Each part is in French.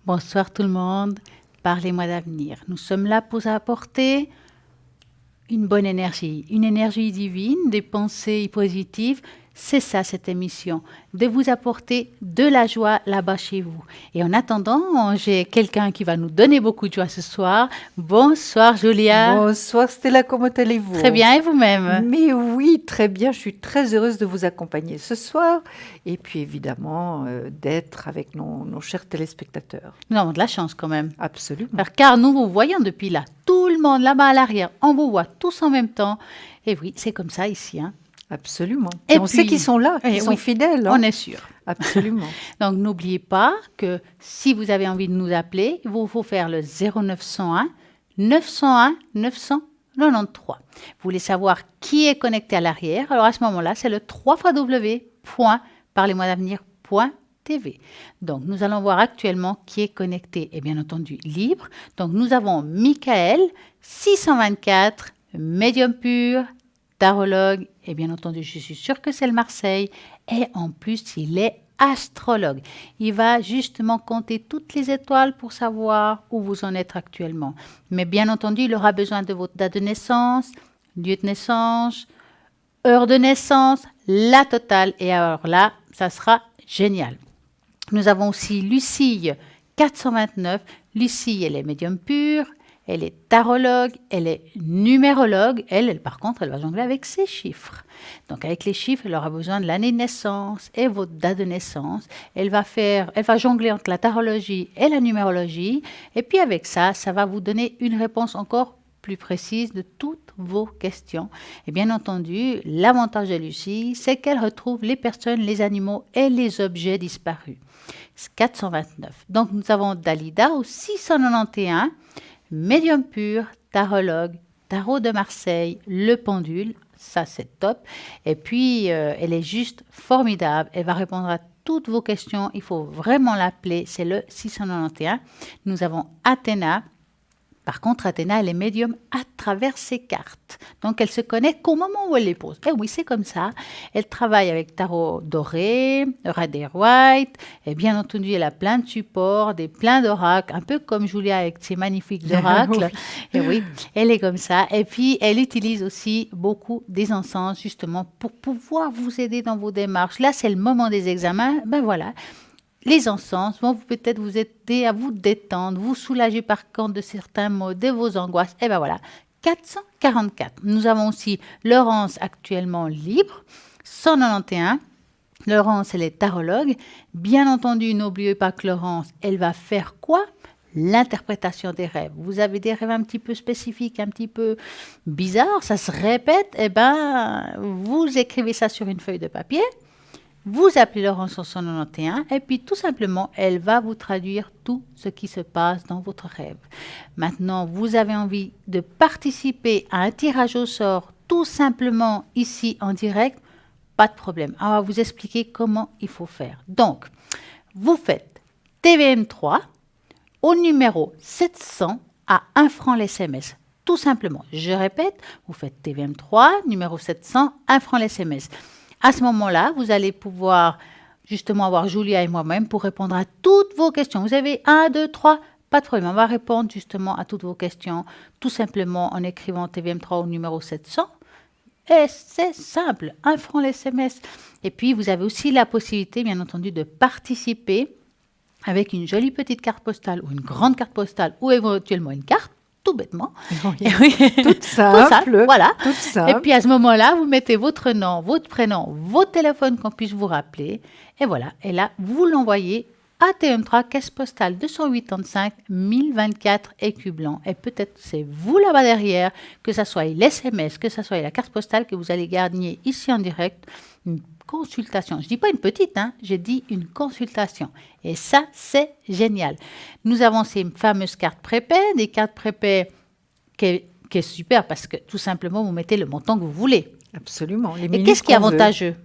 Bonsoir tout le monde, parlez-moi d'avenir. Nous sommes là pour apporter une bonne énergie, une énergie divine, des pensées positives. C'est ça cette émission, de vous apporter de la joie là-bas chez vous. Et en attendant, j'ai quelqu'un qui va nous donner beaucoup de joie ce soir. Bonsoir Julia. Bonsoir Stella, comment allez-vous? Très bien, et vous-même? Mais oui, très bien, je suis très heureuse de vous accompagner ce soir et puis évidemment d'être avec nos chers téléspectateurs. Nous avons de la chance quand même. Absolument. Car nous vous voyons depuis là, tout le monde là-bas à l'arrière, on vous voit tous en même temps. Et oui, c'est comme ça ici, hein. Absolument. Et on puis, sait qu'ils sont là, qu'ils sont fidèles. On est sûr. Absolument. Donc, n'oubliez pas que si vous avez envie de nous appeler, il vous faut faire le 0901 901 993. Vous voulez savoir qui est connecté à l'arrière? Alors, à ce moment-là, c'est le www.parlez-moi-d'avenir.tv. Donc, nous allons voir actuellement qui est connecté et bien entendu libre. Donc, nous avons Michael, 624, médium pur, tarologue, et bien entendu, je suis sûre que c'est le Marseille, et en plus, il est astrologue. Il va justement compter toutes les étoiles pour savoir où vous en êtes actuellement. Mais bien entendu, il aura besoin de votre date de naissance, lieu de naissance, heure de naissance, la totale, et alors là, ça sera génial. Nous avons aussi Lucie, 429. Lucie, elle est médium pur. Elle est tarologue, elle est numérologue. Elle, par contre, elle va jongler avec ses chiffres. Donc, avec les chiffres, elle aura besoin de l'année de naissance et votre date de naissance. Elle va jongler entre la tarologie et la numérologie. Et puis, avec ça, ça va vous donner une réponse encore plus précise de toutes vos questions. Et bien entendu, l'avantage de Lucie, c'est qu'elle retrouve les personnes, les animaux et les objets disparus. C'est 429. Donc, nous avons Dalida au 691. Médium pur, tarologue, tarot de Marseille, le pendule, ça c'est top. Et puis, elle est juste formidable. Elle va répondre à toutes vos questions. Il faut vraiment l'appeler. C'est le 691. Nous avons Athéna. Par contre, Athéna, elle est médium à travers ses cartes. Donc, elle se connaît qu'au moment où elle les pose. Et oui, c'est comme ça. Elle travaille avec tarot doré, Rider White. Et bien entendu, elle a plein de supports, plein d'oracles, un peu comme Julia avec ses magnifiques oracles. Oui. Et oui, elle est comme ça. Et puis, elle utilise aussi beaucoup des encens, justement, pour pouvoir vous aider dans vos démarches. Là, c'est le moment des examens. Ben voilà. Les encens vont peut-être vous aider à vous détendre, vous soulager par contre de certains maux, de vos angoisses. Et bien voilà, 444. Nous avons aussi Laurence actuellement libre, 191. Laurence, elle est tarologue. Bien entendu, n'oubliez pas que Laurence, elle va faire quoi? L'interprétation des rêves. Vous avez des rêves un petit peu spécifiques, un petit peu bizarres, ça se répète. Eh bien, vous écrivez ça sur une feuille de papier. Vous appelez Laurence au 191 et puis tout simplement, elle va vous traduire tout ce qui se passe dans votre rêve. Maintenant, vous avez envie de participer à un tirage au sort tout simplement ici en direct, pas de problème. On va vous expliquer comment il faut faire. Donc, vous faites TVM3 au numéro 700 à 1 franc l'SMS. Tout simplement, je répète, vous faites TVM3, numéro 700, 1 franc l'SMS. À ce moment-là, vous allez pouvoir justement avoir Julia et moi-même pour répondre à toutes vos questions. Vous avez 1, 2, 3, pas de problème. On va répondre justement à toutes vos questions tout simplement en écrivant TVM3 au numéro 700. Et c'est simple, 1 franc l'SMS. Et puis, vous avez aussi la possibilité, bien entendu, de participer avec une jolie petite carte postale ou une grande carte postale ou éventuellement une carte. Tout bêtement. Oui. Toute simple. Voilà. Toute simple. Et puis à ce moment-là, vous mettez votre nom, votre prénom, votre téléphone qu'on puisse vous rappeler. Et voilà. Et là, vous l'envoyez à TM3, caisse postale 285 1024 écus blancs. Et peut-être c'est vous là-bas derrière, que ce soit l'SMS, que ce soit la carte postale que vous allez gagner ici en direct. Une consultation. Je ne dis pas une petite, hein, j'ai dit une consultation. Et ça, c'est génial. Nous avons ces fameuses cartes prépaies, des cartes prépaies qui est super parce que tout simplement, vous mettez le montant que vous voulez. Absolument. Et qu'est-ce qui est avantageux?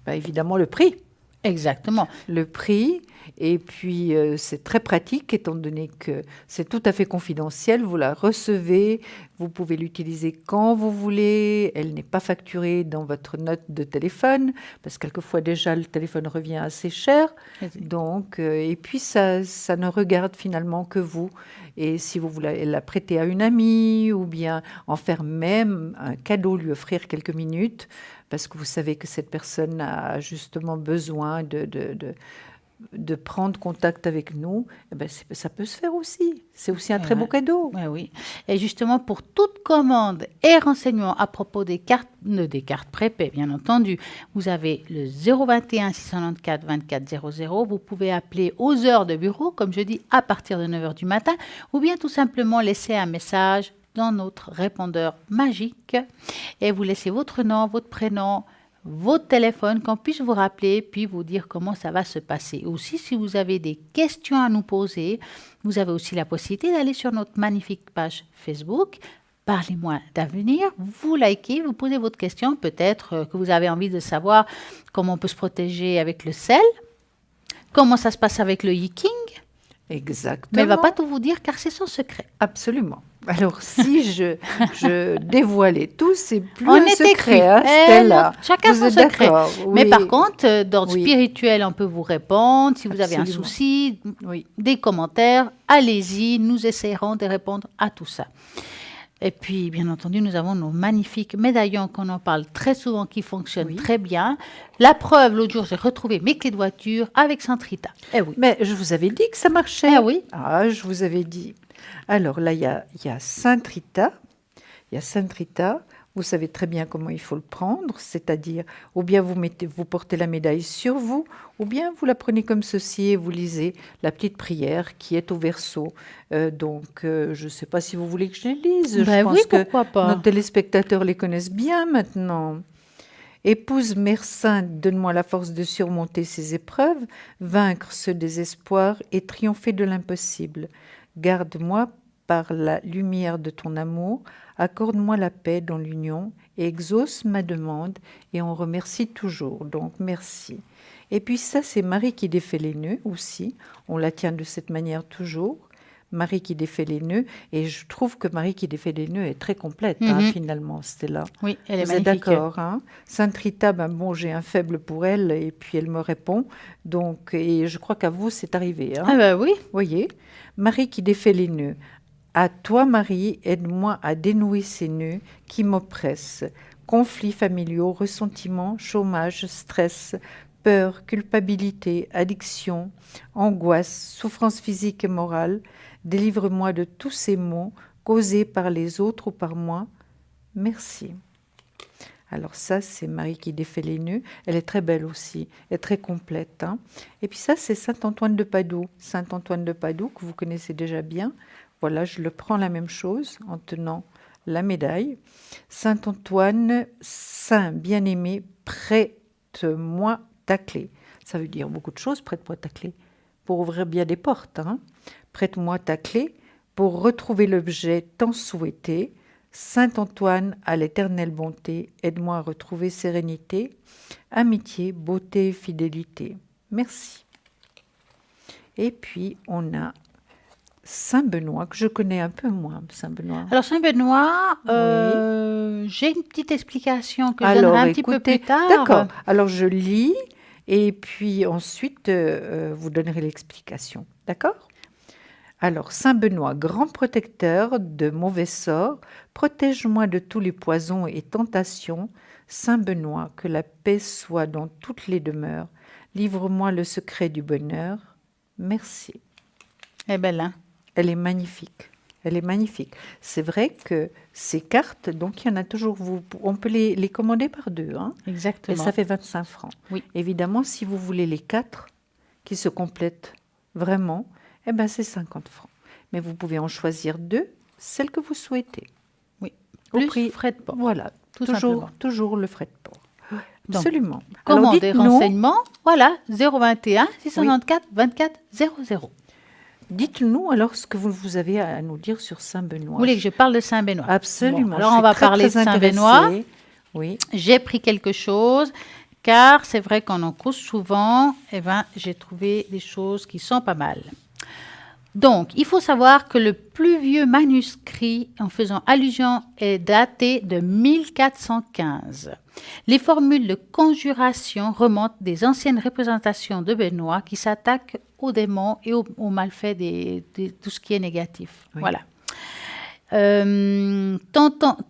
Évidemment, le prix. Exactement. Le prix Et puis, c'est très pratique, étant donné que c'est tout à fait confidentiel. Vous la recevez, vous pouvez l'utiliser quand vous voulez. Elle n'est pas facturée dans votre note de téléphone, parce que quelquefois déjà, le téléphone revient assez cher. Donc, et puis, ça ne regarde finalement que vous. Et si vous voulez la prêter à une amie, ou bien en faire même un cadeau, lui offrir quelques minutes, parce que vous savez que cette personne a justement besoin de prendre contact avec nous, eh ben ça peut se faire aussi. C'est aussi un très beau cadeau. Ouais, oui. Et justement, pour toute commande et renseignements à propos des cartes prépay, bien entendu, vous avez le 021 694 24 00. Vous pouvez appeler aux heures de bureau, comme je dis, à partir de 9h du matin, ou bien tout simplement laisser un message dans notre répondeur magique et vous laissez votre nom, votre prénom, votre téléphone, qu'on puisse vous rappeler, puis vous dire comment ça va se passer. Aussi, si vous avez des questions à nous poser, vous avez aussi la possibilité d'aller sur notre magnifique page Facebook. Parlez-moi d'avenir, vous likez, vous posez votre question, peut-être que vous avez envie de savoir comment on peut se protéger avec le sel, comment ça se passe avec le hiking. Exactement. Mais elle ne va pas tout vous dire car c'est son secret. Absolument. Alors, si je dévoilais tout, c'est plus on un est secret, écrit. Stella. Chacun vous son êtes secret. d'accord, Mais oui. par contre, d'ordre Oui. spirituel, on peut vous répondre. Si vous avez un Absolument. souci, Oui. des commentaires, allez-y. Nous essaierons de répondre à tout ça. Et puis, bien entendu, nous avons nos magnifiques médaillons qu'on en parle très souvent, qui fonctionnent Oui. très bien. La preuve, l'autre jour, j'ai retrouvé mes clés de voiture avec Centrita. Eh oui. Mais je vous avais dit que ça marchait. Eh oui. Ah, je vous avais dit. Alors là, il y a Saint-Rita. Il y a Saint-Rita. Vous savez très bien comment il faut le prendre, c'est-à-dire, ou bien vous portez la médaille sur vous, ou bien vous la prenez comme ceci et vous lisez la petite prière qui est au verso. Je ne sais pas si vous voulez que je les lise. Ben je oui, pense que pourquoi pas. nos téléspectateurs les connaissent bien maintenant. Épouse Mère Sainte, donne-moi la force de surmonter ces épreuves, vaincre ce désespoir et triompher de l'impossible. Garde-moi par la lumière de ton amour, accorde-moi la paix dans l'union et exauce ma demande et on remercie toujours. Donc, merci. Et puis ça, c'est Marie qui défait les nœuds aussi. On la tient de cette manière toujours. Marie qui défait les nœuds. Et je trouve que Marie qui défait les nœuds est très complète, finalement, Stella. Oui, elle est Vous êtes magnifique. d'accord, hein? Sainte Rita, j'ai un faible pour elle et puis elle me répond. Donc, et je crois qu'à vous, c'est arrivé. Hein? Ah ben oui. Voyez, Marie qui défait les nœuds. À toi, Marie, aide-moi à dénouer ces nœuds qui m'oppressent. Conflits familiaux, ressentiments, chômage, stress, peur, culpabilité, addiction, angoisse, souffrance physique et morale. Délivre-moi de tous ces maux causés par les autres ou par moi. Merci. Alors ça, c'est Marie qui défait les nœuds. Elle est très belle aussi, elle est très complète. Hein. Et puis ça, c'est Saint-Antoine de Padoue. Saint-Antoine de Padoue, que vous connaissez déjà bien. Voilà, je le prends la même chose en tenant la médaille. Saint-Antoine, Saint bien-aimé, prête-moi ta clé. Ça veut dire beaucoup de choses, prête-moi ta clé, pour ouvrir bien des portes. Hein. Prête-moi ta clé pour retrouver l'objet tant souhaité. Saint-Antoine, à l'éternelle bonté, aide-moi à retrouver sérénité, amitié, beauté, fidélité. Merci. Et puis, on a Saint-Benoît, que je connais un peu moins, Saint-Benoît. Alors, Saint-Benoît, j'ai une petite explication que je donnerai un petit peu plus tard. D'accord. Alors, je lis et puis ensuite, vous donnerez l'explication. D'accord ? Alors, Saint-Benoît, grand protecteur de mauvais sorts, protège-moi de tous les poisons et tentations. Saint-Benoît, que la paix soit dans toutes les demeures. Livre-moi le secret du bonheur. Merci. Elle est belle, hein? Elle est magnifique. Elle est magnifique. C'est vrai que ces cartes, donc il y en a toujours, on peut les commander par deux. Hein, exactement. et ça fait 25 francs. Oui. Évidemment, si vous voulez les 4 qui se complètent vraiment, eh ben c'est 50 francs. Mais vous pouvez en choisir 2, celles que vous souhaitez. Oui. Au Plus prix, frais de port. Voilà, toujours le frais de port. Donc, absolument. Commande des renseignements, voilà, 021 694 24 00. Dites-nous alors ce que vous avez à nous dire sur Saint-Benoît. Vous voulez que je parle de Saint-Benoît? Absolument. Bon, alors on va parler de Saint-Benoît. Oui. J'ai pris quelque chose car c'est vrai qu'on en cause souvent, j'ai trouvé des choses qui sont pas mal. Donc, il faut savoir que le plus vieux manuscrit en faisant allusion est daté de 1415. Les formules de conjuration remontent des anciennes représentations de Benoît qui s'attaquent aux démons et aux malfaits de tout ce qui est négatif. Oui. Voilà.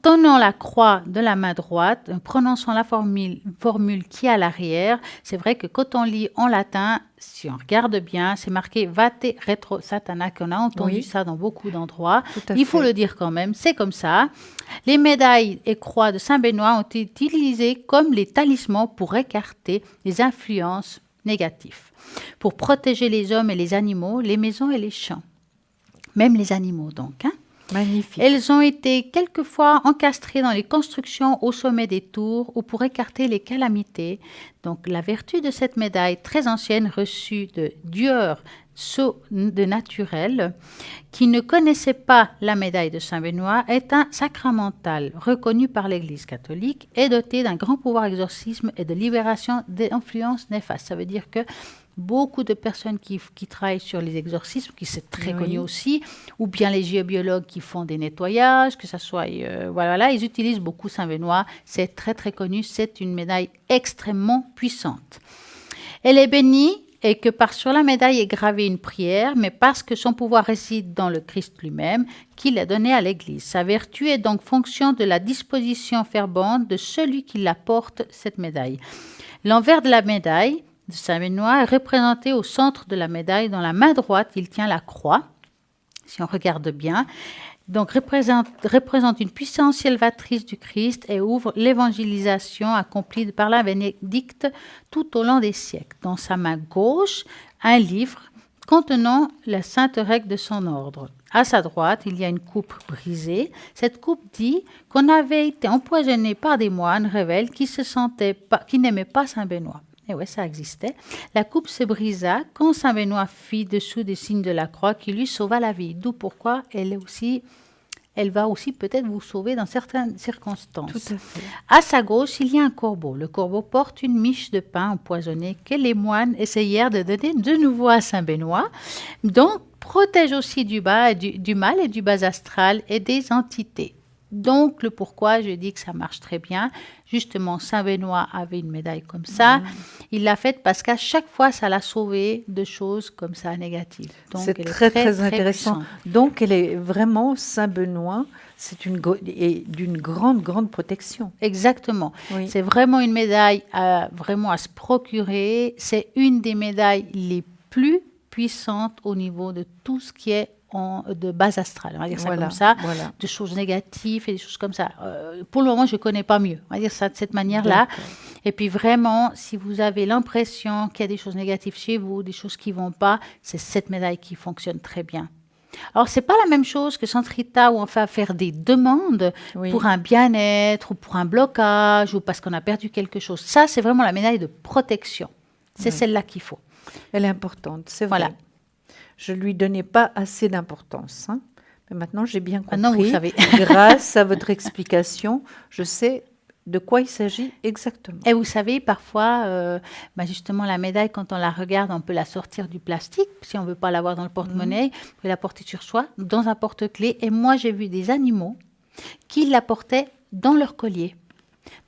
Tenant la croix de la main droite, prononçant la formule qui est à l'arrière, c'est vrai que quand on lit en latin, si on regarde bien, c'est marqué Vate retro satana, qu'on a entendu ça dans beaucoup d'endroits. Il faut le dire quand même, c'est comme ça. Les médailles et croix de Saint-Benoît ont été utilisées comme les talismans pour écarter les influences négatives, pour protéger les hommes et les animaux, les maisons et les champs. Même les animaux donc, hein. Magnifique. Elles ont été quelquefois encastrées dans les constructions au sommet des tours ou pour écarter les calamités. Donc, la vertu de cette médaille très ancienne reçue de Dieur de Naturel, qui ne connaissait pas la médaille de Saint-Benoît, est un sacramental reconnu par l'Église catholique et doté d'un grand pouvoir d'exorcisme et de libération des influences néfastes. Ça veut dire que beaucoup de personnes qui travaillent sur les exorcismes, qui c'est très connu aussi, ou bien les géobiologues qui font des nettoyages, que ce soit, voilà, ils utilisent beaucoup Saint-Benoît. C'est très, très connu. C'est une médaille extrêmement puissante. Elle est bénie et que sur la médaille est gravée une prière, mais parce que son pouvoir réside dans le Christ lui-même, qu'il a donné à l'Église. Sa vertu est donc fonction de la disposition fervente de celui qui la porte, cette médaille. L'envers de la médaille de Saint-Benoît est représenté au centre de la médaille. Dans la main droite, il tient la croix, si on regarde bien. Donc, représente une puissance salvatrice du Christ et ouvre l'évangélisation accomplie par la bénédicte tout au long des siècles. Dans sa main gauche, un livre contenant la sainte règle de son ordre. À sa droite, il y a une coupe brisée. Cette coupe dit qu'on avait été empoisonné par des moines rebelles qui n'aimaient pas Saint-Benoît. Et oui, ça existait. La coupe se brisa quand Saint-Benoît fit dessous des signes de la croix qui lui sauva la vie. D'où pourquoi elle va aussi peut-être vous sauver dans certaines circonstances. Tout à fait. À sa gauche, il y a un corbeau. Le corbeau porte une miche de pain empoisonnée que les moines essayèrent de donner de nouveau à Saint-Benoît. Donc, protège aussi du mal et du bas astral et des entités. Donc, le pourquoi, je dis que ça marche très bien. Justement, Saint-Benoît avait une médaille comme ça. Il l'a faite parce qu'à chaque fois, ça l'a sauvé de choses comme ça négatives. Donc, c'est elle très, est très intéressant. puissante. Donc, elle est vraiment, Saint-Benoît, c'est d'une grande, grande protection. Exactement. Oui. C'est vraiment une médaille vraiment à se procurer. C'est une des médailles les plus puissantes au niveau de tout ce qui est de base astrale, on va dire ça comme ça, de choses négatives et des choses comme ça. Pour le moment, je ne connais pas mieux, on va dire ça de cette manière-là. D'accord. Et puis vraiment, si vous avez l'impression qu'il y a des choses négatives chez vous, des choses qui ne vont pas, c'est cette médaille qui fonctionne très bien. Alors, ce n'est pas la même chose que Centrita où on fait faire des demandes pour un bien-être ou pour un blocage ou parce qu'on a perdu quelque chose. Ça, c'est vraiment la médaille de protection. C'est celle-là qu'il faut. Elle est importante, c'est vrai. Voilà. Je ne lui donnais pas assez d'importance. Hein. Mais maintenant, j'ai bien compris. Maintenant, vous savez. Grâce à votre explication, je sais de quoi il s'agit exactement. Et vous savez, parfois, justement, la médaille, quand on la regarde, on peut la sortir du plastique. Si on ne veut pas l'avoir dans le porte-monnaie, on peut la porter sur soi, dans un porte-clés. Et moi, j'ai vu des animaux qui la portaient dans leur collier.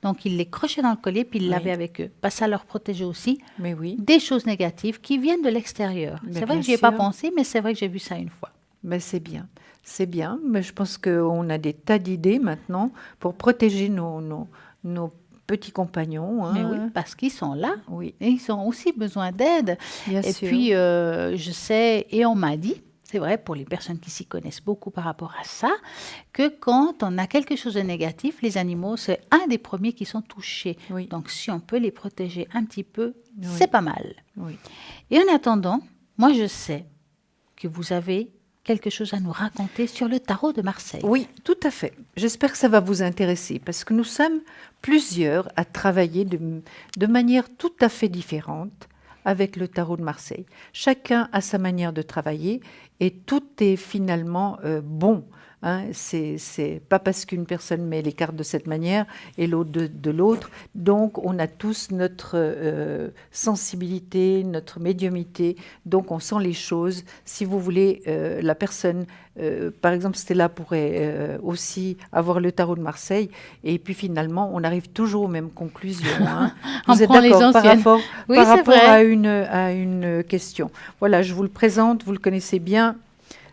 Donc, ils les crochaient dans le collier, puis ils l'avaient avec eux. Parce que ça leur protégeait aussi des choses négatives qui viennent de l'extérieur. C'est vrai que je n'y ai pas pensé, mais c'est vrai que j'ai vu ça une fois. Mais c'est bien. C'est bien, mais je pense qu'on a des tas d'idées maintenant pour protéger nos petits compagnons. Hein. Mais oui, parce qu'ils sont là. Oui. Et ils ont aussi besoin d'aide. Bien et sûr. Puis, je sais, et on m'a dit, c'est vrai, pour les personnes qui s'y connaissent beaucoup par rapport à ça, que quand on a quelque chose de négatif, les animaux, c'est un des premiers qui sont touchés. Oui. Donc, si on peut les protéger un petit peu, c'est pas mal. Oui. Et en attendant, moi, je sais que vous avez quelque chose à nous raconter sur le tarot de Marseille. Oui, tout à fait. J'espère que ça va vous intéresser parce que nous sommes plusieurs à travailler de manière tout à fait différente avec le tarot de Marseille. Chacun a sa manière de travailler et tout est finalement bon Hein. C'est pas parce qu'une personne met les cartes de cette manière et l'autre de l'autre. Donc, on a tous notre sensibilité, notre médiumnité. Donc, on sent les choses. Si vous voulez, la personne, par exemple, Stella pourrait aussi avoir le tarot de Marseille. Et puis, finalement, on arrive toujours aux mêmes conclusions. Hein. On Vous êtes prend les d'accord par anciennes. rapport, Oui, par c'est rapport vrai. à une question. Voilà, je vous le présente, vous le connaissez bien.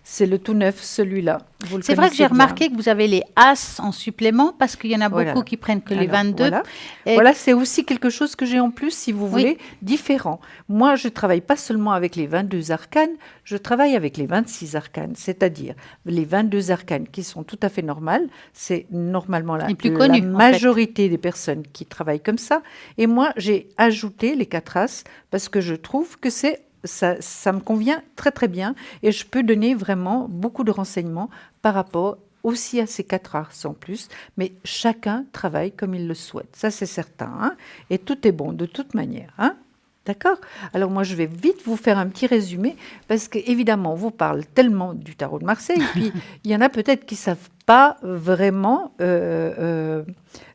C'est le tout neuf, celui-là. Vous le C'est vrai que j'ai connaissez bien. remarqué que vous avez les As en supplément parce qu'il y en a beaucoup Voilà. qui prennent que les Alors, 22. voilà. Et Voilà, c'est aussi quelque chose que j'ai en plus, si vous oui, voulez, différent. Moi, je travaille pas seulement avec les 22 arcanes, je travaille avec les 26 arcanes, c'est-à-dire les 22 arcanes qui sont tout à fait normales. C'est normalement les plus la connus en fait. majorité des personnes qui travaillent comme ça. Et moi, j'ai ajouté les 4 as parce que je trouve que ça me convient très très bien et je peux donner vraiment beaucoup de renseignements par rapport aussi à ces 4 as en plus, mais chacun travaille comme il le souhaite, ça c'est certain, hein, et tout est bon de toute manière. Hein. D'accord. Alors moi je vais vite vous faire un petit résumé parce qu'évidemment on vous parle tellement du tarot de Marseille, puis il y en a peut-être qui ne savent pas vraiment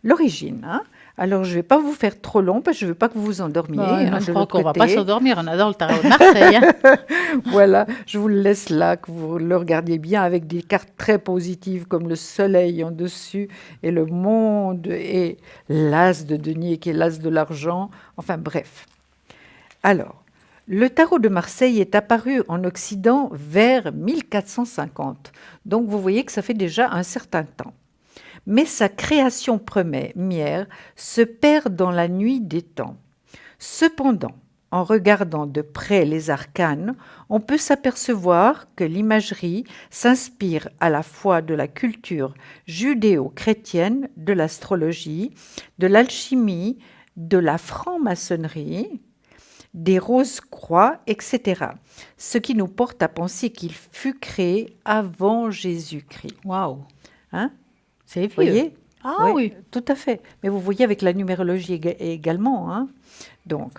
l'origine. Hein. Alors je ne vais pas vous faire trop long parce que je ne veux pas que vous vous endormiez Non, hein, je de crois l'autre qu'on va pas côté. s'endormir. On adore le tarot de Marseille. Hein. Voilà, je vous le laisse là, que vous le regardiez bien avec des cartes très positives comme le soleil en dessus et le monde et l'as de denier qui est l'as de l'argent. Enfin bref. Alors, le tarot de Marseille est apparu en Occident vers 1450. Donc vous voyez que ça fait déjà un certain temps. Mais sa création première se perd dans la nuit des temps. Cependant, en regardant de près les arcanes, on peut s'apercevoir que l'imagerie s'inspire à la fois de la culture judéo-chrétienne, de l'astrologie, de l'alchimie, de la franc-maçonnerie, des rose-croix, etc. Ce qui nous porte à penser qu'il fut créé avant Jésus-Christ. Waouh, Hein? c'est Vous vieux. voyez? Ah Oui, oui. tout à fait. Mais vous voyez avec la numérologie également. Hein? Donc,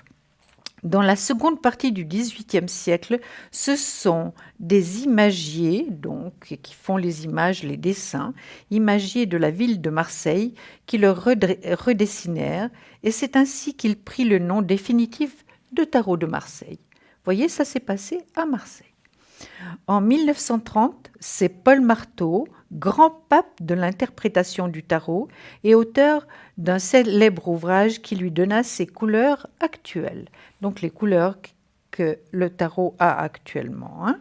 dans la seconde partie du XVIIIe siècle, ce sont des imagiers, donc, qui font les images, les dessins, imagiers de la ville de Marseille, qui le redessinèrent, et c'est ainsi qu'il prit le nom définitif de tarot de Marseille. Vous voyez, ça s'est passé à Marseille. En 1930, c'est Paul Marteau, grand pape de l'interprétation du tarot et auteur d'un célèbre ouvrage qui lui donna ses couleurs actuelles, donc les couleurs que le tarot a actuellement. Hein.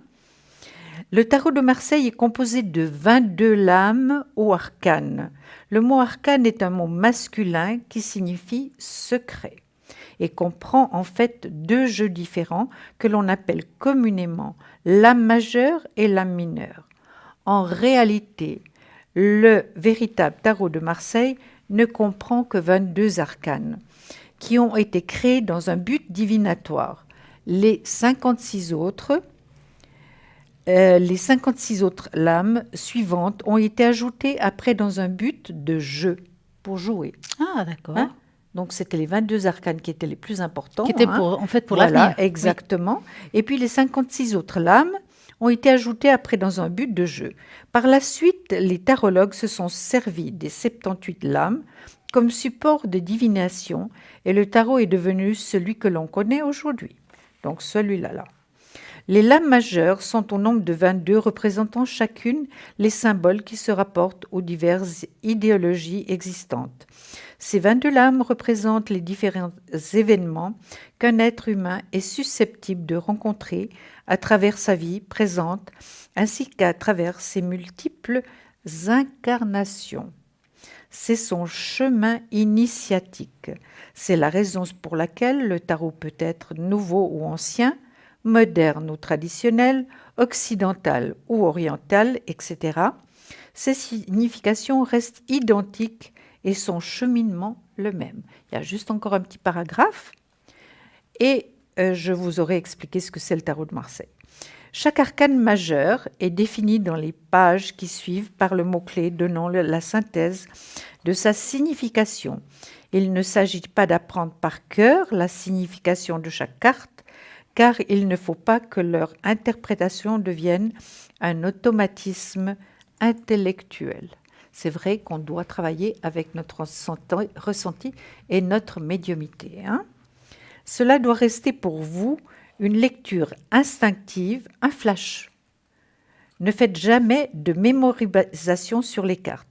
Le tarot de Marseille est composé de 22 lames ou arcanes. Le mot arcane est un mot masculin qui signifie secret et comprend en fait deux jeux différents que l'on appelle communément lame majeure et lame mineure. En réalité, le véritable tarot de Marseille ne comprend que 22 arcanes qui ont été créés dans un but divinatoire. Les 56 autres lames suivantes ont été ajoutées après dans un but de jeu, pour jouer. Ah d'accord. Hein. Donc, c'était les 22 arcanes qui étaient les plus importants. Qui était hein. en fait pour Voilà, l'avenir. Oui. exactement. Et puis, les 56 autres lames ont été ajoutées après dans un but de jeu. Par la suite, les tarologues se sont servis des 78 lames comme support de divination et le tarot est devenu celui que l'on connaît aujourd'hui. Donc, celui-là, là. Les lames majeures sont au nombre de 22, représentant chacune les symboles qui se rapportent aux diverses idéologies existantes. Ces 22 lames représentent les différents événements qu'un être humain est susceptible de rencontrer à travers sa vie présente, ainsi qu'à travers ses multiples incarnations. C'est son chemin initiatique. C'est la raison pour laquelle le tarot peut être nouveau ou ancien, moderne ou traditionnel, occidental ou oriental, etc. Ses significations restent identiques et son cheminement le même. Il y a juste encore un petit paragraphe et je vous aurai expliqué ce que c'est le tarot de Marseille. Chaque arcane majeur est défini dans les pages qui suivent par le mot-clé donnant la synthèse de sa signification. Il ne s'agit pas d'apprendre par cœur la signification de chaque carte, car il ne faut pas que leur interprétation devienne un automatisme intellectuel. C'est vrai qu'on doit travailler avec notre ressenti et notre médiumnité, hein. Cela doit rester pour vous une lecture instinctive, un flash. Ne faites jamais de mémorisation sur les cartes.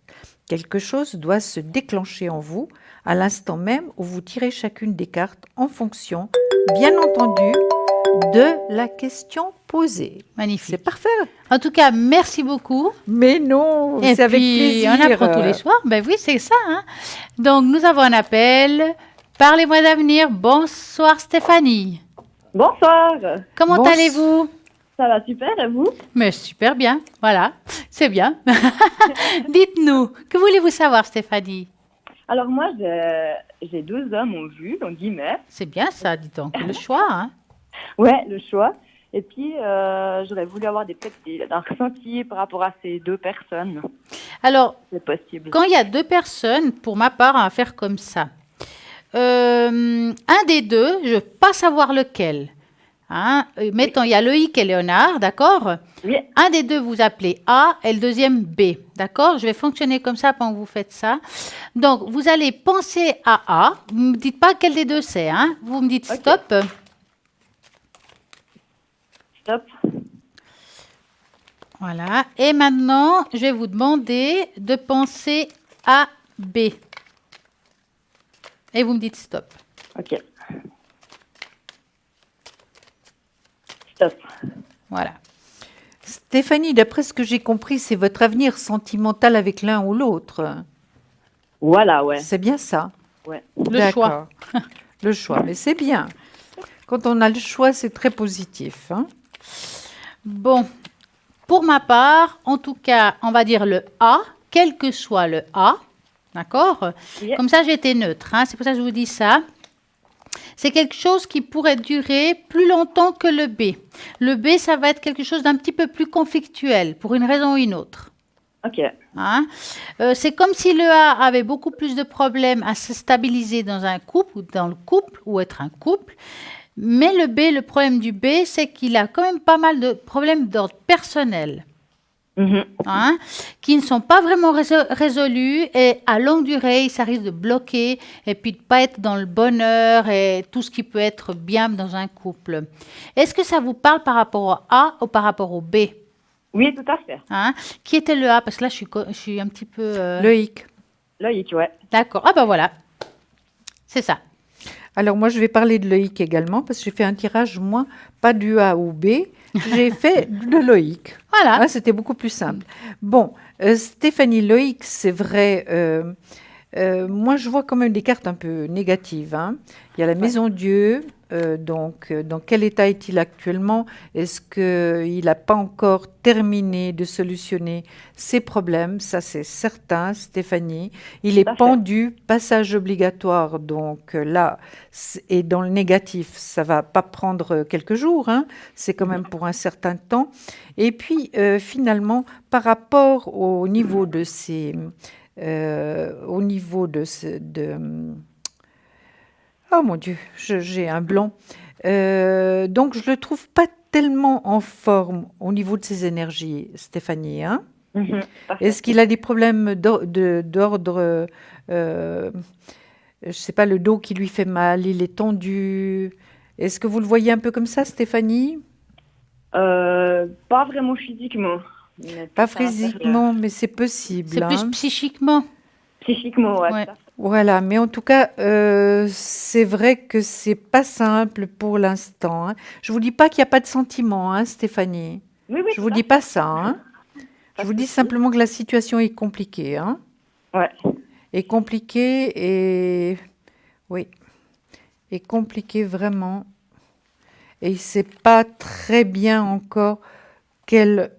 Quelque chose doit se déclencher en vous à l'instant même où vous tirez chacune des cartes en fonction, bien entendu, de la question posée. Magnifique. C'est parfait. En tout cas, merci beaucoup. Mais non, Et c'est avec puis, plaisir. on apprend tous les soirs. Ben oui, c'est ça, hein. Donc, nous avons un appel. Parlez-moi d'avenir. Bonsoir, Stéphanie. Bonsoir, Comment allez-vous? ça va super et vous? Mais super bien. Voilà, c'est bien. Dites-nous, que voulez-vous savoir, Stéphanie? Alors moi j'ai 2 hommes en vue, donc guillemets. C'est bien ça, dis donc. Le choix, hein. Ouais, le choix. Et puis j'aurais voulu avoir un ressenti par rapport à ces 2 personnes, Alors, c'est possible. quand il y a 2 personnes, pour ma part, on va faire comme ça. Un des deux, je ne veux pas savoir lequel. Hein. Mettons, il y a Loïc et Léonard, d'accord? Oui, Un des deux, vous appelez A et le deuxième B, d'accord? Je vais fonctionner comme ça pendant que vous faites ça. Donc, vous allez penser à A. Vous ne me dites pas quel des deux c'est, hein? Vous me dites Ok. stop. stop. Voilà. Et maintenant, je vais vous demander de penser à B. Et vous me dites stop. Ok. Stop. Voilà. Stéphanie, d'après ce que j'ai compris, c'est votre avenir sentimental avec l'un ou l'autre. Voilà, ouais. C'est bien ça. Ouais. Le choix. D'accord. Le choix, mais c'est bien. Quand on a le choix, c'est très positif, hein. Bon, pour ma part, en tout cas, on va dire le A, quel que soit le A, d'accord? Oui. Comme ça, j'étais neutre, hein, c'est pour ça que je vous dis ça. C'est quelque chose qui pourrait durer plus longtemps que le B. Le B, ça va être quelque chose d'un petit peu plus conflictuel, pour une raison ou une autre. Ok. Hein. C'est comme si le A avait beaucoup plus de problèmes à se stabiliser dans un couple, ou dans le couple, ou être un couple. Mais le B, le problème du B, c'est qu'il a quand même pas mal de problèmes d'ordre personnel, Mhm. hein, qui ne sont pas vraiment résolus et à longue durée, ça risque de bloquer et puis de pas être dans le bonheur et tout ce qui peut être bien dans un couple. Est-ce que ça vous parle par rapport au A ou par rapport au B, Oui, tout à fait. hein? Qui était le A? Parce que là, je suis un petit peu... Loïc. Loïc, ouais. D'accord. Ah ben voilà, c'est ça. Alors moi, je vais parler de Loïc également, parce que j'ai fait un tirage, moi, pas du A ou B, j'ai fait de Loïc. Voilà. Ah, c'était beaucoup plus simple. Bon, Stéphanie, Loïc, c'est vrai, moi, je vois quand même des cartes un peu négatives, hein. Il y a la Maison Dieu, donc dans quel état est-il actuellement? Est-ce qu'il n'a pas encore terminé de solutionner ses problèmes? Ça, c'est certain, Stéphanie. Il est Tout à fait. pendu, passage obligatoire, donc là, et dans le négatif, ça va pas prendre quelques jours, hein. C'est quand même pour un certain temps. Et puis, finalement, par rapport au niveau de ces... au niveau oh mon Dieu, j'ai un blanc. Donc, je le trouve pas tellement en forme au niveau de ses énergies, Stéphanie, hein. Mhm. Parfait. Est-ce qu'il a des problèmes d'ordre, je sais pas, le dos qui lui fait mal, il est tendu? Est-ce que vous le voyez un peu comme ça, Stéphanie? Pas vraiment physiquement. Mais Pas plus à l'intérieur. physiquement, mais c'est possible, C'est plus hein. psychiquement. Psychiquement, ouais. Ouais. tout à fait. Voilà, mais en tout cas, c'est vrai que c'est pas simple pour l'instant, hein. Je vous dis pas qu'il n'y a pas de sentiments, hein, Stéphanie. Oui, oui, Je tout vous à dis fait. pas ça, hein. Pas Je de vous dis souci. simplement que la situation est compliquée, hein. Ouais. Est compliquée et oui, est compliquée vraiment. Et il ne sait pas très bien encore quel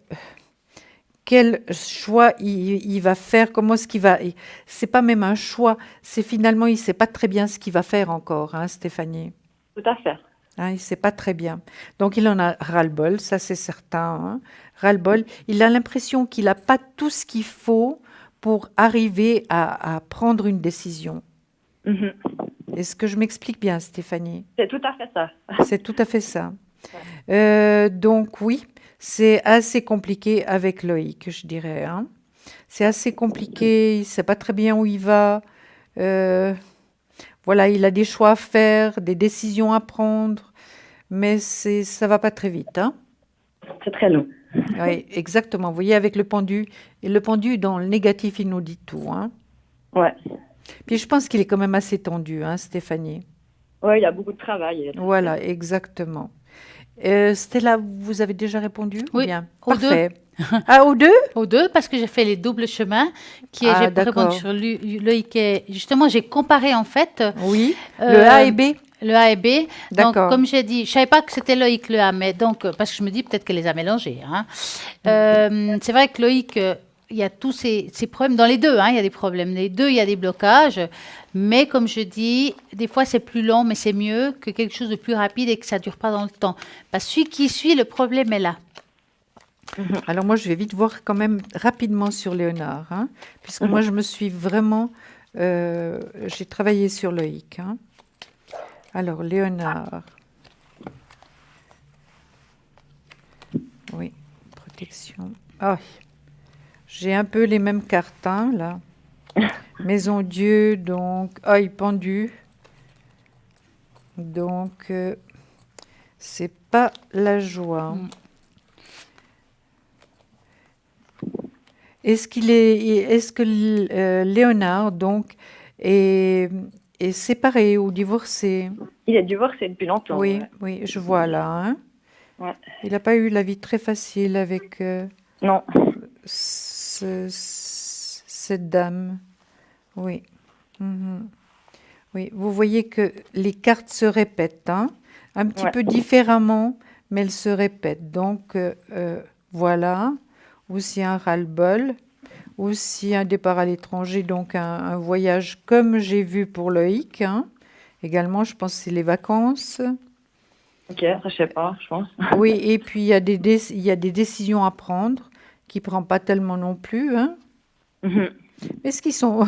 choix il va faire, comment est-ce qu'il va... C'est pas même un choix, c'est finalement, il ne sait pas très bien ce qu'il va faire encore, hein, Stéphanie. Tout à fait. Hein, il ne sait pas très bien. Donc, il en a ras-le-bol, ça c'est certain, hein, ras-le-bol. Il a l'impression qu'il n'a pas tout ce qu'il faut pour arriver à prendre une décision. Mhm. Est-ce que je m'explique bien, Stéphanie? C'est tout à fait ça. C'est tout à fait ça. Donc oui, c'est assez compliqué avec Loïc, je dirais, hein. C'est assez compliqué, il ne sait pas très bien où il va. Euh, voilà, il a des choix à faire, des décisions à prendre, mais ça va pas très vite, hein. C'est très long. Oui, exactement. Vous voyez, avec le pendu, et le pendu, dans le négatif, il nous dit tout, hein. Ouais. Puis je pense qu'il est quand même assez tendu, hein, Stéphanie. Ouais, il y a beaucoup de travail. Voilà, exactement. Stella, vous avez déjà répondu ou Oui, bien? aux deux. Parfait. Ah, aux deux? Aux deux, parce que j'ai fait les doubles chemins, qui est, Ah, j'ai répondu d'accord. sur Loïc. Justement, j'ai comparé en fait Oui. Le euh, A et B? le A et B. Donc, D'accord. comme j'ai dit, je savais pas que c'était Loïc le A, mais donc, parce que je me dis peut-être qu'elle les a mélangés, hein. C'est vrai que Loïc, il y a tous ces problèmes dans les deux, hein, il y a des problèmes. Les deux, il y a des blocages. Mais comme je dis, des fois c'est plus long, mais c'est mieux que quelque chose de plus rapide et que ça dure pas dans le temps. Parce que celui qui suit, le problème est là. Alors moi, je vais vite voir quand même rapidement sur Léonard, hein, puisque moi, je me suis vraiment... j'ai travaillé sur Loïc, hein. Alors, Léonard. Oui, protection. Ah, j'ai un peu les mêmes cartes, hein, là. Maison Dieu, donc... Ah, pendu. Donc, c'est pas la joie. Est-ce que Léonard, donc, est séparé ou divorcé? Il est divorcé depuis longtemps. Oui, Ouais. oui, je vois là, hein. Ouais. Il n'a pas eu la vie très facile avec Non. cette dame. Oui. Mhm. Oui, vous voyez que les cartes se répètent, hein, un petit Ouais. peu différemment, mais elles se répètent. Donc, voilà. Aussi un ras-le-bol, aussi un départ à l'étranger, donc un voyage comme j'ai vu pour Loïc, hein. Également, je pense que c'est les vacances. Ok, ça je sais pas, je pense. Oui, et puis il y a des décisions à prendre qui ne prend pas tellement non plus, hein. Mhm. Est-ce qu'ils sont,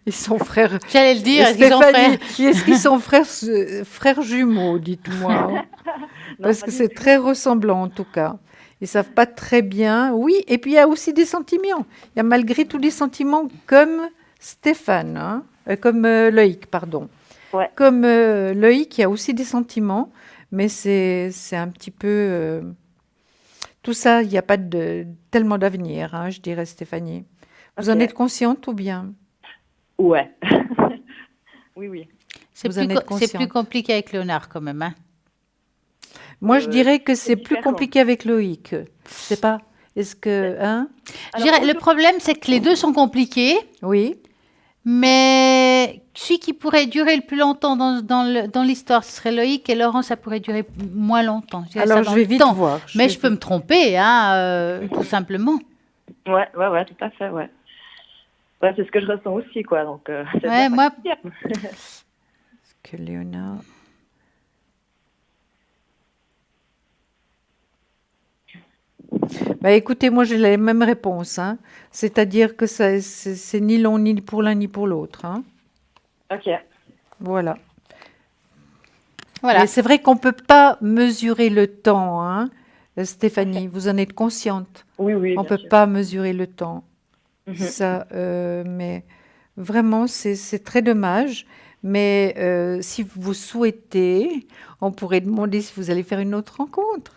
ils sont frères? J'allais le dire, est-ce qu'ils ont Stéphanie, frère? est-ce qu'ils sont frères jumeaux, dites-moi, hein. Non, Parce pas que du c'est tout. très ressemblant en tout cas. Ils savent pas très bien. Oui, et puis il y a aussi des sentiments. Il y a malgré tout des sentiments comme Stéphane, hein, comme Loïc, pardon. Ouais. Comme Loïc, il y a aussi des sentiments, mais c'est un petit peu... tout ça, il n'y a pas tellement d'avenir, hein, je dirais, Stéphanie. Vous en Ok. êtes consciente ou bien? Ouais. Oui, oui. Vous en êtes C'est plus consciente? compliqué avec Léonard quand même, hein. Moi, je dirais que c'est plus différent. compliqué avec Loïc. C'est pas... Est-ce que... Hein? Je dirais, le problème, c'est que les deux sont compliqués, Oui. mais celui qui pourrait durer le plus longtemps dans l'histoire, ce serait Loïc, et Laurent, ça pourrait durer moins longtemps. dirais ça Alors, dans je vais le vite temps. voir. Mais je peux me tromper, hein, tout simplement. Ouais, tout à fait, ouais. Ouais, c'est ce que je ressens aussi, quoi. Donc, c'est Ouais, bien moi, particulier. Que Léonard... Bah, écoutez, moi j'ai la même réponse, hein. C'est-à-dire que c'est ni l'un ni pour l'un ni pour l'autre, hein. Ok. Voilà. voilà. Mais c'est vrai qu'on ne peut pas mesurer le temps, hein, Stéphanie, vous en êtes consciente. Oui, oui. On ne bien peut sûr. pas mesurer le temps. Mhm. Ça, mais vraiment, c'est très dommage. Mais si vous souhaitez, on pourrait demander si vous allez faire une autre rencontre.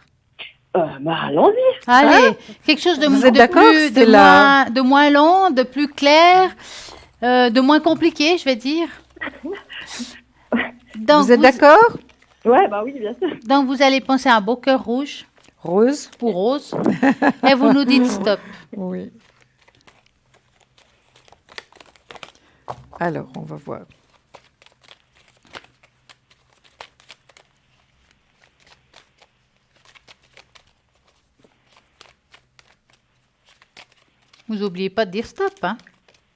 Bah, allons-y. Allez, quelque chose de, Vous êtes de d'accord, plus, Stella? de moins long, de plus clair, de moins compliqué, je vais dire. Donc, Vous êtes d'accord? Ouais, bah oui, bien sûr. donc, vous allez penser à un beau cœur rouge Rose? ou rose, et vous nous dites stop. Oui. Alors, on va voir. Vous n'oubliez pas de dire stop, hein.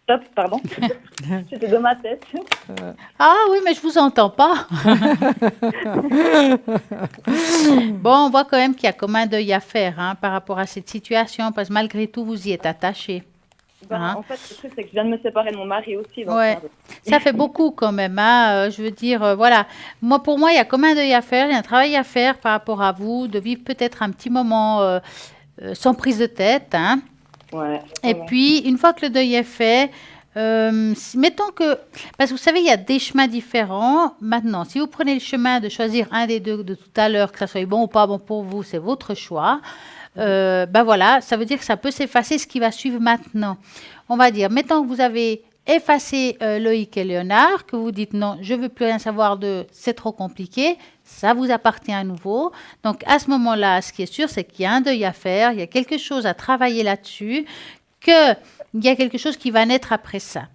Stop, pardon. C'était dans ma tête. Ah oui, mais je vous entends pas. Bon, on voit quand même qu'il y a comme un deuil à faire, hein, par rapport à cette situation, parce que malgré tout, vous y êtes attaché. Ben, Hein. En fait, le truc, c'est que je viens de me séparer de mon mari aussi. Donc, Ouais. Ça fait beaucoup quand même, hein. Je veux dire, voilà. Pour moi, il y a comme un deuil à faire, il y a un travail à faire par rapport à vous, de vivre peut-être un petit moment sans prise de tête, hein. Ouais. Et puis, une fois que le deuil est fait, mettons que... Parce que vous savez, il y a des chemins différents. Maintenant, si vous prenez le chemin de choisir un des deux de tout à l'heure, que ça soit bon ou pas bon pour vous, c'est votre choix. Ben voilà, ça veut dire que ça peut s'effacer ce qui va suivre maintenant. On va dire, mettons que vous avez effacé Loïc et Léonard, que vous dites non, je ne veux plus rien savoir de, c'est trop compliqué, ça vous appartient à nouveau. Donc à ce moment-là, ce qui est sûr, c'est qu'il y a un deuil à faire, il y a quelque chose à travailler là-dessus, qu'il y a quelque chose qui va naître après ça.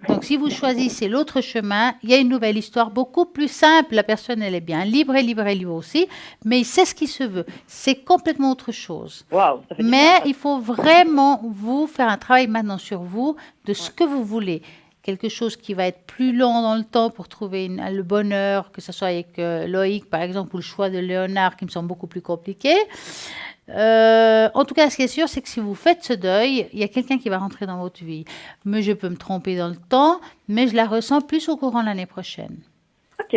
Donc, si vous choisissez l'autre chemin, il y a une nouvelle histoire beaucoup plus simple. La personne, elle est bien libre et libre et libre aussi, mais il sait ce qu'il se veut. C'est complètement autre chose. Waouh, ça fait du Mais bien, ça. il faut vraiment vous faire un travail maintenant sur vous de ce que vous voulez. Quelque chose qui va être plus long dans le temps pour trouver le bonheur, que ce soit avec Loïc, par exemple, ou le choix de Léonard, qui me semble beaucoup plus compliqué. En tout cas, ce qui est sûr, c'est que si vous faites ce deuil, il y a quelqu'un qui va rentrer dans votre vie. Mais je peux me tromper dans le temps, mais je la ressens plus au courant de l'année prochaine. Ok.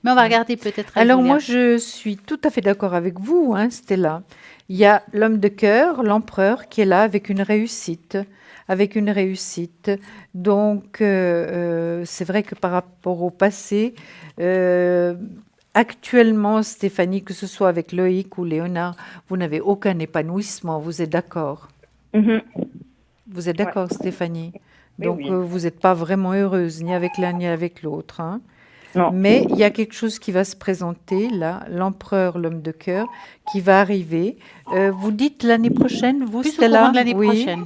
Mais on va regarder peut-être. Alors régulièrement. moi, je suis tout à fait d'accord avec vous, hein, Stella. Il y a l'homme de cœur, l'empereur, qui est là avec une réussite. Avec une réussite. Donc, c'est vrai que par rapport au passé, actuellement, Stéphanie, que ce soit avec Loïc ou Léonard, vous n'avez aucun épanouissement, vous êtes d'accord? Mhm. Vous êtes d'accord, Stéphanie? Oui, Donc, oui. vous n'êtes pas vraiment heureuse, ni avec l'un ni avec l'autre, hein. Non. Mais il y a quelque chose qui va se présenter, là, l'empereur, l'homme de cœur, qui va arriver. Vous dites l'année prochaine, vous, Plus au Stella? courant de l'année Oui. prochaine.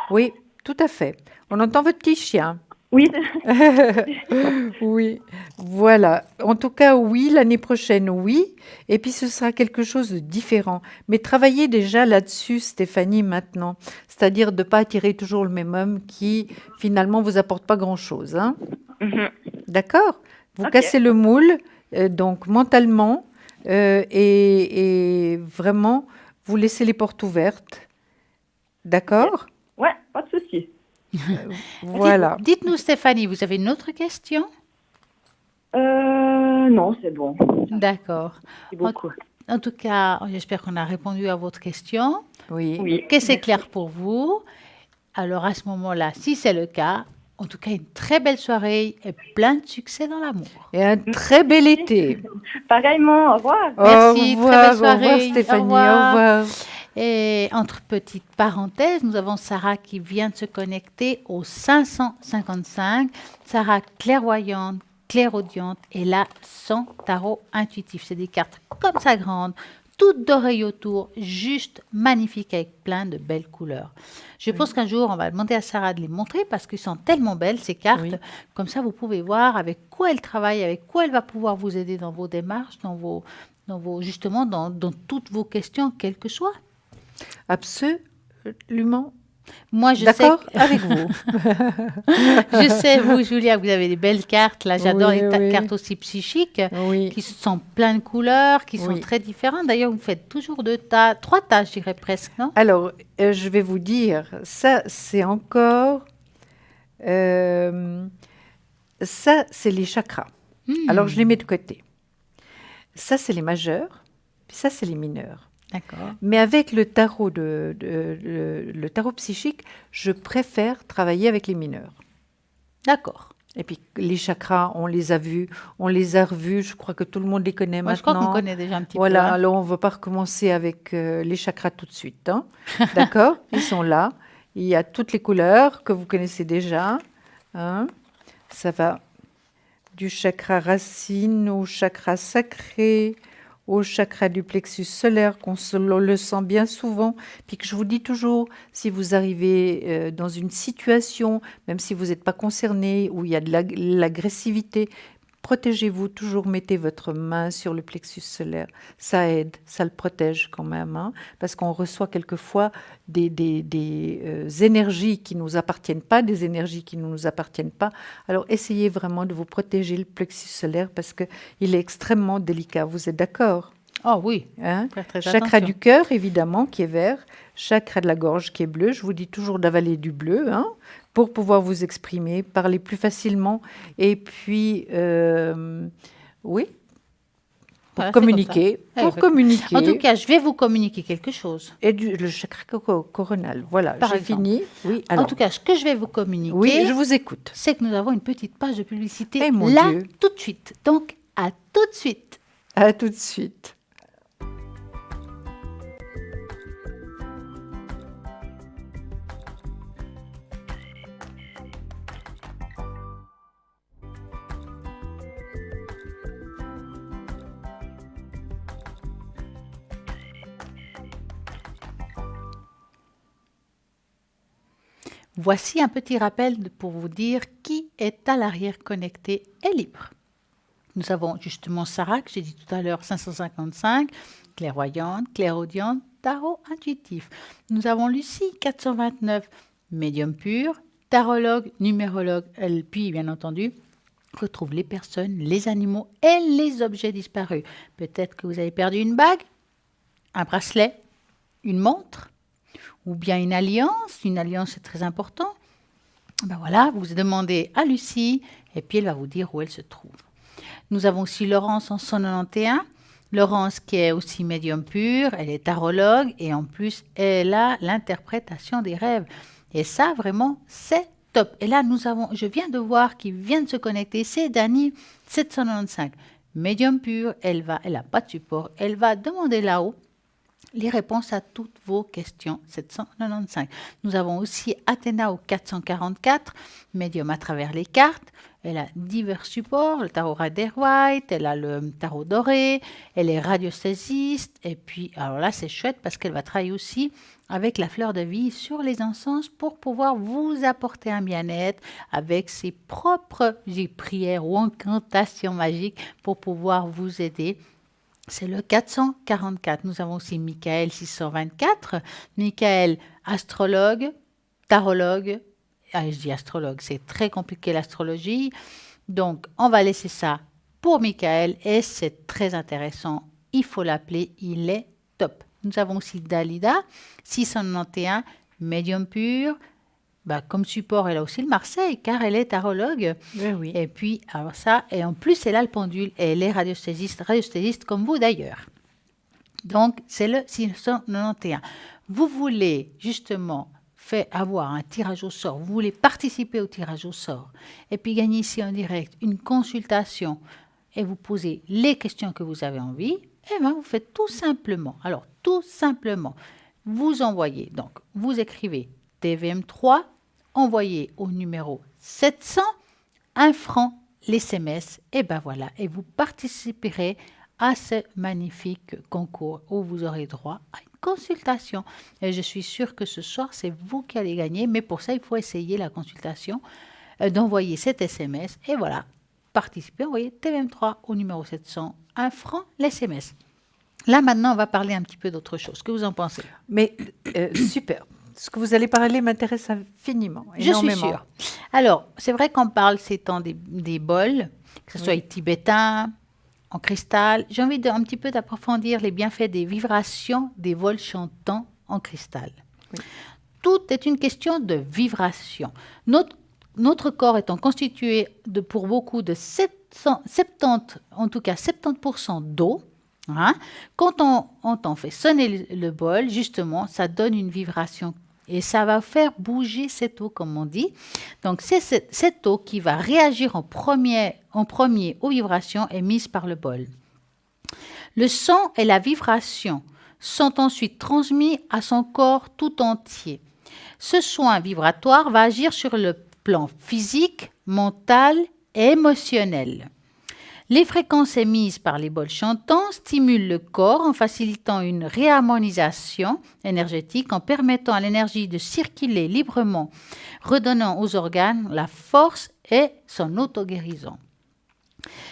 Oui, tout à fait. On entend votre petit chien. Oui. Oui, voilà. En tout cas, oui, l'année prochaine, oui. Et puis, ce sera quelque chose de différent. Mais travaillez déjà là-dessus, Stéphanie, maintenant. C'est-à-dire de ne pas attirer toujours le même homme qui, finalement, vous apporte pas grand-chose, hein. Mhm. D'accord? Vous Ok. cassez le moule, donc mentalement, et vraiment, vous laissez les portes ouvertes. D'accord? Ouais, pas de souci. Voilà. Dites-nous, Stéphanie, vous avez une autre question? Non, c'est bon. D'accord. Merci beaucoup. En tout cas, j'espère qu'on a répondu à votre question, Oui. Oui. que c'est clair pour vous. Alors à ce moment-là, si c'est le cas, en tout cas, une très belle soirée et plein de succès dans l'amour. Et un très bel été. Pareillement, au revoir. Merci, Au très revoir, belle au revoir soirée. Stéphanie, Au revoir. au revoir. Et entre petites parenthèses, nous avons Sarah qui vient de se connecter au 555. Sarah clairvoyante, clairaudiente et là, sans tarot intuitif. C'est des cartes comme ça grandes, toutes d'oreilles autour, juste magnifiques avec plein de belles couleurs. Je pense qu'un jour, on va demander à Sarah de les montrer parce qu'elles sont tellement belles, ces cartes. Oui. Comme ça, vous pouvez voir avec quoi elle travaille, avec quoi elle va pouvoir vous aider dans vos démarches, justement, dans toutes vos questions, quelles que soient. Absolument. Moi, je sais, D'accord avec vous. je sais, vous, Julia, vous avez des belles cartes. Là, j'adore Oui, les oui. cartes aussi psychiques Oui. qui sont plein de couleurs, qui sont Oui. très différentes. D'ailleurs, vous faites toujours trois tas, je dirais presque, non? Alors, je vais vous dire, ça, c'est encore... ça, c'est les chakras. Alors, je les mets de côté. Ça, c'est les majeurs, puis ça, c'est les mineurs. D'accord. Mais avec le tarot, le tarot psychique, je préfère travailler avec les mineurs. D'accord. Et puis, les chakras, on les a vus, on les a revus. Je crois que tout le monde les connaît Moi, je maintenant. crois qu'on connaît déjà un petit Voilà, peu. Hein. alors on ne va pas recommencer avec les chakras tout de suite. Hein. D'accord? Ils sont là. Il y a toutes les couleurs que vous connaissez déjà. Hein. Ça va du chakra racine au chakra sacré, au chakra du plexus solaire, qu'on le sent bien souvent. Puis que je vous dis toujours, si vous arrivez dans une situation, même si vous n'êtes pas concerné, où il y a de l'agressivité, protégez-vous, toujours mettez votre main sur le plexus solaire. Ça aide, ça le protège quand même, hein, parce qu'on reçoit quelquefois des énergies qui ne nous appartiennent pas, des énergies qui ne nous appartiennent pas. Alors essayez vraiment de vous protéger le plexus solaire parce qu'il est extrêmement délicat. Vous êtes d'accord? Oh oui. Hein? Faire très Chakra attention. du cœur, évidemment, qui est vert. Chakra de la gorge, qui est bleu. Je vous dis toujours d'avaler du bleu, hein, pour pouvoir vous exprimer, parler plus facilement. Et puis, oui, Voilà, c'est communiquer. comme ça. Pour communiquer. En tout cas, je vais vous communiquer quelque chose. Et le chakra coronal. Voilà, Par j'ai exemple. fini. Oui, En alors. tout cas, ce que je vais vous communiquer, Oui, je vous écoute. c'est que nous avons une petite page de publicité Eh, mon là, Dieu. tout de suite. Donc, à tout de suite. À tout de suite. Voici un petit rappel pour vous dire qui est à l'arrière connecté et libre. Nous avons justement Sarah, que j'ai dit tout à l'heure, 555, clairvoyante, clairaudiente, tarot intuitif. Nous avons Lucie, 429, médium pur, tarologue, numérologue, elle, puis bien entendu, retrouve les personnes, les animaux et les objets disparus. Peut-être que vous avez perdu une bague, un bracelet, une montre, ou bien une alliance. Une alliance, c'est très important. Ben voilà, vous demandez à Lucie et puis elle va vous dire où elle se trouve. Nous avons aussi Laurence en 191. Laurence qui est aussi médium pur, elle est tarologue et en plus, elle a l'interprétation des rêves. Et ça, vraiment, c'est top. Et là, je viens de voir qui vient de se connecter, c'est Dani 795. Médium pur, elle n'a pas de support, elle va demander là-haut les réponses à toutes vos questions 795. Nous avons aussi Athéna au 444, médium à travers les cartes. Elle a divers supports, le tarot Rider-Waite, elle a le tarot doré, elle est radiesthésiste. Et puis, alors là, c'est chouette parce qu'elle va travailler aussi avec la fleur de vie sur les encens pour pouvoir vous apporter un bien-être avec ses propres prières ou incantations magiques pour pouvoir vous aider. C'est le 444. Nous avons aussi Michael 624. Michael, astrologue, tarologue. Je dis astrologue, c'est très compliqué l'astrologie. Donc, on va laisser ça pour Michael et c'est très intéressant. Il faut l'appeler, il est top. Nous avons aussi Dalida 691, médium pur. Comme support, elle a aussi le Marseille, car elle est tarologue. Oui. Et puis, alors ça, et en plus, elle a le pendule, et elle est radiesthésiste comme vous d'ailleurs. Donc, c'est le 691. Vous voulez justement avoir un tirage au sort, vous voulez participer au tirage au sort, et puis gagner ici en direct une consultation, et vous posez les questions que vous avez envie, et bien, vous faites tout simplement. Alors, tout simplement, vous envoyez, donc, vous écrivez TVM3, envoyez au numéro 700, 1 franc l'SMS, et ben voilà, et vous participerez à ce magnifique concours où vous aurez droit à une consultation. Et je suis sûre que ce soir, c'est vous qui allez gagner, mais pour ça, il faut essayer la consultation, d'envoyer cet SMS, et voilà, participer, envoyez TVM3 au numéro 700, 1 franc l'SMS. Là, maintenant, on va parler un petit peu d'autre chose. Que vous en pensez? Mais super. Ce que vous allez parler m'intéresse infiniment, énormément. Je suis sûre. Alors, c'est vrai qu'on parle ces temps des bols, que ce soit tibétain, en cristal. J'ai envie un petit peu d'approfondir les bienfaits des vibrations des bols chantants en cristal. Oui. Tout est une question de vibration. Notre corps étant constitué pour beaucoup de 70% d'eau, quand on fait sonner le bol, justement, ça donne une vibration et ça va faire bouger cette eau, comme on dit. Donc, c'est cette eau qui va réagir en premier aux vibrations émises par le bol. Le son et la vibration sont ensuite transmis à son corps tout entier. Ce soin vibratoire va agir sur le plan physique, mental et émotionnel. Les fréquences émises par les bols chantants stimulent le corps en facilitant une réharmonisation énergétique, en permettant à l'énergie de circuler librement, redonnant aux organes la force et son auto-guérison.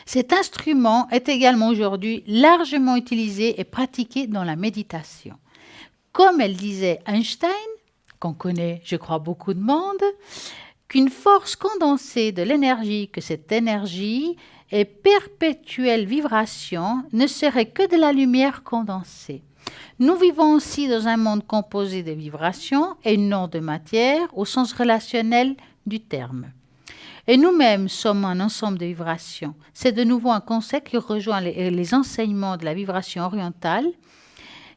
Cet instrument est également aujourd'hui largement utilisé et pratiqué dans la méditation. Comme elle disait Einstein, qu'on connaît, je crois, beaucoup de monde, qu'une force condensée de l'énergie, que cette énergie et perpétuelle vibration ne serait que de la lumière condensée. Nous vivons aussi dans un monde composé de vibrations et non de matière au sens relationnel du terme. Et nous-mêmes sommes un ensemble de vibrations. C'est de nouveau un concept qui rejoint les enseignements de la vibration orientale,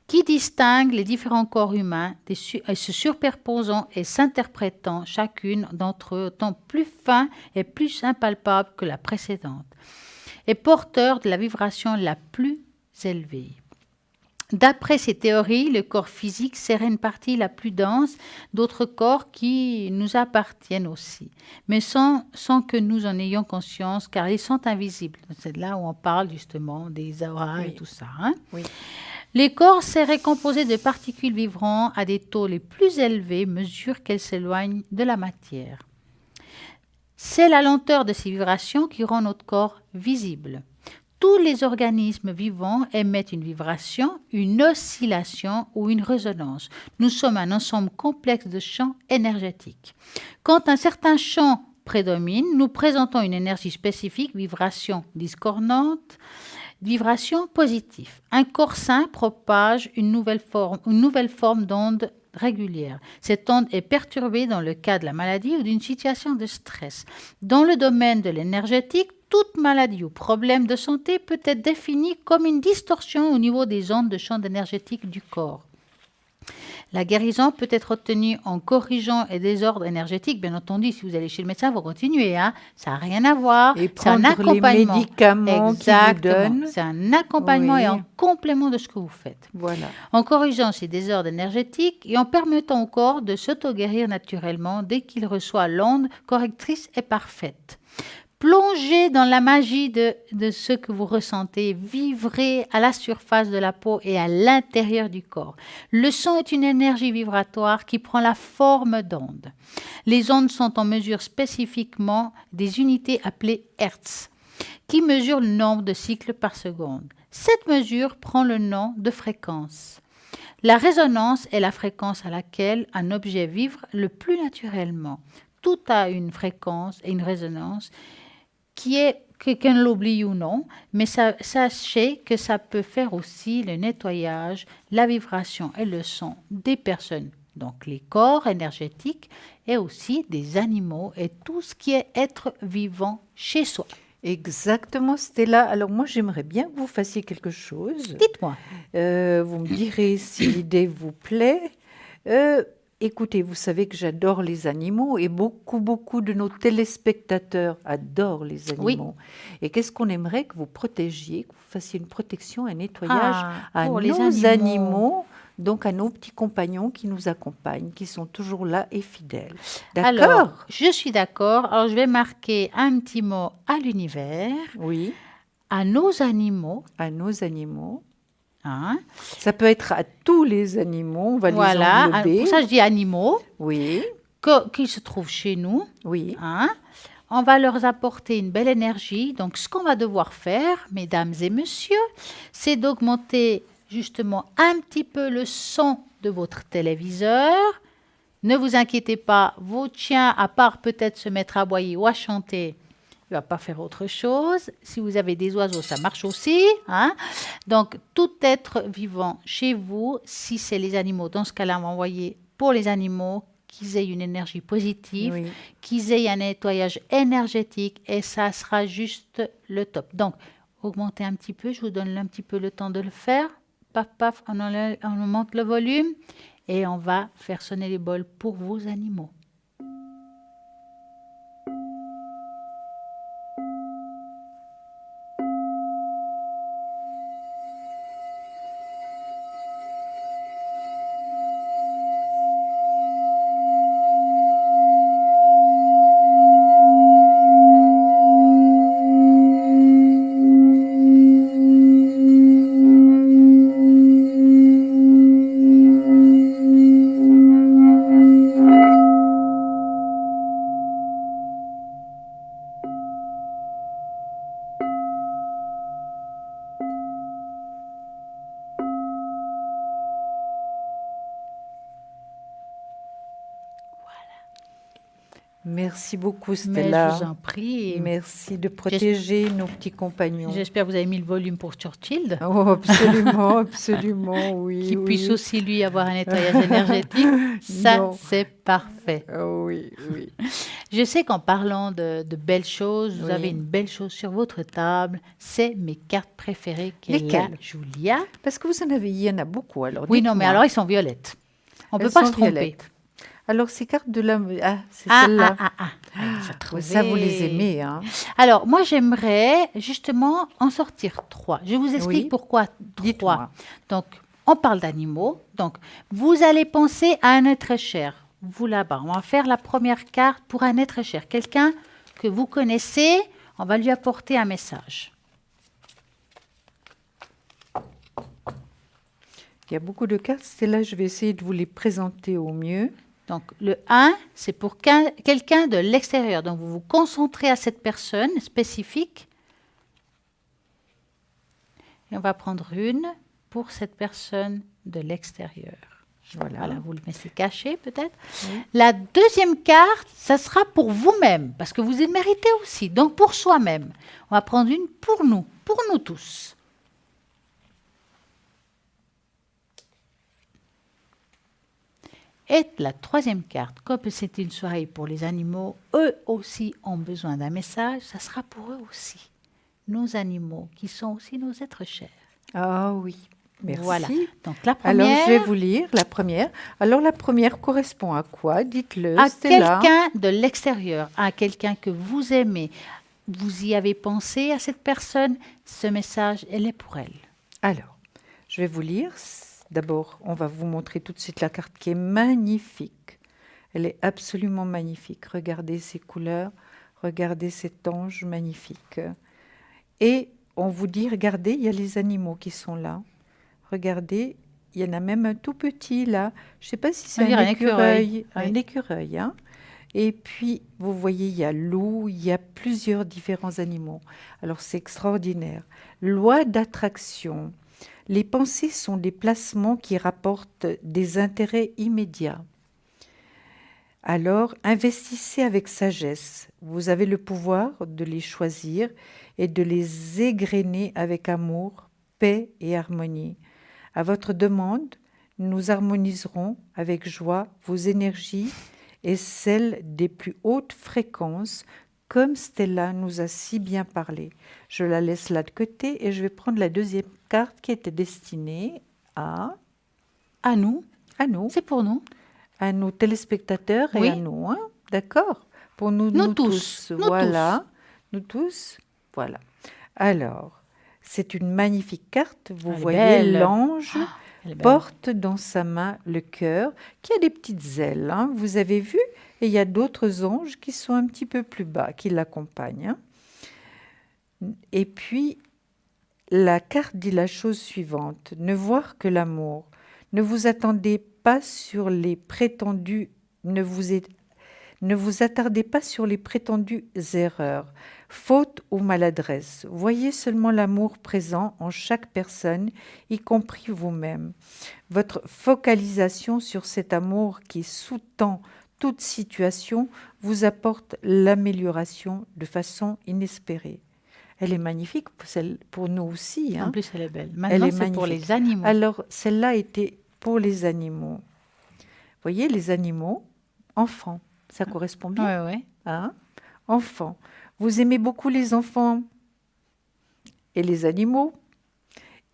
qui distingue les différents corps humains et se superposant et s'interprétant chacune d'entre eux autant plus fin et plus impalpable que la précédente, et porteur de la vibration la plus élevée. D'après ces théories, le corps physique serait une partie la plus dense d'autres corps qui nous appartiennent aussi, mais sans que nous en ayons conscience, car ils sont invisibles. C'est là où on parle justement des auras et tout ça. Oui. Les corps seraient composés de particules vibrant à des taux les plus élevés, mesure qu'elles s'éloignent de la matière. C'est la lenteur de ces vibrations qui rend notre corps visible. Tous les organismes vivants émettent une vibration, une oscillation ou une résonance. Nous sommes un ensemble complexe de champs énergétiques. Quand un certain champ prédomine, nous présentons une énergie spécifique, vibration discordante, vibration positive. Un corps sain propage une nouvelle forme d'onde régulière. Cette onde est perturbée dans le cas de la maladie ou d'une situation de stress. Dans le domaine de l'énergétique, toute maladie ou problème de santé peut être définie comme une distorsion au niveau des ondes de champ énergétique du corps. La guérison peut être obtenue en corrigeant les désordres énergétiques. Bien entendu, si vous allez chez le médecin, vous continuez. Ça n'a rien à voir. Et c'est un prendre les accompagnement. médicaments qu'ils vous donnent. C'est un accompagnement Oui. et un complément de ce que vous faites. Voilà. En corrigeant ces désordres énergétiques et en permettant au corps de s'auto-guérir naturellement dès qu'il reçoit l'onde correctrice et parfaite. Plongez dans la magie de ce que vous ressentez, vivrez à la surface de la peau et à l'intérieur du corps. Le son est une énergie vibratoire qui prend la forme d'ondes. Les ondes sont en mesure spécifiquement des unités appelées Hertz, qui mesurent le nombre de cycles par seconde. Cette mesure prend le nom de fréquence. La résonance est la fréquence à laquelle un objet vibre le plus naturellement. Tout a une fréquence et une résonance qui est, qu'on l'oublie ou non, mais sachez que ça peut faire aussi le nettoyage, la vibration et le son des personnes, donc les corps énergétiques et aussi des animaux et tout ce qui est être vivant chez soi. Exactement, Stella. Alors moi, j'aimerais bien que vous fassiez quelque chose. Dites-moi. Vous me direz si l'idée vous plaît. Écoutez, vous savez que j'adore les animaux et beaucoup de nos téléspectateurs adorent les animaux. Oui. Et qu'est-ce qu'on aimerait que vous protégiez, que vous fassiez une protection, un nettoyage à nos animaux, donc à nos petits compagnons qui nous accompagnent, qui sont toujours là et fidèles. D'accord ? Alors, je suis d'accord. Alors, je vais marquer un petit mot à l'univers. Oui. À nos animaux. À nos animaux. Hein? Ça peut être à tous les animaux, on va les englober. Pour ça, je dis animaux. Oui. Qui se trouvent chez nous. Oui. Hein? On va leur apporter une belle énergie. Donc, ce qu'on va devoir faire, mesdames et messieurs, c'est d'augmenter justement un petit peu le son de votre téléviseur. Ne vous inquiétez pas, votre chien, à part peut-être se mettre à aboyer ou à chanter, il ne va pas faire autre chose. Si vous avez des oiseaux, ça marche aussi. Hein? Donc, tout être vivant chez vous, si c'est les animaux, dans ce cas-là, on va envoyer pour les animaux qu'ils aient une énergie positive, oui. Qu'ils aient un nettoyage énergétique et ça sera juste le top. Donc, augmentez un petit peu, je vous donne un petit peu le temps de le faire. Paf, paf, on augmente le volume et on va faire sonner les bols pour vos animaux. Merci beaucoup, Stella. Mais je vous en prie. Merci de protéger nos petits compagnons. J'espère que vous avez mis le volume pour Churchill. Oh, absolument, absolument, oui. Qui puisse aussi, lui, avoir un nettoyage énergétique. Ça, c'est parfait. Oh, oui, oui. Je sais qu'en parlant de belles choses, vous Oui. avez une belle chose sur votre table. C'est mes cartes préférées qu'elle a, Lesquelles? Julia. Parce que il y en a beaucoup. Alors, Oui, non, mais dites-moi. alors ils sont violettes. On ne peut Elles pas sont se tromper. violettes. Alors, ces cartes de la... Ah, c'est Ah, celle-là. Ça, vous les trouvé. aimez, hein? Alors, moi, j'aimerais justement en sortir 3. Je vous explique Oui. pourquoi 3. Dites-moi. Donc, on parle d'animaux. Donc, vous allez penser à un être cher. Vous là-bas, on va faire la première carte pour un être cher. Quelqu'un que vous connaissez, on va lui apporter un message. Il y a beaucoup de cartes. Celles-là, je vais essayer de vous les présenter au mieux. Donc, le 1, c'est pour quelqu'un de l'extérieur. Donc, vous vous concentrez à cette personne spécifique. Et on va prendre une pour cette personne de l'extérieur. Voilà, vous le mettez caché peut-être. Oui. La deuxième carte, ça sera pour vous-même, parce que vous le méritez aussi. Donc, pour soi-même. On va prendre une pour nous tous. Et la troisième carte, comme c'est une soirée pour les animaux, eux aussi ont besoin d'un message, ça sera pour eux aussi. Nos animaux, qui sont aussi nos êtres chers. Ah oui, merci. Voilà. Donc la première... Alors, je vais vous lire la première. Alors, la première correspond à quoi? Dites-le, à Stella. quelqu'un de l'extérieur, à quelqu'un que vous aimez. Vous y avez pensé à cette personne, ce message, elle est pour elle. Alors, je vais vous lire. D'abord, on va vous montrer tout de suite la carte qui est magnifique. Elle est absolument magnifique. Regardez ces couleurs, regardez cet ange magnifique. Et on vous dit, regardez, il y a les animaux qui sont là. Regardez, il y en a même un tout petit là. Je ne sais pas si c'est un écureuil. Un écureuil, hein. Et puis, vous voyez, il y a loup, il y a plusieurs différents animaux. Alors, c'est extraordinaire. Loi d'attraction. Les pensées sont des placements qui rapportent des intérêts immédiats. Alors, investissez avec sagesse. Vous avez le pouvoir de les choisir et de les égrener avec amour, paix et harmonie. À votre demande, nous harmoniserons avec joie vos énergies et celles des plus hautes fréquences, comme Stella nous a si bien parlé. Je la laisse là de côté et je vais prendre la deuxième carte qui était destinée à nous. À nous. C'est pour nous. À nos téléspectateurs et oui. à nous. Hein? D'accord. Pour nous tous. Voilà. Nous tous. Voilà. Alors, c'est une magnifique carte. Vous voyez l'ange porte dans sa main le cœur qui a des petites ailes. Hein? Vous avez vu? Et il y a d'autres anges qui sont un petit peu plus bas, qui l'accompagnent. Hein? Et puis, la carte dit la chose suivante. Ne voir que l'amour. Ne vous attendez pas sur les prétendus... Ne vous attardez pas sur les prétendues erreurs, fautes ou maladresses. Voyez seulement l'amour présent en chaque personne, y compris vous-même. Votre focalisation sur cet amour qui sous-tend toute situation vous apporte l'amélioration de façon inespérée. Elle est magnifique, celle pour nous aussi. Hein. En plus, elle est belle. Maintenant, c'est pour les animaux. Alors, celle-là était pour les animaux. Vous voyez, les animaux, enfants, ça correspond bien. Oui, oui. Hein? Enfants. Vous aimez beaucoup les enfants et les animaux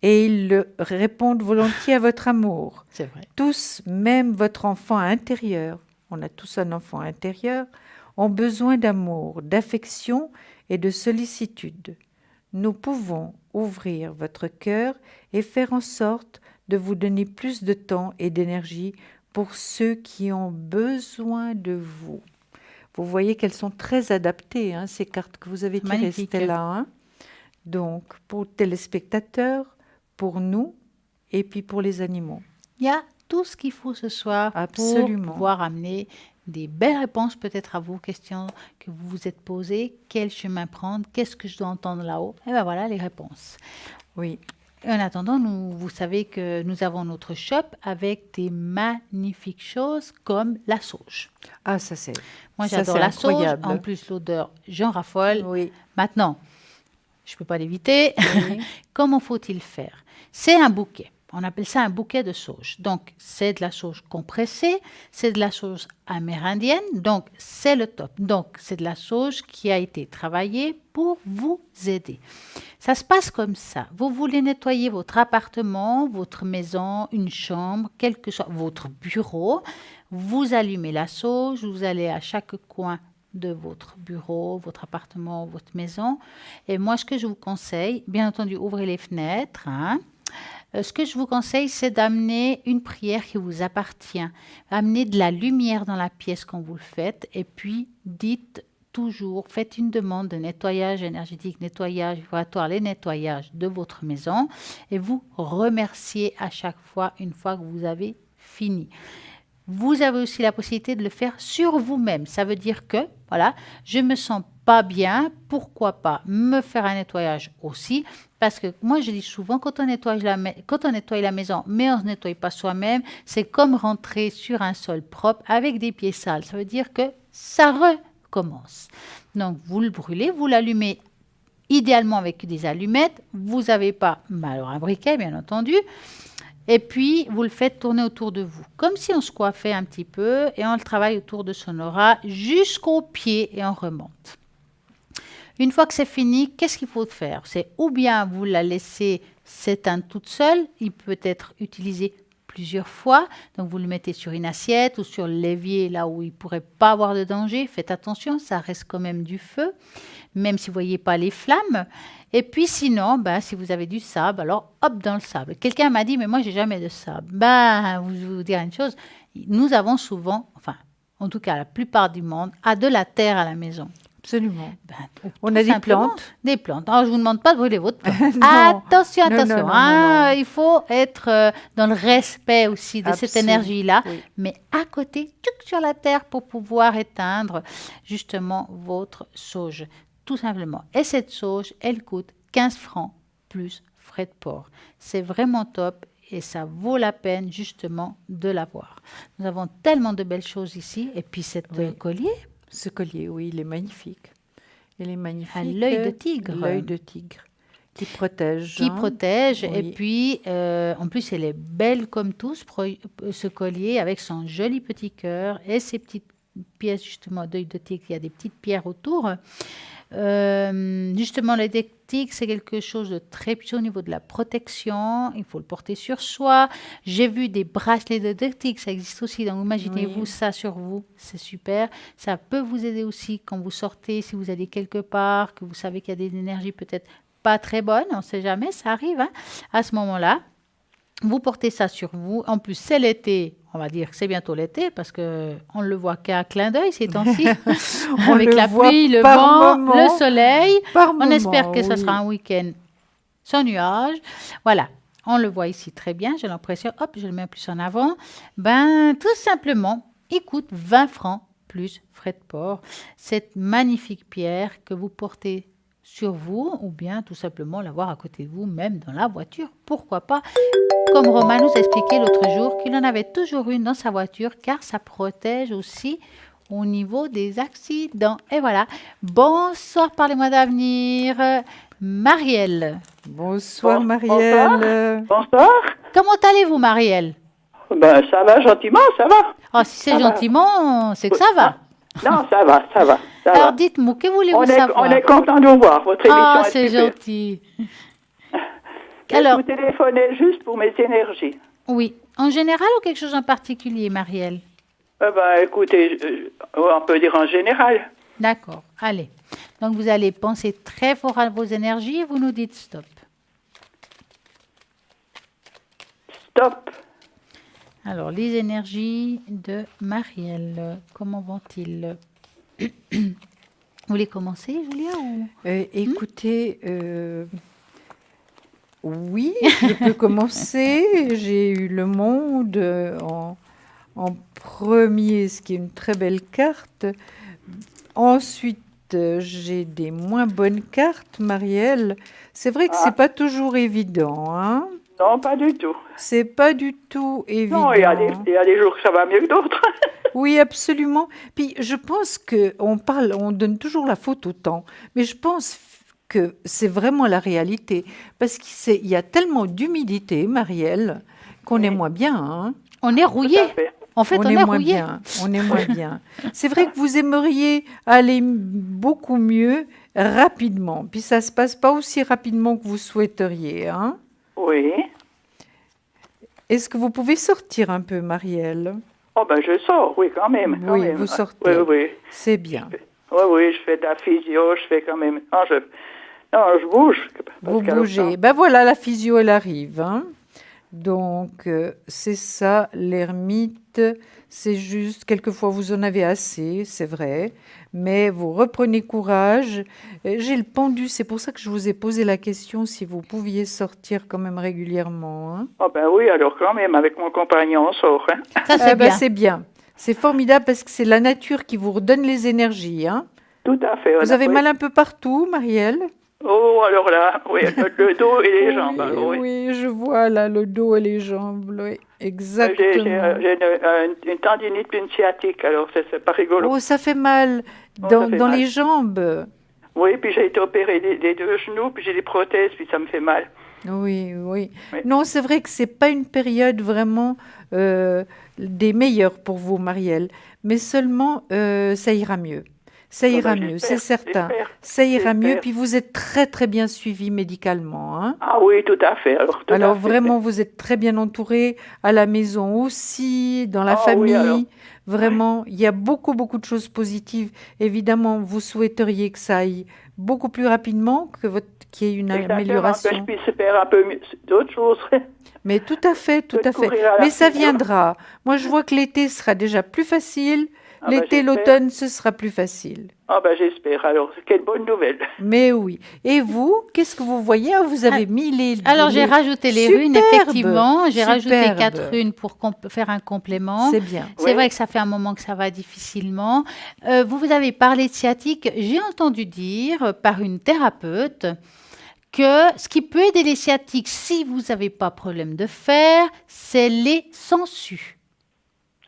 et ils répondent volontiers à votre amour. C'est vrai. Tous, même votre enfant intérieur, on a tous un enfant intérieur, ont besoin d'amour, d'affection et de sollicitude. Nous pouvons ouvrir votre cœur et faire en sorte de vous donner plus de temps et d'énergie pour ceux qui ont besoin de vous. Vous voyez qu'elles sont très adaptées, hein, ces cartes que vous avez tirées, Stella. Hein. Donc, pour téléspectateurs, pour nous et puis pour les animaux. Il y a tout ce qu'il faut ce soir Absolument. pour pouvoir amener des belles réponses peut-être à vos questions que vous vous êtes posées. Quel chemin prendre? Qu'est-ce que je dois entendre là-haut? Et bien voilà les réponses. Oui. En attendant, vous savez que nous avons notre shop avec des magnifiques choses comme la sauge. Ah, ça c'est... Moi, j'adore la sauge. En plus, l'odeur, j'en raffole. Oui. Maintenant, je ne peux pas l'éviter. Oui. Comment faut-il faire? C'est un bouquet. On appelle ça un bouquet de sauge. Donc, c'est de la sauge compressée, c'est de la sauge amérindienne, donc c'est le top. Donc, c'est de la sauge qui a été travaillée pour vous aider. Ça se passe comme ça. Vous voulez nettoyer votre appartement, votre maison, une chambre, quel que soit votre bureau. Vous allumez la sauge, vous allez à chaque coin de votre bureau, votre appartement, votre maison. Et moi, ce que je vous conseille, bien entendu, ouvrez les fenêtres, hein. Ce que je vous conseille, c'est d'amener une prière qui vous appartient. Amenez de la lumière dans la pièce quand vous le faites et puis dites toujours, faites une demande de nettoyage énergétique, nettoyage vibratoire, les nettoyages de votre maison et vous remerciez à chaque fois une fois que vous avez fini. Vous avez aussi la possibilité de le faire sur vous-même. Ça veut dire que, voilà, je me sens pas bien, pourquoi pas me faire un nettoyage aussi. Parce que moi, je dis souvent, quand on nettoie la maison, mais on ne nettoie pas soi-même, c'est comme rentrer sur un sol propre avec des pieds sales. Ça veut dire que ça recommence. Donc, vous le brûlez, vous l'allumez idéalement avec des allumettes. Vous n'avez pas, alors un briquet, bien entendu. Et puis, vous le faites tourner autour de vous, comme si on se coiffait un petit peu et on le travaille autour de son aura jusqu'aux pieds et on remonte. Une fois que c'est fini, qu'est-ce qu'il faut faire? C'est ou bien vous la laissez s'éteindre toute seule, il peut être utilisé plusieurs fois, donc vous le mettez sur une assiette ou sur l'évier là où il ne pourrait pas avoir de danger. Faites attention, ça reste quand même du feu, même si vous ne voyez pas les flammes. Et puis sinon, si vous avez du sable, alors hop dans le sable. Quelqu'un m'a dit, mais moi, j'ai jamais de sable. Je vais vous dire une chose, nous avons souvent, enfin, en tout cas, la plupart du monde a de la terre à la maison. Absolument. On a des plantes. Des plantes. Alors, je ne vous demande pas de brûler votre plante. Non. Attention. Non. Il faut être dans le respect aussi de cette énergie-là. Oui. Mais à côté, sur la terre pour pouvoir éteindre justement votre sauge. Tout simplement. Et cette sauge, elle coûte 15 francs plus frais de port. C'est vraiment top et ça vaut la peine justement de l'avoir. Nous avons tellement de belles choses ici. Et puis cet collier. Ce collier, oui, il est magnifique. Il est magnifique. À l'œil de tigre. L'œil de tigre. Qui protège. Qui protège. Oui. Et puis, en plus, elle est belle comme tout, ce collier, avec son joli petit cœur et ses petites pièces, justement, d'œil de tigre. Il y a des petites pierres autour. Justement, l'œil de tigre, c'est quelque chose de très puissant au niveau de la protection. Il faut le porter sur soi. J'ai vu des bracelets de tigre, ça existe aussi. Donc, imaginez-vous ça sur vous. C'est super. Ça peut vous aider aussi quand vous sortez, si vous allez quelque part, que vous savez qu'il y a des énergies peut-être pas très bonnes. On ne sait jamais, ça arrive. Hein. À ce moment-là, vous portez ça sur vous. En plus, c'est l'été. On va dire que c'est bientôt l'été parce qu'on ne le voit qu'à clin d'œil ces temps-ci. Avec la pluie, le vent, le soleil. On espère que ça sera un week-end sans nuages. Voilà, on le voit ici très bien. J'ai l'impression, hop, je le mets plus en avant. Tout simplement, il coûte 20 francs plus frais de port. Cette magnifique pierre que vous portez sur vous ou bien tout simplement l'avoir à côté de vous, même dans la voiture. Pourquoi pas? Comme Romain nous expliquait l'autre jour qu'il en avait toujours une dans sa voiture car ça protège aussi au niveau des accidents. Et voilà. Bonsoir, parlez-moi d'avenir. Marielle. Bonsoir, Marielle. Bonsoir. Comment allez-vous, Marielle? Ça va gentiment, ça va. Oh, si c'est gentiment, c'est que ça va. Non, ça va. Alors dites-moi, que voulez-vous savoir? On est content de vous voir, votre émission est c'est super. gentil. Alors, je vous téléphonais juste pour mes énergies. Oui, en général ou quelque chose en particulier, Marielle? Écoutez, on peut dire en général. D'accord, allez. Donc vous allez penser très fort à vos énergies et vous nous dites stop. Stop. Alors, les énergies de Marielle, comment vont-ils? Vous voulez commencer, Julia ou... Écoutez, oui, je peux commencer. J'ai eu le monde en premier, ce qui est une très belle carte. Ensuite, j'ai des moins bonnes cartes, Marielle. C'est vrai que c'est pas toujours évident, hein? Non, pas du tout. C'est pas du tout évident. Non, il y a des jours que ça va mieux que d'autres. Oui, absolument. Puis je pense qu'on donne toujours la faute au temps. Mais je pense que c'est vraiment la réalité. Parce qu'il y a tellement d'humidité, Marielle, qu'on est moins bien. Hein. On est rouillé. Tout à fait. En fait, on est moins rouillé. bien. On est moins bien. C'est vrai que vous aimeriez aller beaucoup mieux rapidement. Puis ça ne se passe pas aussi rapidement que vous souhaiteriez. Hein. Oui. Est-ce que vous pouvez sortir un peu, Marielle? Oh, ben, je sors, oui, quand même. Quand Oui, même. vous sortez. Oui, oui. C'est bien. Oui, je fais de la physio, je fais quand même. Non, je bouge. Vous Parce bougez. Ben voilà, la physio, elle arrive. Hein. Donc, c'est ça, l'ermite. C'est juste, quelquefois, vous en avez assez, c'est vrai. Mais vous reprenez courage. J'ai le pendu, c'est pour ça que je vous ai posé la question si vous pouviez sortir quand même régulièrement. Hein. Oh, ben oui, alors quand même, avec mon compagnon, on sort. Hein. Ça, c'est bien. C'est bien. C'est formidable parce que c'est la nature qui vous redonne les énergies. Hein. Tout à fait. Vous avez oui. mal un peu partout, Marielle? Oh, alors là, oui, le dos et les jambes. Alors, oui. Oui, je vois là le dos et les jambes. Oui, exactement. J'ai une tendinite puis une sciatique, alors c'est pas rigolo. Oh, ça fait mal Oh, dans, ça fait dans mal. les jambes. Oui, puis j'ai été opérée des deux genoux, puis j'ai des prothèses, puis ça me fait mal. Oui, oui. Oui. Non, c'est vrai que c'est pas une période vraiment des meilleures pour vous, Marielle. Mais seulement, ça ira mieux. Ça ira mieux, c'est certain. Ça ira mieux. Puis vous êtes très, très bien suivi médicalement. Hein. Ah oui, tout à fait. Alors vraiment, vous êtes très bien entouré à la maison aussi, dans la famille. Oui, alors. Vraiment, il y a beaucoup, beaucoup de choses positives. Évidemment, vous souhaiteriez que ça aille beaucoup plus rapidement, qu'il y ait une amélioration. Que je puisse faire un peu d'autres choses. Mais tout à fait, tout à fait. Mais ça viendra. Moi, je vois que l'été sera déjà plus facile. L'été, l'automne, ce sera plus facile. Ah ben j'espère. Alors, quelle bonne nouvelle. Mais oui. Et vous, qu'est-ce que vous voyez? Vous avez mis les... Alors, j'ai rajouté les runes, effectivement. J'ai rajouté Superbe. 4 runes pour faire un complément. C'est bien. C'est vrai que ça fait un moment que ça va difficilement. Vous avez parlé de sciatique. J'ai entendu dire par une thérapeute que ce qui peut aider les sciatiques, si vous n'avez pas problème de fer, c'est les sangsues.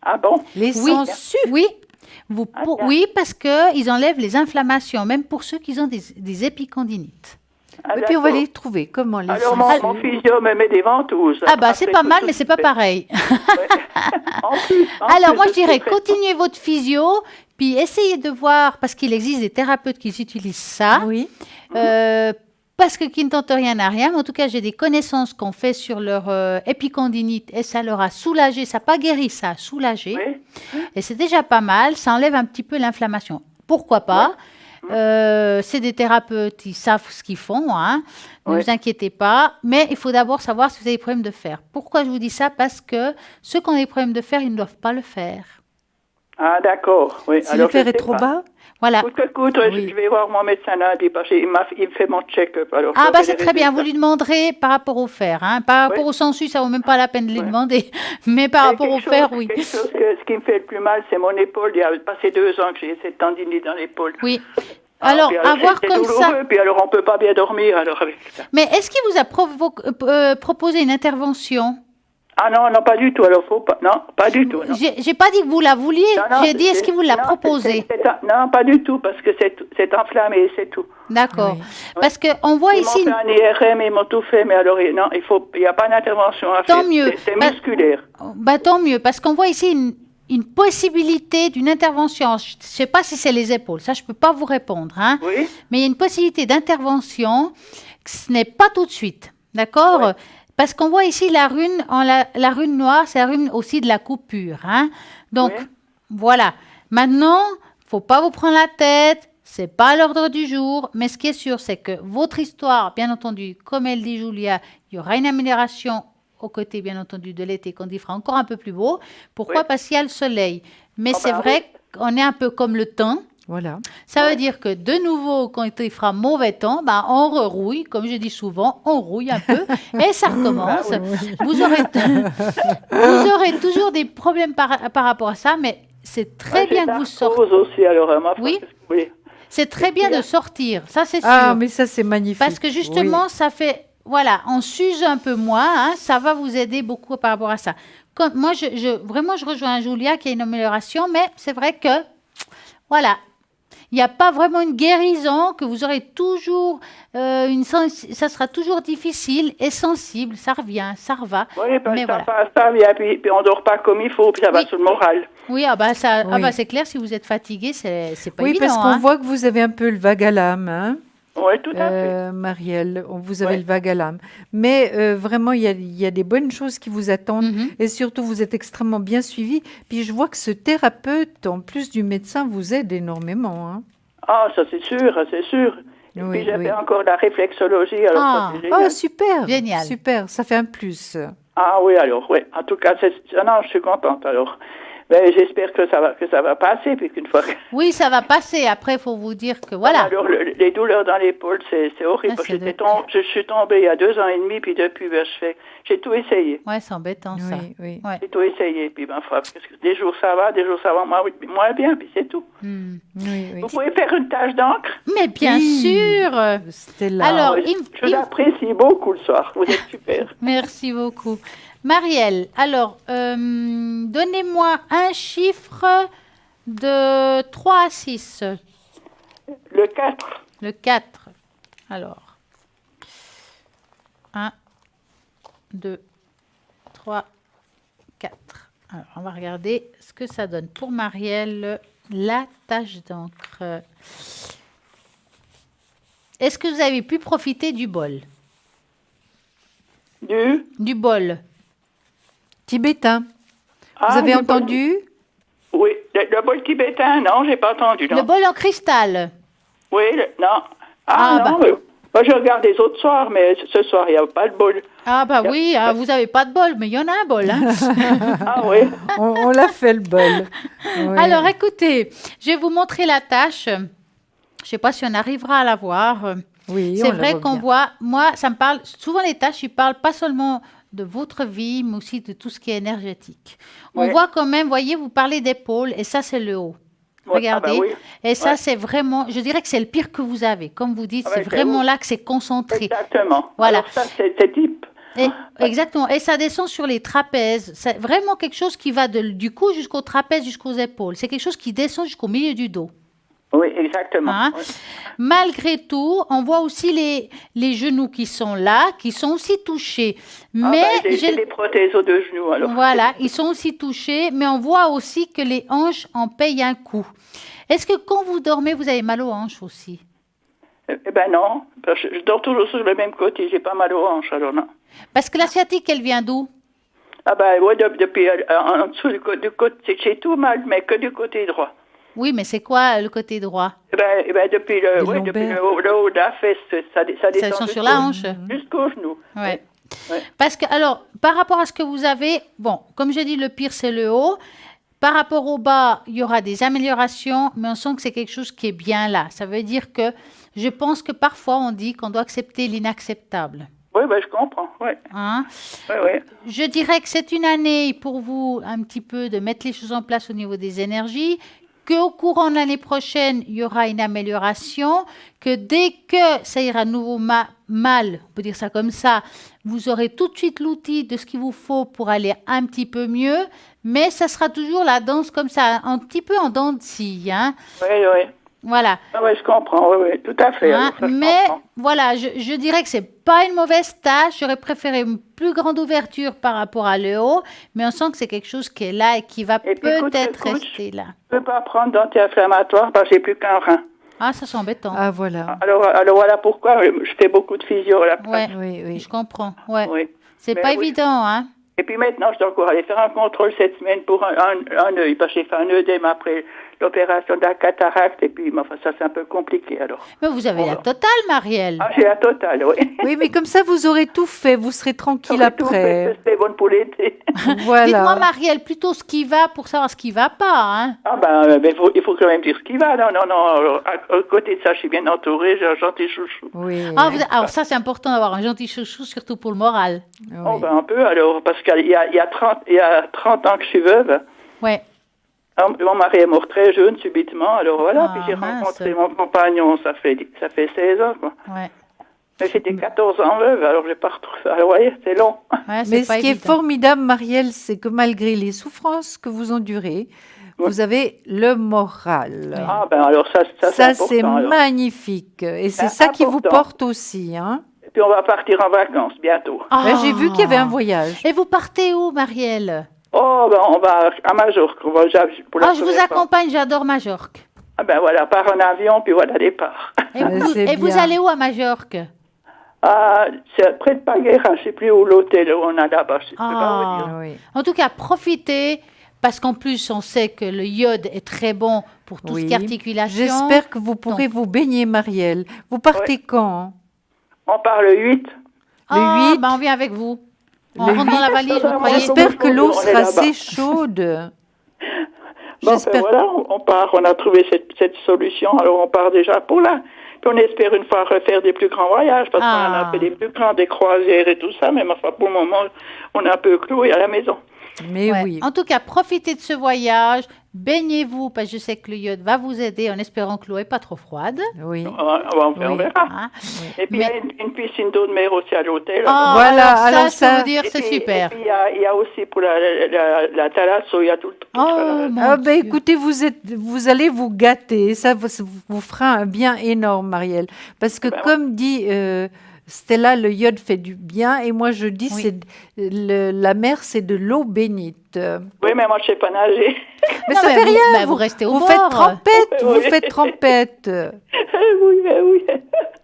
Ah bon? Les sangsues? Oui. Oui, parce qu'ils enlèvent les inflammations, même pour ceux qui ont des épicondinites. Et puis on va les trouver. Comment les Alors mon physio me met des ventouses. Ah bah c'est pas mal, mais c'est pas pareil. Alors moi je dirais continuez votre physio, puis essayez de voir, parce qu'il existe des thérapeutes qui utilisent ça. Oui. Parce que qui ne tentent rien à rien, mais en tout cas j'ai des connaissances qu'on fait sur leur épicondinite et ça leur a soulagé, ça n'a pas guéri, ça a soulagé. Oui. Et c'est déjà pas mal, ça enlève un petit peu l'inflammation. Pourquoi pas? C'est des thérapeutes, ils savent ce qu'ils font, hein. Ne vous inquiétez pas. Mais il faut d'abord savoir si vous avez des problèmes de fer. Pourquoi je vous dis ça? Parce que ceux qui ont des problèmes de fer, ils ne doivent pas le faire. Ah d'accord, oui. Si le fer est trop bas? Voilà. Je vais voir mon médecin lundi parce qu'il me fait mon check-up. Ah bah c'est très bien, vous lui demanderez par rapport au fer. Hein. Par rapport au sensu, ça vaut même pas la peine de lui demander. Mais par rapport au fer, oui. Ce qui me fait le plus mal, c'est mon épaule. Il y a passé 2 ans que j'ai cette tendinite dans l'épaule. Oui. Alors, avoir comme ça... Puis alors, on peut pas bien dormir alors avec ça. Mais est-ce qu'il vous a proposé une intervention? Ah non, pas du tout. Alors, faut pas. Non, pas du tout. J'ai pas dit que vous la vouliez. J'ai dit est-ce qu'il vous l'a proposé? Non, pas du tout, parce que c'est enflammé, c'est tout. D'accord. Oui. Parce qu'on voit ici... Ils m'ont fait un IRM, ils m'ont tout fait, mais alors, non, il n'y a pas d'intervention à faire. Tant mieux. C'est musculaire. Tant mieux, parce qu'on voit ici une possibilité d'une intervention. Je ne sais pas si c'est les épaules, ça je ne peux pas vous répondre. Hein. Oui. Mais il y a une possibilité d'intervention, ce n'est pas tout de suite. D'accord? Oui. Parce qu'on voit ici la rune, la rune noire, c'est la rune aussi de la coupure. Hein. Donc, voilà. Maintenant, il ne faut pas vous prendre la tête, ce n'est pas à l'ordre du jour, mais ce qui est sûr, c'est que votre histoire, bien entendu, comme elle dit Julia, il y aura une amélioration aux côtés, bien entendu, de l'été, qu'on y fera encore un peu plus beau. Pourquoi? Parce qu'il y a le soleil. Mais c'est vrai qu'on est un peu comme le temps. Voilà. Ça veut dire que de nouveau, quand il fera mauvais temps, on rerouille, comme je dis souvent, on rouille un peu et ça recommence. Vous aurez toujours des problèmes par rapport à ça, mais c'est très bien que vous sortiez. Aussi, alors, oui. C'est très bien de sortir, ça c'est sûr. Ah, mais ça c'est magnifique. Parce que justement, ça fait, voilà, on s'use un peu moins, hein, ça va vous aider beaucoup par rapport à ça. Moi, vraiment, je rejoins Julia qui a une amélioration, mais c'est vrai que, voilà. Il n'y a pas vraiment une guérison, que vous aurez toujours ça sera toujours difficile et sensible. Ça revient, ça va. Oui, parce Mais que ça voilà. passe, ça vient, puis on dort pas comme il faut, puis ça va Oui. sur le moral. Oui, ah bah Oui. c'est clair, si vous êtes fatigué, c'est pas Oui, évident. parce qu'on hein. voit que vous avez un peu le vague à l'âme, hein, Oui, tout à fait. Marielle. Vous avez Ouais. le vague à l'âme. Mais vraiment, il y a des bonnes choses qui vous attendent. Mhm. Et surtout, vous êtes extrêmement bien suivi. Puis je vois que ce thérapeute, en plus du médecin, vous aide énormément. Hein. Ah, ça c'est sûr, c'est sûr. Et Oui, puis j'ai oui. fait encore la réflexologie, alors Ah. ça c'est génial. Oh, super. Génial. Super, ça fait un plus. Ah oui, alors, oui. En tout cas, non, je suis contente, alors. Mais j'espère que ça va passer, puis qu'une fois que... Oui, ça va passer. Après, il faut vous dire que voilà. Alors, les douleurs dans l'épaule, c'est horrible. Ah, parce que ça doit je suis tombée il y a 2 ans et demi, puis depuis, ben, j'ai tout essayé. Ouais, c'est embêtant ça. Oui, oui. Ouais. J'ai tout essayé, puis ben, parce que des jours ça va, moins bien, puis c'est tout. Hmm. Oui, oui. Vous pouvez faire une tache d'encre? Mais bien Oui. sûr. Stella. Alors, Oui, je l'apprécie beaucoup le soir, vous êtes super. Merci beaucoup. Marielle, alors, donnez-moi un chiffre de 3 à 6. Le 4, Le 4. Alors, 1, 2, 3, 4. Alors, on va regarder ce que ça donne pour Marielle, la tache d'encre. Est-ce que vous avez pu profiter du bol? Du bol. Tibétain. Ah, Vous avez le bol- entendu? Oui, le bol tibétain, non, j'ai pas entendu, non. Le bol en cristal. Oui, non. Ah, Non, bah. mais moi je regarde les autres soirs, mais ce soir, il n'y a pas de bol. Ah bah oui, ah, vous n'avez pas de bol, mais il y en a un bol. Hein. Ah oui, On l'a fait le bol. Oui. Alors écoutez, je vais vous montrer la tâche. Je ne sais pas si on arrivera à la voir. Oui, C'est on la vrai voit qu'on bien. voit, moi, ça me parle, souvent les tâches, ils parlent pas seulement de votre vie, mais aussi de tout ce qui est énergétique. On Ouais. voit quand même, voyez, vous parlez d'épaule, et ça, c'est le haut. Ouais, Regardez. ah bah oui. Et ça, Ouais. c'est vraiment, je dirais que c'est le pire que vous avez. Comme vous dites, Ah c'est ouais, c'est vraiment où là que c'est concentré. Exactement. Voilà. Alors ça, c'est type. Et- exactement. Et ça descend sur les trapèzes. C'est vraiment quelque chose qui va du cou jusqu'au trapèze, jusqu'aux épaules. C'est quelque chose qui descend jusqu'au milieu du dos. Oui, exactement. Hein? Oui. Malgré tout, on voit aussi les genoux qui sont là, qui sont aussi touchés. Ah Mais bah, j'ai des prothèses aux 2 genoux, alors. voilà, ils sont aussi touchés, mais on voit aussi que les hanches en payent un coup. Est-ce que quand vous dormez, vous avez mal aux hanches aussi? Eh ben non, parce que je dors toujours sur le même côté, j'ai pas mal aux hanches, alors non. Parce que la sciatique, elle vient d'où? Ah ben ouais, depuis en dessous du côté, j'ai tout mal, mais que du côté droit. Oui, mais c'est quoi le côté droit? Eh ben depuis Les depuis lombaires. le haut de la fesse, ça Ça descend descend sur jusqu'au- la hanche. jusqu'au genou. Ouais. Ouais. Parce que, alors, par rapport à ce que vous avez, bon, comme j'ai dit, le pire, c'est le haut. Par rapport au bas, il y aura des améliorations, mais on sent que c'est quelque chose qui est bien là. Ça veut dire que je pense que parfois, on dit qu'on doit accepter l'inacceptable. Oui, ben je comprends, oui. Hein? Oui. Je dirais que c'est une année pour vous un petit peu de mettre les choses en place au niveau des énergies, qu'au courant de l'année prochaine, il y aura une amélioration, que dès que ça ira à nouveau mal, on peut dire ça comme ça, vous aurez tout de suite l'outil de ce qu'il vous faut pour aller un petit peu mieux, mais ça sera toujours la danse comme ça, un petit peu en dents de scie, hein. Oui. Voilà. Ah ouais, je comprends, oui, tout à fait. Hein, alors ça, je mais comprends. voilà, je dirais que c'est pas une mauvaise tâche. J'aurais préféré une plus grande ouverture par rapport à le haut, mais on sent que c'est quelque chose qui est là et qui va Et puis, écoute, peut-être écoute, rester là. Je ne peux pas prendre d'anti-inflammatoire parce que j'ai plus qu'un rein. Ah, ça c'est embêtant. Ah, voilà. Alors voilà pourquoi je fais beaucoup de physio là. Ouais, Oui, oui. je comprends. Ouais, Oui. c'est Mais pas oui. évident, hein. Et puis maintenant, je dois encore aller faire un contrôle cette semaine pour un œil, parce que j'ai fait un œdème après l'opération de la cataracte, et puis enfin, ça c'est un peu compliqué alors. Mais vous avez la Voilà. totale, Marielle. Ah, j'ai la totale, oui. Oui, mais comme ça, vous aurez tout fait. Vous serez tranquille J'aurais tout fait, après. c'est bonne pour l'été. Voilà. Dites-moi, Marielle, plutôt ce qui va pour savoir ce qui va pas, hein. Ah ben, il faut quand même dire ce qui va. Non. Alors, à côté de ça, je suis bien entourée, j'ai un gentil chouchou. Oui. Ah, alors ça, c'est important d'avoir un gentil chouchou, surtout pour le moral. oui. Oh ben un peu alors, parce qu'il y a 30 ans que je suis veuve. Ouais. Alors, mon mari est mort très jeune, subitement, alors voilà, Ah, puis j'ai mince. rencontré mon compagnon, ça fait 16 ans, quoi. Ouais. Mais j'étais 14 ans veuve, alors j'ai pas retrouvé. Alors, vous voyez, c'est long. Ouais, Mais c'est pas ce qui est évident. formidable, Marielle, c'est que malgré les souffrances que vous endurez, vous avez le moral. Ah ben alors ça Ça, c'est c'est important. alors. magnifique. Et c'est C'est ça qui vous important. porte aussi. Hein. Et puis on va partir en vacances bientôt. J'ai vu qu'il y avait un voyage. Et vous partez où, Marielle? Oh ben on va à Majorque. On va pour la Je vous première fois. accompagne, j'adore Majorque. Ah ben voilà, part en avion puis voilà départ. Et, vous, c'est vous bien. allez où à Majorque? Ah, c'est près de Paguera, je sais plus où l'hôtel où on a là-bas. Je peux pas vous dire. Oui. En tout cas, profitez, parce qu'en plus, on sait que le iode est très bon pour tout ce qui est articulation. J'espère que vous pourrez vous baigner, Marielle. Vous partez quand? On part le 8. Ah, 8. ben on vient avec vous. On Le rentre dans la valise, vous croyez? J'espère que l'eau On est sera là-bas. assez chaude. Bon, J'espère. voilà, on part, on a trouvé cette solution, alors on part déjà pour là. Puis on espère une fois refaire des plus grands voyages, parce qu'on en a fait des plus grands, des croisières et tout ça, mais enfin, pour le moment, on est un peu cloué à la maison. Mais Ouais. oui. En tout cas, profitez de ce voyage, baignez-vous, parce que je sais que le iode va vous aider en espérant que l'eau n'est pas trop froide. Oui. On Oui. verra. Hein. Et puis il y a une piscine d'eau de mer aussi à l'hôtel. Oh, Voilà, alors alors ça, ça- je peux vous dire, c'est super. Et puis il y a aussi pour la thalasso, il y a tout. Oh, mon Ah ben Dieu. écoutez, vous allez vous gâter. Ça vous fera un bien énorme, Marielle. Parce que Ben comme dit Stella, le iode fait du bien. Et moi, je dis, Oui. la mer, c'est de l'eau bénite. Oui, mais moi je sais pas nager. Mais Non, ça mais fait vous- rien. mais vous restez au vous bord. faites trempette. Oui. Vous faites trempette. oui, oui.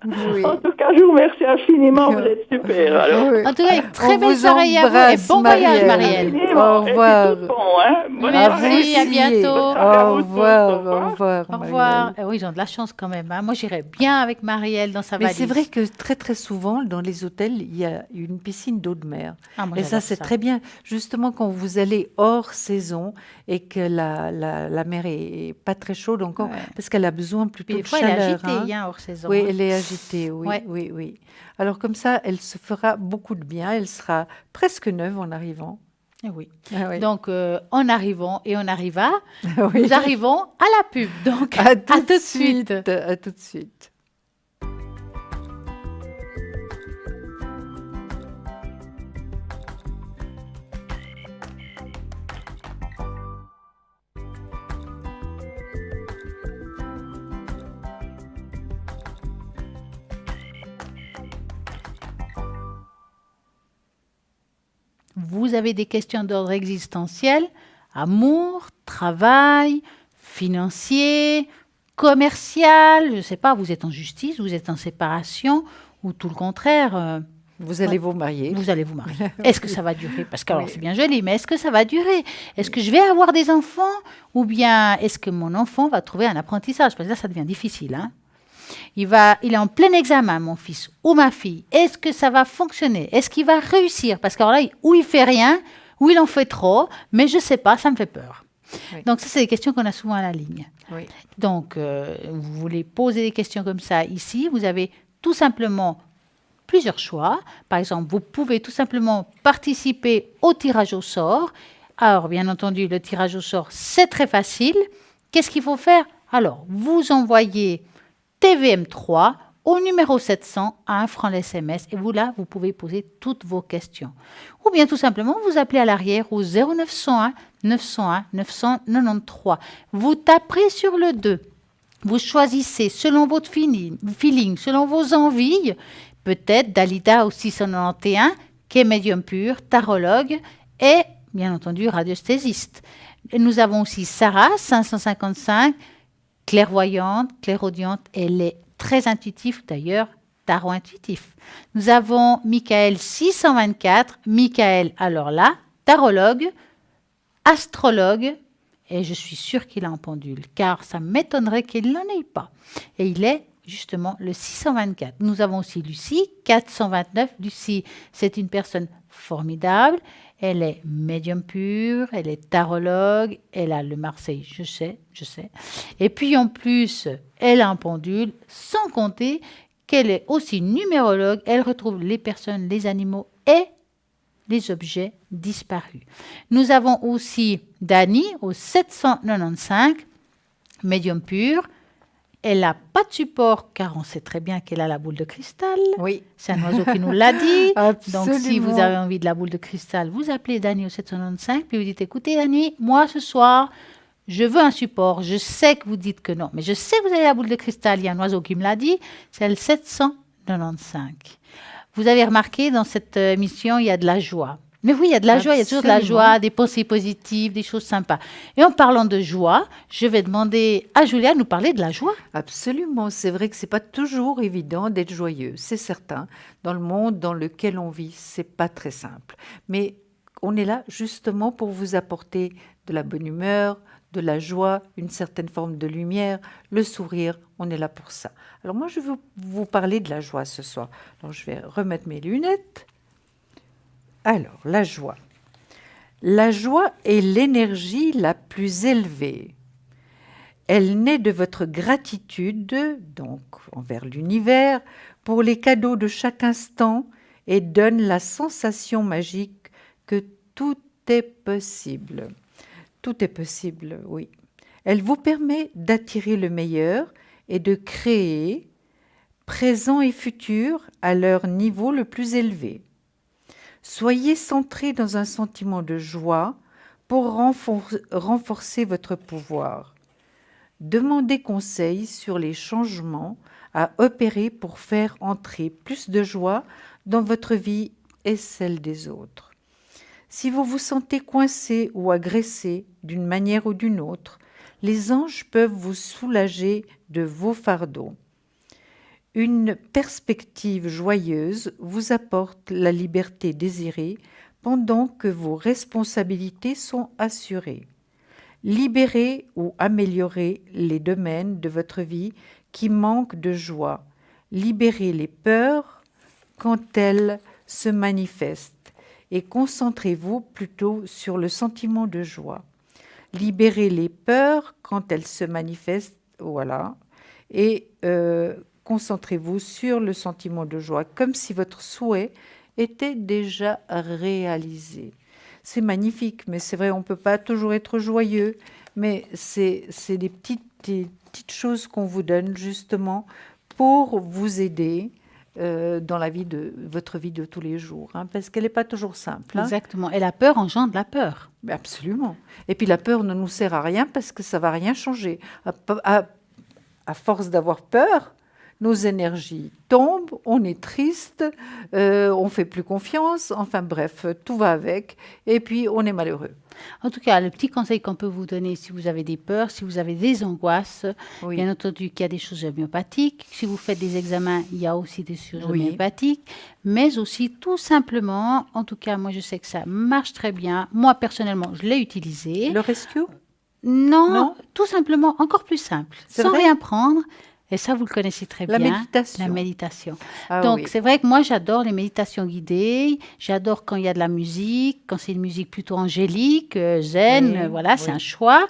Oui. En tout cas, je vous remercie infiniment, vous êtes super. Alors. Oui. En tout cas, une très On belle vous soirée à vous et embrasse, bon voyage, Marielle. Marielle. Au revoir. Et puis, tout bon, hein. Bonne À soirée. vous Merci, à aussi. bientôt. Au revoir. Au revoir. Au revoir. Au revoir. Marielle. Oui, ils ont de la chance quand même. Hein. Moi, j'irais bien avec Marielle dans sa Mais valise. c'est vrai que très très souvent dans les hôtels il y a une piscine d'eau de mer Ah, moi, et ça j'adore c'est très bien justement quand vous allez hors saison et que la mer est pas très chaude encore Ouais. parce qu'elle a besoin plutôt Puis des de fois, elle est chaleur. agitée hein. hein, hors saison. Oui, hein. elle est agitée, oui, Ouais. oui, oui. Alors comme ça, elle se fera beaucoup de bien, elle sera presque neuve en arrivant. Eh oui. Ah oui. Donc, en arrivant et on arriva, Oui. nous arrivons à la pub. Donc, À tout tout de suite. À tout de suite. Vous avez des questions d'ordre existentiel, amour, travail, financier, commercial, je ne sais pas, vous êtes en justice, vous êtes en séparation ou tout le contraire, Vous allez vous marier. vous allez vous marier. Est-ce que ça va durer? Parce que alors, Oui. c'est bien joli, mais est-ce que ça va durer? Est-ce que je vais avoir des enfants ou bien est-ce que mon enfant va trouver un apprentissage? Parce que là, ça devient difficile. Hein? Il est en plein examen, mon fils ou ma fille. Est-ce que ça va fonctionner? Est-ce qu'il va réussir? Parce que alors là, ou il fait rien, ou il en fait trop, mais je ne sais pas, ça me fait peur. Oui. Donc ça, c'est des questions qu'on a souvent à la ligne. Oui. Donc, vous voulez poser des questions comme ça ici, vous avez tout simplement plusieurs choix. Par exemple, vous pouvez tout simplement participer au tirage au sort. Alors, bien entendu, le tirage au sort, c'est très facile. Qu'est-ce qu'il faut faire? Alors, vous envoyez TVM3 au numéro 700 à 1 franc l'SMS et vous, là, vous pouvez poser toutes vos questions. Ou bien tout simplement, vous appelez à l'arrière au 0901 901 993. Vous taperez sur le 2. Vous choisissez selon votre feeling, selon vos envies, peut-être Dalida au 691, qui est médium pur, tarologue et, bien entendu, radiesthésiste. Et nous avons aussi Sarah, 555, clairvoyante, clairaudiente. Elle est très intuitive, d'ailleurs, tarot intuitif. Nous avons Michael, 624. Michael, alors là, tarologue, astrologue, et je suis sûre qu'il a un pendule, car ça m'étonnerait qu'il n'en ait pas. Et il est justement le 624. Nous avons aussi Lucie, 429. Lucie, c'est une personne formidable. Elle est médium pur, elle est tarologue, elle a le Marseille, je sais. Et puis en plus, elle a un pendule, sans compter qu'elle est aussi numérologue. Elle retrouve les personnes, les animaux et les objets disparus. Nous avons aussi Dani au 795, médium pur. Elle n'a pas de support car on sait très bien qu'elle a la boule de cristal. Oui. C'est un oiseau qui nous l'a dit. Absolument. Donc si vous avez envie de la boule de cristal, vous appelez Dani au 795 puis vous dites écoutez Dani, moi ce soir Je veux un support. Je sais que vous dites que non, mais je sais que vous avez la boule de cristal. Il y a un oiseau qui me l'a dit, c'est le 795. Vous avez remarqué, dans cette émission, il y a de la joie. Mais oui, il y a de la joie, il y a toujours de la joie, des pensées positives, des choses sympas. Et en parlant de joie, je vais demander à Julia de nous parler de la joie. Absolument, c'est vrai que c'est pas toujours évident d'être joyeux, c'est certain. Dans le monde dans lequel on vit, c'est pas très simple. Mais on est là justement pour vous apporter de la bonne humeur, de la joie, une certaine forme de lumière, le sourire, on est là pour ça. Alors moi, je veux vous parler de la joie ce soir. Alors je vais remettre mes lunettes. Alors, la joie. La joie est l'énergie la plus élevée. Elle naît de votre gratitude, donc envers l'univers, pour les cadeaux de chaque instant et donne la sensation magique que tout est possible. Tout est possible, oui. Elle vous permet d'attirer le meilleur et de créer, présent et futur, à leur niveau le plus élevé. Soyez centré dans un sentiment de joie pour renforcer votre pouvoir. Demandez conseil sur les changements à opérer pour faire entrer plus de joie dans votre vie et celle des autres. Si vous vous sentez coincé ou agressé d'une manière ou d'une autre, les anges peuvent vous soulager de vos fardeaux. Une perspective joyeuse vous apporte la liberté désirée pendant que vos responsabilités sont assurées. Libérez ou améliorez les domaines de votre vie qui manquent de joie. Libérez les peurs quand elles se manifestent et concentrez-vous plutôt sur le sentiment de joie. Libérez les peurs quand elles se manifestent, voilà, et concentrez-vous sur le sentiment de joie, comme si votre souhait était déjà réalisé. C'est magnifique, mais c'est vrai, on ne peut pas toujours être joyeux, mais c'est des petites choses qu'on vous donne justement pour vous aider dans votre vie de tous les jours, hein, parce qu'elle n'est pas toujours simple. Hein. Exactement. Et la peur engendre la peur. Absolument. Et puis la peur ne nous sert à rien parce que ça ne va rien changer. À force d'avoir peur, nos énergies tombent, on est triste, on ne fait plus confiance, enfin bref, tout va avec, et puis on est malheureux. En tout cas, le petit conseil qu'on peut vous donner si vous avez des peurs, si vous avez des angoisses, Oui. bien entendu qu'il y a des choses homéopathiques. Si vous faites des examens, il y a aussi des choses Oui. homéopathiques, mais aussi tout simplement, en tout cas, moi je sais que ça marche très bien. Moi personnellement, je l'ai utilisé. Le rescue ? Non, tout simplement, encore plus simple, C'est sans vrai rien prendre. Et ça, vous le connaissez très La bien. méditation. La méditation. Ah Donc, oui. c'est vrai que moi, j'adore les méditations guidées. J'adore quand il y a de la musique, quand c'est une musique plutôt angélique, zen, Oui, voilà, c'est oui. un choix.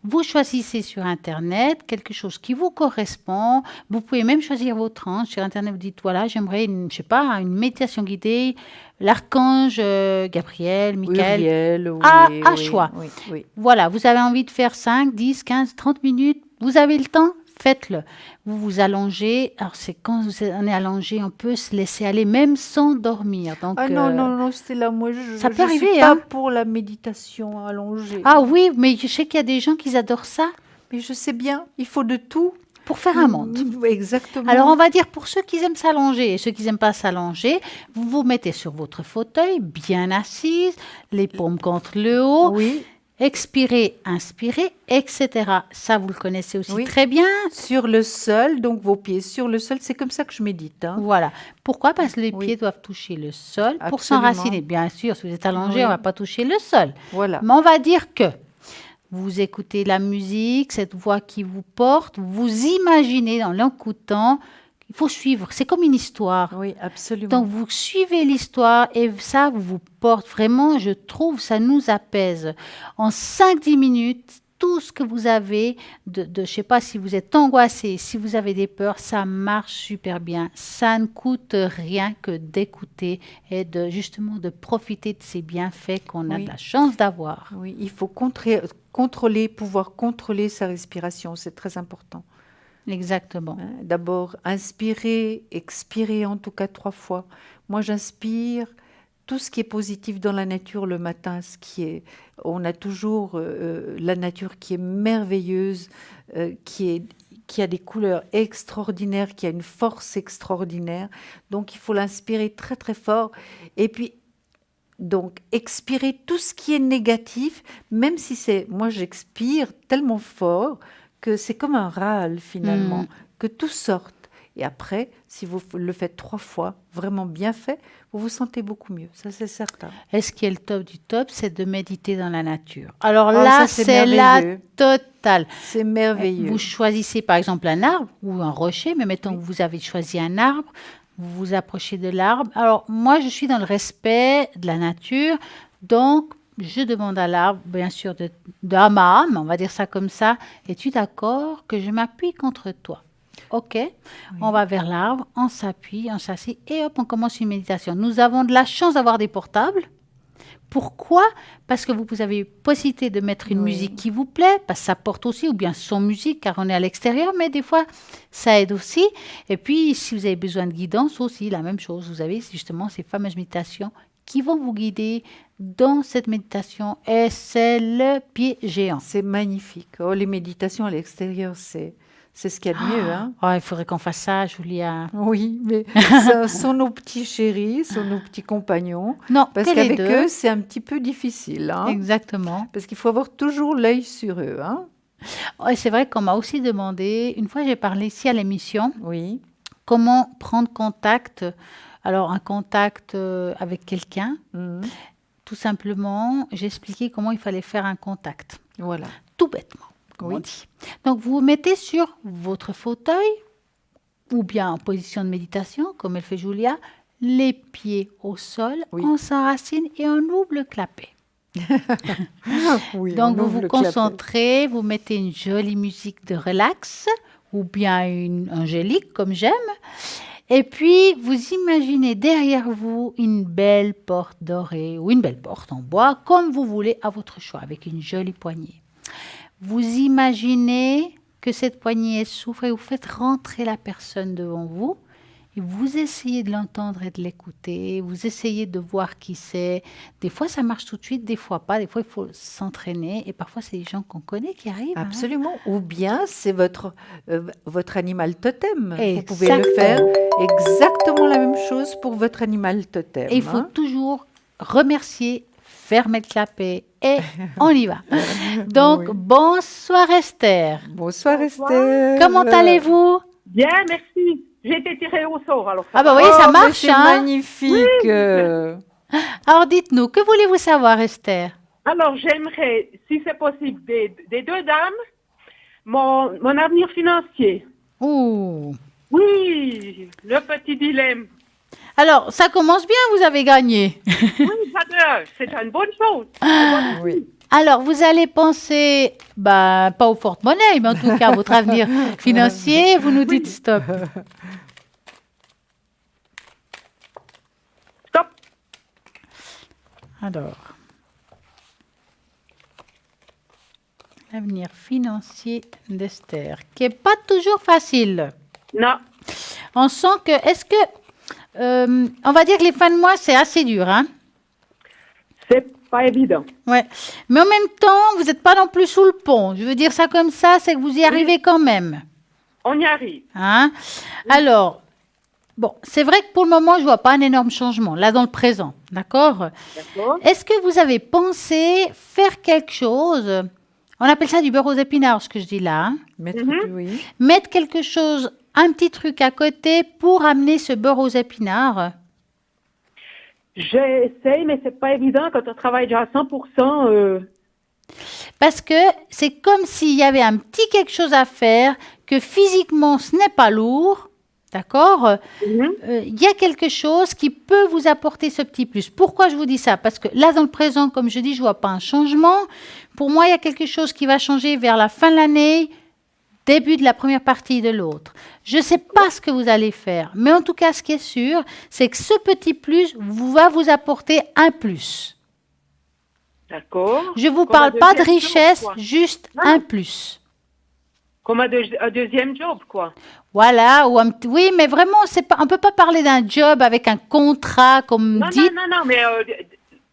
Vous choisissez sur Internet quelque chose qui vous correspond. Vous pouvez même choisir vos tranches. Sur Internet, vous dites, voilà, j'aimerais, je sais pas, une méditation guidée, l'archange Gabriel, Michael. Uriel, oui, À oui, choix. oui. Voilà, vous avez envie de faire 5, 10, 15, 30 minutes. Vous avez le temps, faites-le. Vous vous allongez. Alors, c'est quand on est allongé, on peut se laisser aller, même sans dormir. Donc, Ah non, Stella, moi, je ça peut je arriver, suis pas hein. pour la méditation allongée. Ah oui, mais je sais qu'il y a des gens qui adorent ça Mais je sais bien, il faut de tout. pour faire un monde. Exactement. Alors, on va dire pour ceux qui aiment s'allonger et ceux qui n'aiment pas s'allonger, vous vous mettez sur votre fauteuil, bien assise, les paumes contre le haut. Oui, Expirez, inspirez, etc. Ça, vous le connaissez aussi Oui. très bien. sur le sol, donc vos pieds sur le sol, c'est comme ça que je médite. Hein. Voilà. Pourquoi? Parce que les Oui. pieds doivent toucher le sol pour Absolument. s'enraciner. Bien sûr, si vous êtes allongé, Oui. on ne va pas toucher le sol. Voilà. Mais on va dire que vous écoutez la musique, cette voix qui vous porte, vous imaginez dans l'écoutant, il faut suivre. C'est comme une histoire. Oui, absolument. Donc, vous suivez l'histoire et ça vous porte vraiment, je trouve, ça nous apaise. En 5-10 minutes, tout ce que vous avez, je ne sais pas si vous êtes angoissé, si vous avez des peurs, ça marche super bien. Ça ne coûte rien que d'écouter et justement de profiter de ces bienfaits qu'on a Oui. de la chance d'avoir. Oui, il faut pouvoir contrôler sa respiration, c'est très important. Exactement. Hein. D'abord, inspirer, expirer en tout cas 3 fois. Moi, j'inspire tout ce qui est positif dans la nature le matin, on a toujours la nature qui est merveilleuse, qui a des couleurs extraordinaires, qui a une force extraordinaire. Donc, il faut l'inspirer très, très fort. Et puis, donc, expirer tout ce qui est négatif, même si moi, j'expire tellement fort que c'est comme un râle, finalement, que tout sorte. Et après, si vous le faites 3 fois, vraiment bien fait, vous vous sentez beaucoup mieux, ça c'est certain. Et ce qui est le top du top, c'est de méditer dans la nature. Alors Oh, là, ça, c'est c'est la merveilleux. totale. C'est merveilleux. Vous choisissez par exemple un arbre ou un rocher, mais mettons que vous avez choisi un arbre, vous vous approchez de l'arbre. Alors moi, je suis dans le respect de la nature, donc je demande à l'arbre, bien sûr, de ma âme, on va dire ça comme ça, es-tu d'accord que je m'appuie contre toi? Ok, on va vers l'arbre, on s'appuie, on s'assied et hop, on commence une méditation. Nous avons de la chance d'avoir des portables. Pourquoi? Parce que vous avez possibilité de mettre une musique qui vous plaît, parce que ça porte aussi, ou bien son musique, car on est à l'extérieur, mais des fois, ça aide aussi. Et puis, si vous avez besoin de guidance aussi, la même chose. Vous avez justement ces fameuses méditations qui vont vous guider dans cette méditation. Et c'est le pied géant. C'est magnifique. Oh, les méditations à l'extérieur, c'est ce qu'il y a de mieux. Hein. Oh, il faudrait qu'on fasse ça, Julia. Oui, mais ce sont nos petits chéris, sont nos petits compagnons. Non, parce que les qu'avec deux. eux, c'est un petit peu difficile. Hein. Exactement. Parce qu'il faut avoir toujours l'œil sur eux. Hein. Oh, et c'est vrai qu'on m'a aussi demandé, une fois j'ai parlé ici à l'émission, Oui. comment prendre contact. Alors, un contact avec quelqu'un. Tout simplement, j'ai expliqué comment il fallait faire un contact. Voilà. Tout bêtement, comme on dit. Donc, vous vous mettez sur votre fauteuil ou bien en position de méditation, comme elle fait Julia, les pieds au sol, on s'enracine et on ouvre le clapet. Oui, donc, vous vous concentrez, vous mettez une jolie musique de relax ou bien une angélique, comme j'aime. Et puis, vous imaginez derrière vous une belle porte dorée ou une belle porte en bois, comme vous voulez, à votre choix, avec une jolie poignée. Vous imaginez que cette poignée s'ouvre et vous faites rentrer la personne devant vous. Et vous essayez de l'entendre et de l'écouter. Vous essayez de voir qui c'est. Des fois, ça marche tout de suite, des fois pas. Des fois, il faut s'entraîner. Et parfois, c'est des gens qu'on connaît qui arrivent. Absolument. Ou bien, c'est votre animal totem. Exactement. Vous pouvez le faire exactement la même chose pour votre animal totem. Et il faut toujours remercier, fermer le clapet et on y va. Donc, bonsoir Esther. Bonsoir Esther. Comment allez-vous? Bien, merci. J'ai été tirée au sort. Alors ah bah oui, ça marche. C'est magnifique. Oui. Alors dites-nous, que voulez-vous savoir Esther? Alors j'aimerais, si c'est possible, des 2 dames, mon avenir financier. Ouh. Oui, le petit dilemme. Alors, ça commence bien, vous avez gagné. Oui, j'adore. C'est une bonne chose. Oui. Alors, vous allez penser, pas au porte-monnaie, mais en tout cas à votre avenir financier, vous nous dites stop. Stop. Alors, l'avenir financier d'Esther, qui n'est pas toujours facile. Non. On sent que, est-ce que, on va dire que les fins de mois, c'est assez dur, hein? C'est pas évident. Ouais. Mais en même temps, vous n'êtes pas non plus sous le pont. Je veux dire ça comme ça, c'est que vous y arrivez quand même. On y arrive. Hein? Alors, bon, c'est vrai que pour le moment, je ne vois pas un énorme changement, là dans le présent. D'accord? D'accord. Est-ce que vous avez pensé faire quelque chose? On appelle ça du beurre aux épinards, ce que je dis là. Hein? Oui. Mettre quelque chose, un petit truc à côté pour amener ce beurre aux épinards. J'essaye, mais c'est pas évident quand on travaille déjà à 100%. Parce que c'est comme s'il y avait un petit quelque chose à faire, que physiquement ce n'est pas lourd, d'accord? Il y a quelque chose qui peut vous apporter ce petit plus. Pourquoi je vous dis ça? Parce que là, dans le présent, comme je dis, je ne vois pas un changement. Pour moi, il y a quelque chose qui va changer vers la fin de l'année, début de la première partie de l'autre. Je ne sais pas ce que vous allez faire, mais en tout cas, ce qui est sûr, c'est que ce petit plus va vous apporter un plus. D'accord. Je ne vous Comme la parle pas de deuxième chose, richesse, quoi. juste un plus. Comme un deuxième job, quoi. Voilà, oui, mais vraiment, on ne peut pas parler d'un job avec un contrat, comme Non, dit. non, mais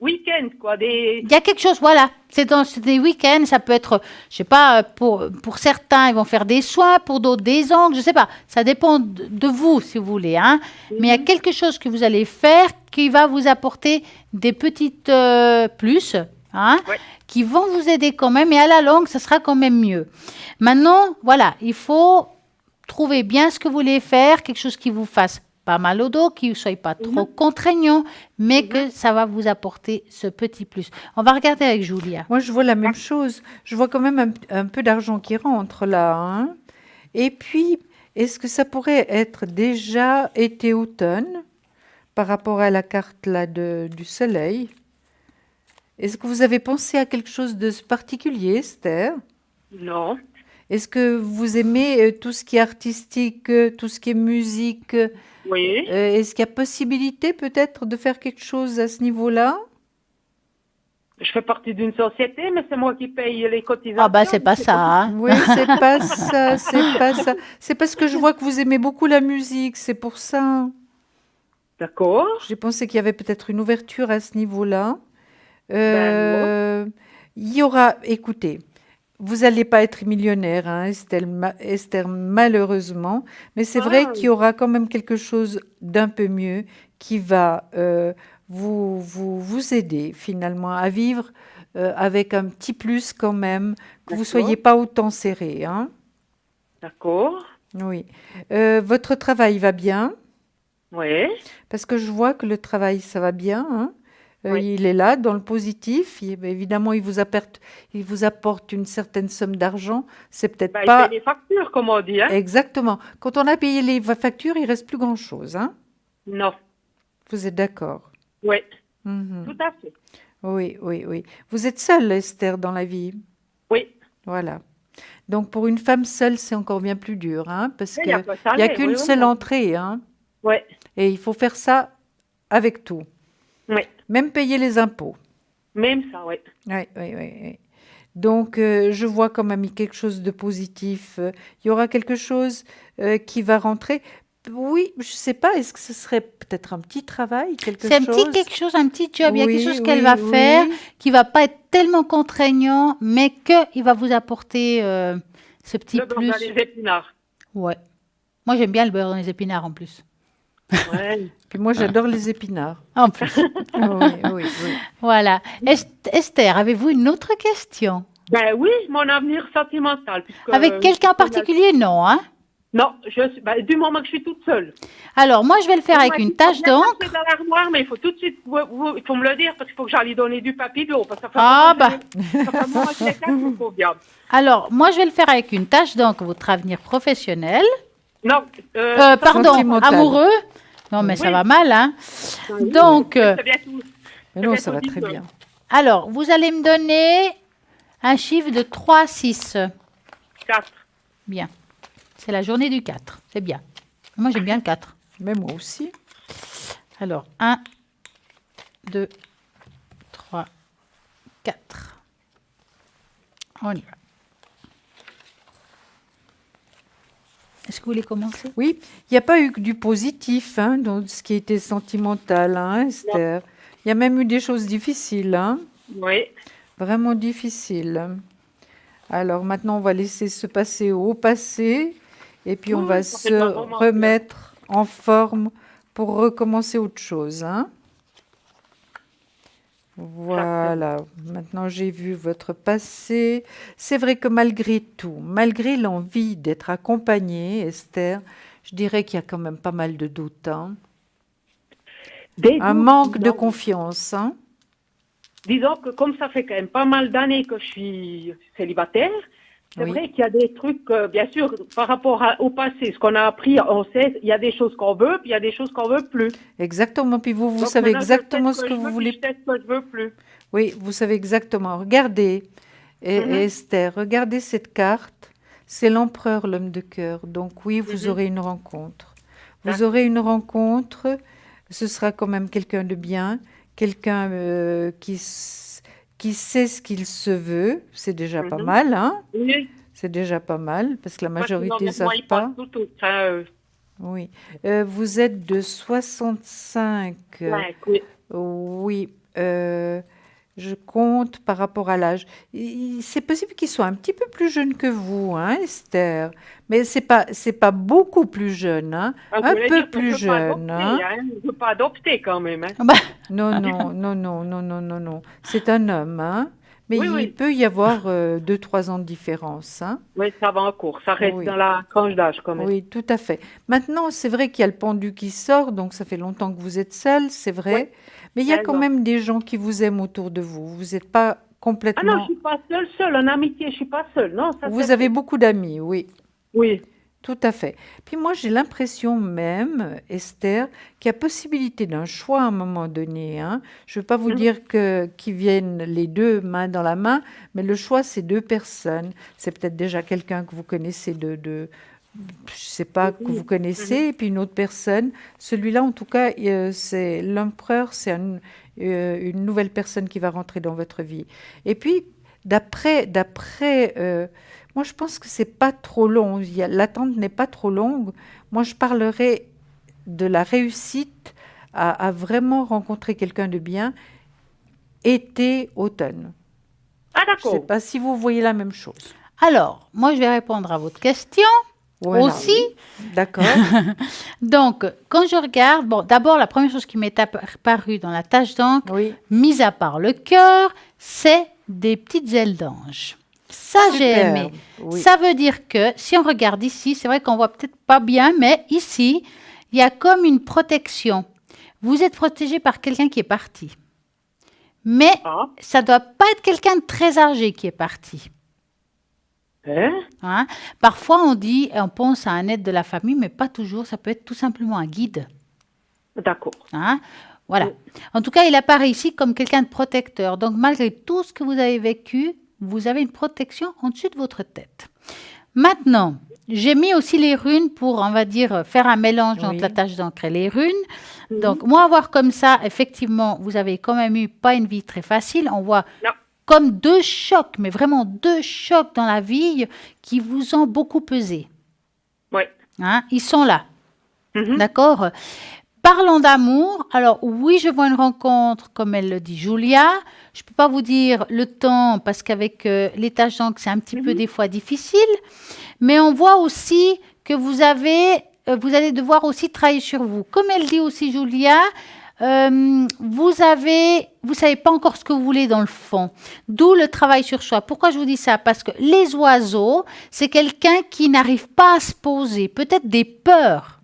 week-end, quoi. Il y a quelque chose, voilà. C'est des week-ends, ça peut être, je sais pas, pour certains, ils vont faire des soins, pour d'autres, des ongles, je sais pas. Ça dépend de vous, si vous voulez, hein. Mais il y a quelque chose que vous allez faire qui va vous apporter des petites plus, hein, Ouais. qui vont vous aider quand même. Et à la longue, ça sera quand même mieux. Maintenant, voilà, il faut trouver bien ce que vous voulez faire, quelque chose qui vous fasse pas mal au dos, qui ne soit pas trop contraignant, mais que ça va vous apporter ce petit plus. On va regarder avec Julia. Moi, je vois la même chose. Je vois quand même un peu d'argent qui rentre là, hein. Et puis, est-ce que ça pourrait être déjà été-automne par rapport à la carte là du soleil? Est-ce que vous avez pensé à quelque chose de particulier, Esther? Non. Est-ce que vous aimez tout ce qui est artistique, tout ce qui est musique? Oui. Est-ce qu'il y a possibilité peut-être de faire quelque chose à ce niveau-là? Je fais partie d'une société, mais c'est moi qui paye les cotisations. Ah bah c'est pas ça, hein. Oui, c'est pas ça, c'est pas ça. C'est parce que je vois que vous aimez beaucoup la musique, c'est pour ça. D'accord. J'ai pensé qu'il y avait peut-être une ouverture à ce niveau-là. Il y aura, écoutez, vous n'allez pas être millionnaire, hein, Esther, malheureusement, mais c'est vrai qu'il y aura quand même quelque chose d'un peu mieux qui va vous aider finalement à vivre avec un petit plus quand même, que vous ne soyez pas autant serré, hein. D'accord. Oui. Votre travail va bien? Oui. Parce que je vois que le travail, ça va bien, hein. Oui. Il est là, dans le positif. Évidemment, il vous apporte une certaine somme d'argent. C'est peut-être Ben, il pas... paye les factures, comme on dit, hein. Exactement. Quand on a payé les factures, il reste plus grand-chose, hein. Non. Vous êtes d'accord? Oui. Mhm. Tout à fait. Oui, oui, oui. Vous êtes seule, Esther, dans la vie. Oui. Voilà. Donc, pour une femme seule, c'est encore bien plus dur, hein, parce Oui, qu'il après, ça n'y a allait, qu'une oui, seule oui. entrée, hein. Oui. Et il faut faire ça avec tout. Oui. Même payer les impôts. Même ça, oui. Oui, oui, oui, oui. Donc, je vois quand même quelque chose de positif. Il y aura quelque chose qui va rentrer. Oui, je ne sais pas, est-ce que ce serait peut-être un petit travail, quelque C'est un chose? petit quelque chose, un petit job. Il y a quelque Oui, chose qu'elle oui, va oui. faire qui va pas être tellement contraignant, mais qu'il va vous apporter ce petit Le beurre plus. dans les épinards. Ouais. Moi, j'aime bien le beurre dans les épinards en plus. Oui. Puis moi, j'adore les épinards. En plus. Oui, oui, oui. Voilà. Esther, avez-vous une autre question? Ben oui, mon avenir sentimental. Puisque, Avec quelqu'un en particulier, non, hein? Non, du moment que je suis toute seule. Alors, moi, je vais le faire avec une tache d'encre. C'est dans l'armoire, mais il faut tout de suite, il faut me le dire, parce qu'il faut que j'aille donner du papier de l'eau. Parce que ça fait Ah, longtemps que ça fait un moment que je les casse, il faut bien. Alors, moi, je vais le faire avec une tache d'encre, votre avenir professionnel. Non, Pardon, sentimental. amoureux. Non, mais ça Oui. va mal, hein? oui, Donc, c'est bien tout. Mais non, bien ça tout va dit, très bien. alors, vous allez me donner un chiffre de 3 à 6. 4. Bien. C'est la journée du 4. C'est bien. Moi, j'aime bien le 4. Mais moi aussi. Alors, 1, 2, 3, 4. On y va. Est-ce que vous voulez commencer? Oui, il n'y a pas eu que du positif, hein, dans ce qui était sentimental, hein, Esther. Il y a même eu des choses difficiles, hein, Oui. vraiment difficiles. Alors maintenant, on va laisser se passer au passé et puis on Oui, va ça se fait pas vraiment remettre en forme pour recommencer autre chose, hein. Voilà, maintenant j'ai vu votre passé. C'est vrai que malgré tout, malgré l'envie d'être accompagnée, Esther, je dirais qu'il y a quand même pas mal de doutes, hein. Un manque de confiance, hein. Disons que comme ça fait quand même pas mal d'années que je suis célibataire, c'est Oui. vrai qu'il y a des trucs, bien sûr, par rapport au passé, ce qu'on a appris, on sait, il y a des choses qu'on veut, puis il y a des choses qu'on veut plus. Exactement, puis vous Donc savez maintenant, je sais exactement ce je que vous veux, voulez. puis je sais ce que je veux plus. Oui, vous savez exactement. Regardez, Esther, regardez cette carte. C'est l'empereur, l'homme de cœur. Donc oui, vous aurez une rencontre. Vous aurez une rencontre. Ce sera quand même quelqu'un de bien, quelqu'un qui sait ce qu'il se veut. C'est déjà pas mal, hein? Oui. C'est déjà pas mal, parce que la Parce que majorité ne normalement, savent ils pas. pensent tout, hein, Oui. Vous êtes de 65. ouais, oui. Oui. Je compte par rapport à l'âge. C'est possible qu'ils soient un petit peu plus jeunes que vous, hein, Esther. Mais c'est pas beaucoup plus jeune, hein. Ah, Un je voulais peu dire qu'on plus ne peut pas jeune, adopter, hein. hein. On ne peut pas adopter quand même, hein. Bah, Non, non, non, non, non, non, non, non. C'est un homme, hein. Mais Oui, il oui. peut y avoir 2, 3 ans de différence, hein. Oui, ça va en cours. Ça reste dans Oui. la tranche d'âge quand même. Oui, tout à fait. Maintenant, c'est vrai qu'il y a le pendu qui sort, donc ça fait longtemps que vous êtes seul, c'est Oui, vrai. Mais il y a quand raison. même des gens qui vous aiment autour de vous. Vous n'êtes pas Ah non, je complètement... suis pas seule. En amitié, je suis pas seule. Non, ça Vous c'est avez vrai. beaucoup d'amis, oui, Oui. tout à fait. Puis moi, j'ai l'impression même, Esther, qu'il y a possibilité d'un choix à un moment donné, hein. Je ne veux pas vous Mhm. dire qu'ils viennent les deux main dans la main, mais le choix, c'est 2 personnes. C'est peut-être déjà quelqu'un que vous connaissez je sais pas, que vous Mhm. connaissez, Mhm. et puis une autre personne. Celui-là, en tout cas, c'est l'empereur, c'est une nouvelle personne qui va rentrer dans votre vie. Et puis, moi, je pense que c'est pas trop long. L'attente n'est pas trop longue. Moi, je parlerai de la réussite à vraiment rencontrer quelqu'un de bien été, automne. Ah Je ne sais d'accord. pas si vous voyez la même chose. alors, moi, je vais répondre à votre question Voilà. aussi. D'accord. Donc, quand je regarde, bon, d'abord, la première chose qui m'est apparue dans la tâche d'encre, Oui. mis à part le cœur, c'est des petites ailes d'ange. Ça, j'ai Super. aimé. Oui. Ça veut dire que si on regarde ici, c'est vrai qu'on voit peut-être pas bien, mais ici, il y a comme une protection. Vous êtes protégé par quelqu'un qui est parti. Mais Ah. ça doit pas être quelqu'un de très âgé qui est parti. Hein? Hein. Parfois, on dit, on pense à un aide de la famille, mais pas toujours. Ça peut être tout simplement un guide. D'accord. Hein. Voilà. En tout cas, il apparaît ici comme quelqu'un de protecteur. Donc, malgré tout ce que vous avez vécu, vous avez une protection au-dessus de votre tête. Maintenant, j'ai mis aussi les runes pour, on va dire, faire un mélange entre Oui. la tâche d'encre et les runes. Donc, moi, voir comme ça, effectivement, vous avez quand même eu pas une vie très facile. On voit Non. comme 2 chocs, mais vraiment 2 chocs dans la vie qui vous ont beaucoup pesé. Oui. Hein, ils sont là. Mhm. D'accord. Parlons d'amour. Alors, oui, je vois une rencontre, comme elle le dit Julia. Je ne peux pas vous dire le temps, parce qu'avec les tâches d'encre, c'est un petit peu des fois difficile. Mais on voit aussi que vous allez devoir aussi travailler sur vous. Comme elle dit aussi Julia, vous savez pas encore ce que vous voulez dans le fond. D'où le travail sur soi. Pourquoi je vous dis ça? Parce que les oiseaux, c'est quelqu'un qui n'arrive pas à se poser. Peut-être des peurs.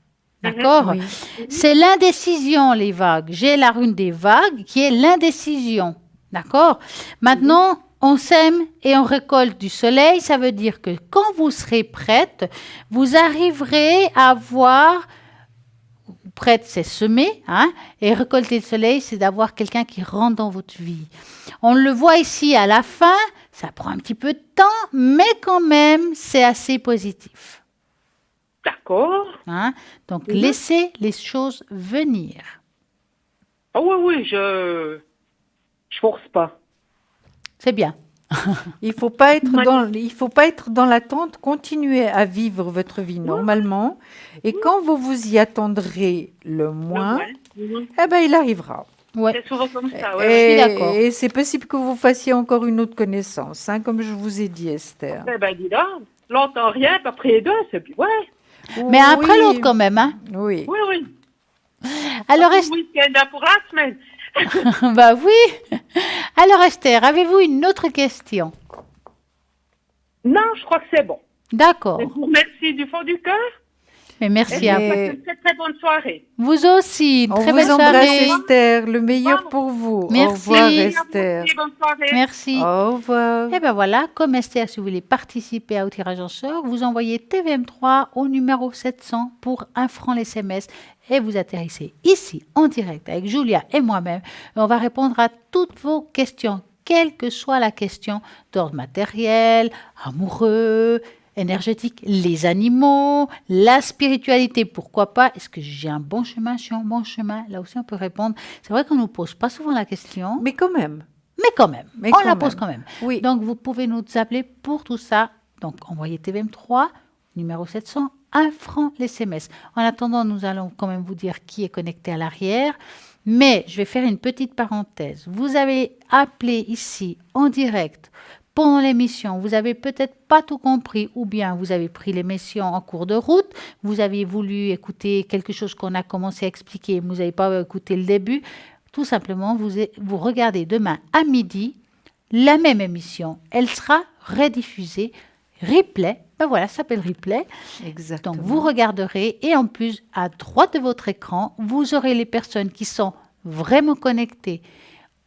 D'accord? Oui. C'est l'indécision, les vagues. J'ai la rune des vagues qui est l'indécision. D'accord? Maintenant, on sème et on récolte du soleil. Ça veut dire que quand vous serez prête, vous arriverez à voir. Prête, c'est semer, hein, et récolter le soleil, c'est d'avoir quelqu'un qui rentre dans votre vie. On le voit ici à la fin, ça prend un petit peu de temps, mais quand même, c'est assez positif. D'accord. Hein. Donc, laissez les choses venir. Ah oui, je force pas. C'est bien. Il faut pas être dans l'attente. Continuez à vivre votre vie normalement. Et quand vous vous y attendrez le moins, Ouais. Mhm. eh ben, il arrivera. Ouais. C'est souvent comme ça, je ouais. suis d'accord. Et c'est possible que vous fassiez encore une autre connaissance, hein, comme je vous ai dit, Esther. Eh ben, dis donc, longtemps rien, puis après 2, c'est bien. Ouais. Mais après Oui. l'autre quand même. Hein. Oui. Oui. Alors, Un week-end pour la semaine. bah oui. Alors, Esther, avez-vous une autre question? Non, je crois que c'est bon. D'accord. Je vous remercie du fond du cœur. Mais merci Et à je vous vous. souhaite une très, très bonne soirée. Vous aussi. Une On très vous belle embrasse, soirée. Esther. Le meilleur Bon. pour vous. Merci. Au revoir, Merci. Esther. Merci, bonne soirée. Merci. Au revoir. Et bien voilà, comme Esther, si vous voulez participer au tirage en sort, vous envoyez TVM3 au numéro 700 pour 1 franc l'SMS et vous atterrissez ici en direct avec Julia et moi-même. Et on va répondre à toutes vos questions, quelle que soit la question d'ordre matériel, amoureux, énergétique, les animaux, la spiritualité, pourquoi pas. Est-ce que j'ai un bon chemin? Je suis en bon chemin? Là aussi, on peut répondre. C'est vrai qu'on ne nous pose pas souvent la question. Mais quand même. Mais quand même, Mais on quand la pose même. quand même. Oui. Donc, vous pouvez nous appeler pour tout ça. Donc, envoyez TVM3, numéro 700, 1 franc l'SMS. En attendant, nous allons quand même vous dire qui est connecté à l'arrière. Mais je vais faire une petite parenthèse. Vous avez appelé ici en direct pendant l'émission. Vous avez peut-être pas tout compris ou bien vous avez pris l'émission en cours de route. Vous avez voulu écouter quelque chose qu'on a commencé à expliquer. Vous n'avez pas écouté le début. Tout simplement, vous regardez demain à midi la même émission. Elle sera rediffusée, replay. Ben voilà, ça s'appelle replay. Exactement. Donc, vous regarderez et en plus, à droite de votre écran, vous aurez les personnes qui sont vraiment connectées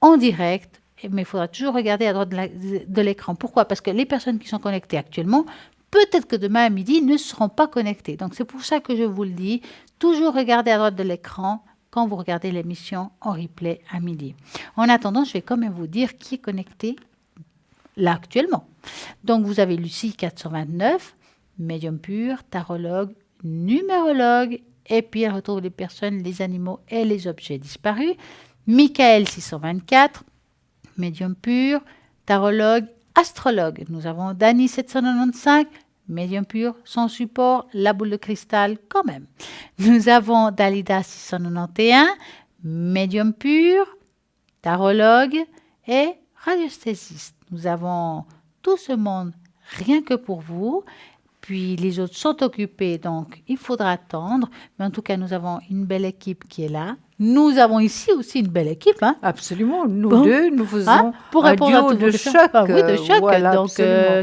en direct. Mais il faudra toujours regarder à droite de l'écran. Pourquoi? Parce que les personnes qui sont connectées actuellement, peut-être que demain à midi, ne seront pas connectées. Donc, c'est pour ça que je vous le dis. Toujours regarder à droite de l'écran quand vous regardez l'émission en replay à midi. En attendant, je vais quand même vous dire qui est connecté là actuellement. Donc, vous avez Lucie 429, médium pur, tarologue, numérologue, et puis elle retrouve les personnes, les animaux et les objets disparus. Michael 624, médium pur, tarologue, astrologue. Nous avons Dani 795, médium pur, sans support, la boule de cristal quand même. Nous avons Dalida 691, médium pur, tarologue et radiesthésiste. Nous avons tout ce monde rien que pour vous. Puis les autres sont occupés, donc il faudra attendre. Mais en tout cas, nous avons une belle équipe qui est là. Nous avons ici aussi une belle équipe. Hein. Absolument. Nous Bon. deux, nous faisons Pour un répondre à duo toutes vos de questions. choc. Ah oui, de choc. Voilà, Donc,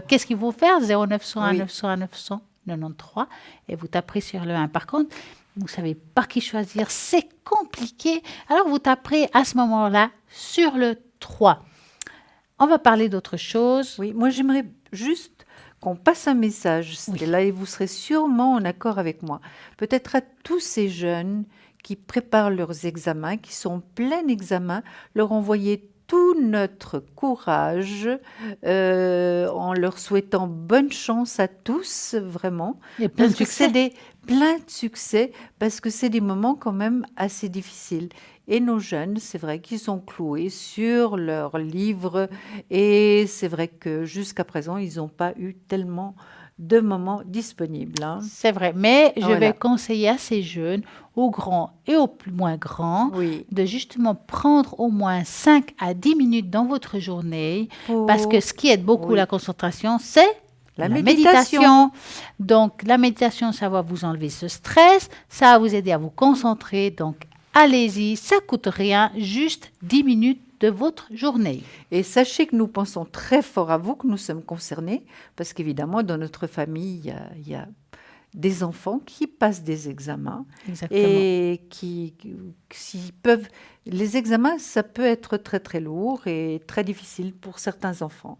qu'est-ce qu'il faut faire? 0901 Oui. 901 993 et vous taperez sur le 1. Par contre, vous savez par qui choisir, c'est compliqué. Alors, vous taperez à ce moment-là sur le 3. On va parler d'autre chose. Oui, moi j'aimerais juste qu'on passe un message, Stella, et vous serez sûrement en accord avec moi. Peut-être à tous ces jeunes qui préparent leurs examens, qui sont en plein examen, leur envoyer tout notre courage en leur souhaitant bonne chance à tous, vraiment. Et plein de Parce que succès. c'est plein de succès, parce que c'est des moments quand même assez difficiles. Et nos jeunes, c'est vrai qu'ils sont cloués sur leurs livres et c'est vrai que jusqu'à présent, ils n'ont pas eu tellement de moments disponibles. Hein. C'est vrai, mais je Voilà. vais conseiller à ces jeunes, aux grands et aux moins grands, Oui. de justement prendre au moins 5 à 10 minutes dans votre journée, parce que ce qui aide beaucoup Oui. la concentration, c'est La méditation. Donc, la méditation, ça va vous enlever ce stress, ça va vous aider à vous concentrer. Donc, allez-y, ça coûte rien, juste 10 minutes de votre journée. Et sachez que nous pensons très fort à vous, que nous sommes concernés, parce qu'évidemment, dans notre famille, il y a des enfants qui passent des examens Exactement. et s'ils peuvent... Les examens, ça peut être très très lourd et très difficile pour certains enfants.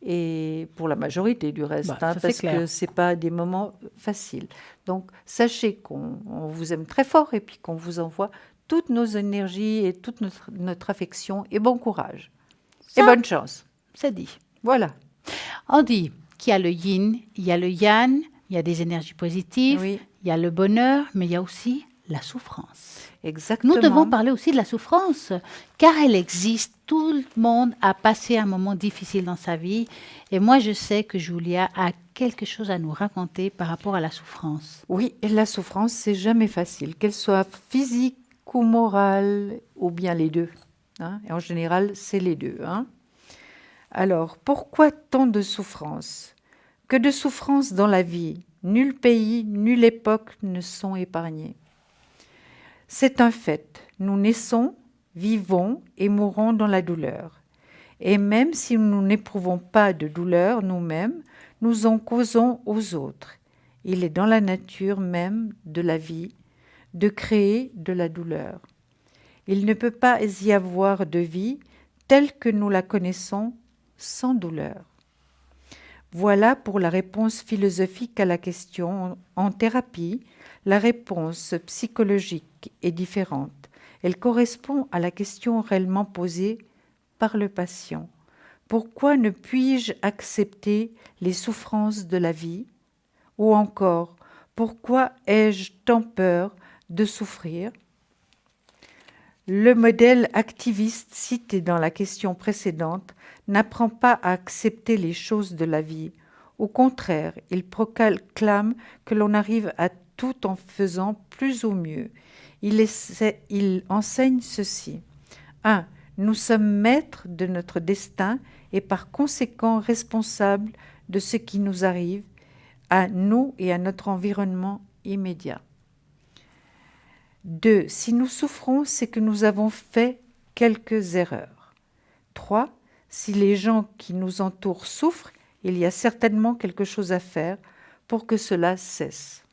Et pour la majorité du reste, Bah, ça, c'est parce clair. que ce n'est pas des moments faciles. Donc, sachez qu'on vous aime très fort et puis qu'on vous envoie toutes nos énergies et toute notre affection et bon courage. Ça, Et bonne chance. c'est dit. Voilà. On dit qu'il y a le yin, il y a le yang, il y a des énergies positives, Oui, il y a le bonheur, mais il y a aussi la souffrance. exactement. Nous devons parler aussi de la souffrance, car elle existe. Tout le monde a passé un moment difficile dans sa vie. Et moi, je sais que Julia a quelque chose à nous raconter par rapport à la souffrance. Oui, et la souffrance, c'est jamais facile, qu'elle soit physique ou morale, ou bien les deux. Hein. Et en général, c'est les deux. Hein. Alors, pourquoi tant de souffrance? Que de souffrance dans la vie. Nul pays, nulle époque ne sont épargnés. C'est un fait. Nous naissons, vivons et mourons dans la douleur. Et même si nous n'éprouvons pas de douleur nous-mêmes, nous en causons aux autres. Il est dans la nature même de la vie de créer de la douleur. Il ne peut pas y avoir de vie telle que nous la connaissons sans douleur. Voilà pour la réponse philosophique à la question. En thérapie, la réponse psychologique est différente. Elle correspond à la question réellement posée par le patient. Pourquoi ne puis-je accepter les souffrances de la vie? Ou encore, pourquoi ai-je tant peur de souffrir? Le modèle activiste cité dans la question précédente n'apprend pas à accepter les choses de la vie. Au contraire, il proclame que l'on arrive à tout en faisant plus ou mieux. Il enseigne ceci. 1. Nous sommes maîtres de notre destin et par conséquent responsables de ce qui nous arrive à nous et à notre environnement immédiat. 2. Si nous souffrons, c'est que nous avons fait quelques erreurs. 3. Si les gens qui nous entourent souffrent, il y a certainement quelque chose à faire pour que cela cesse.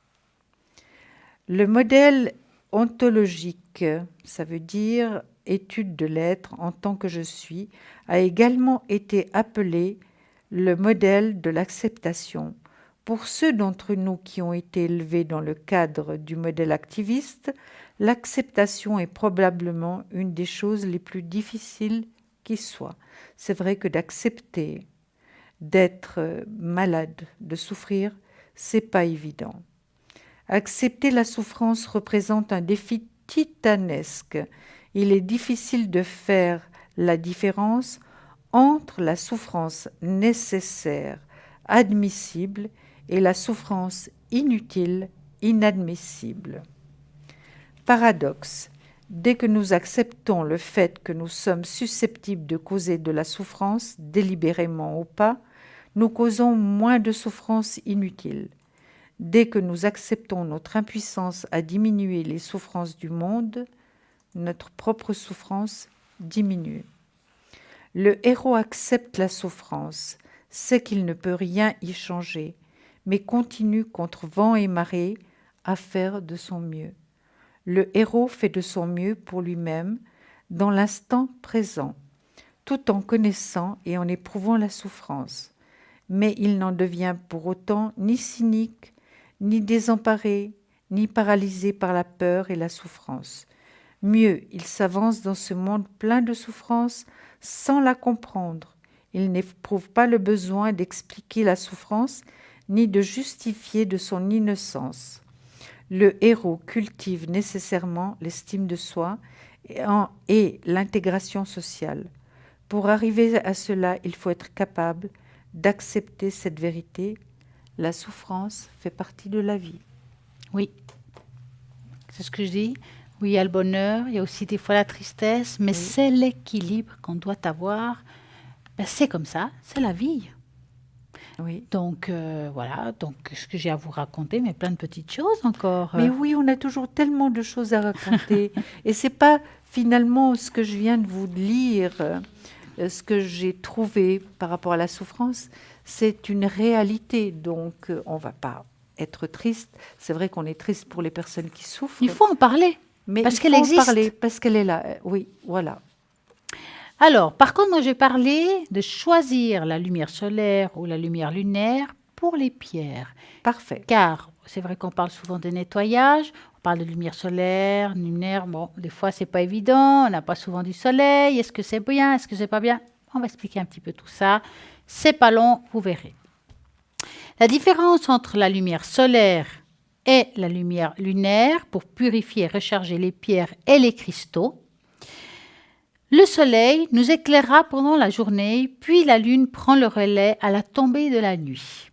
Le modèle ontologique, ça veut dire étude de l'être en tant que je suis, a également été appelé le modèle de l'acceptation. Pour ceux d'entre nous qui ont été élevés dans le cadre du modèle activiste, l'acceptation est probablement une des choses les plus difficiles qui soit. C'est vrai que d'accepter d'être malade, de souffrir, c'est pas évident. Accepter la souffrance représente un défi titanesque. Il est difficile de faire la différence entre la souffrance nécessaire, admissible, et la souffrance inutile, inadmissible. Paradoxe. Dès que nous acceptons le fait que nous sommes susceptibles de causer de la souffrance, délibérément ou pas, nous causons moins de souffrance inutile. Dès que nous acceptons notre impuissance à diminuer les souffrances du monde, notre propre souffrance diminue. Le héros accepte la souffrance, sait qu'il ne peut rien y changer, mais continue contre vent et marée à faire de son mieux. Le héros fait de son mieux pour lui-même dans l'instant présent, tout en connaissant et en éprouvant la souffrance. Mais il n'en devient pour autant ni cynique, ni désemparé, ni paralysé par la peur et la souffrance. Mieux, il s'avance dans ce monde plein de souffrance sans la comprendre. Il n'éprouve pas le besoin d'expliquer la souffrance, ni de justifier de son innocence. Le héros cultive nécessairement l'estime de soi et l'intégration sociale. Pour arriver à cela, il faut être capable d'accepter cette vérité. La souffrance fait partie de la vie. Oui, c'est ce que je dis. Oui, il y a le bonheur, il y a aussi des fois la tristesse, mais c'est l'équilibre qu'on doit avoir. Ben, c'est comme ça, c'est la vie. Oui. Donc, voilà, donc ce que j'ai à vous raconter, mais plein de petites choses encore. Mais oui, on a toujours tellement de choses à raconter. Et c'est pas finalement ce que je viens de vous lire, ce que j'ai trouvé par rapport à la souffrance, c'est une réalité. Donc, on va pas être triste. C'est vrai qu'on est triste pour les personnes qui souffrent. Il faut en parler, mais parce il qu'elle faut en existe. parler, parce qu'elle est là. Oui, voilà. Alors, par contre, moi, je vais parler de choisir la lumière solaire ou la lumière lunaire pour les pierres. Parfait. Car c'est vrai qu'on parle souvent de nettoyage, on parle de lumière solaire, lunaire. Bon, des fois, c'est pas évident, on n'a pas souvent du soleil. Est-ce que c'est bien, est-ce que c'est pas bien? On va expliquer un petit peu tout ça. C'est pas long, vous verrez. La différence entre la lumière solaire et la lumière lunaire pour purifier et recharger les pierres et les cristaux. Le soleil nous éclairera pendant la journée, puis la lune prend le relais à la tombée de la nuit.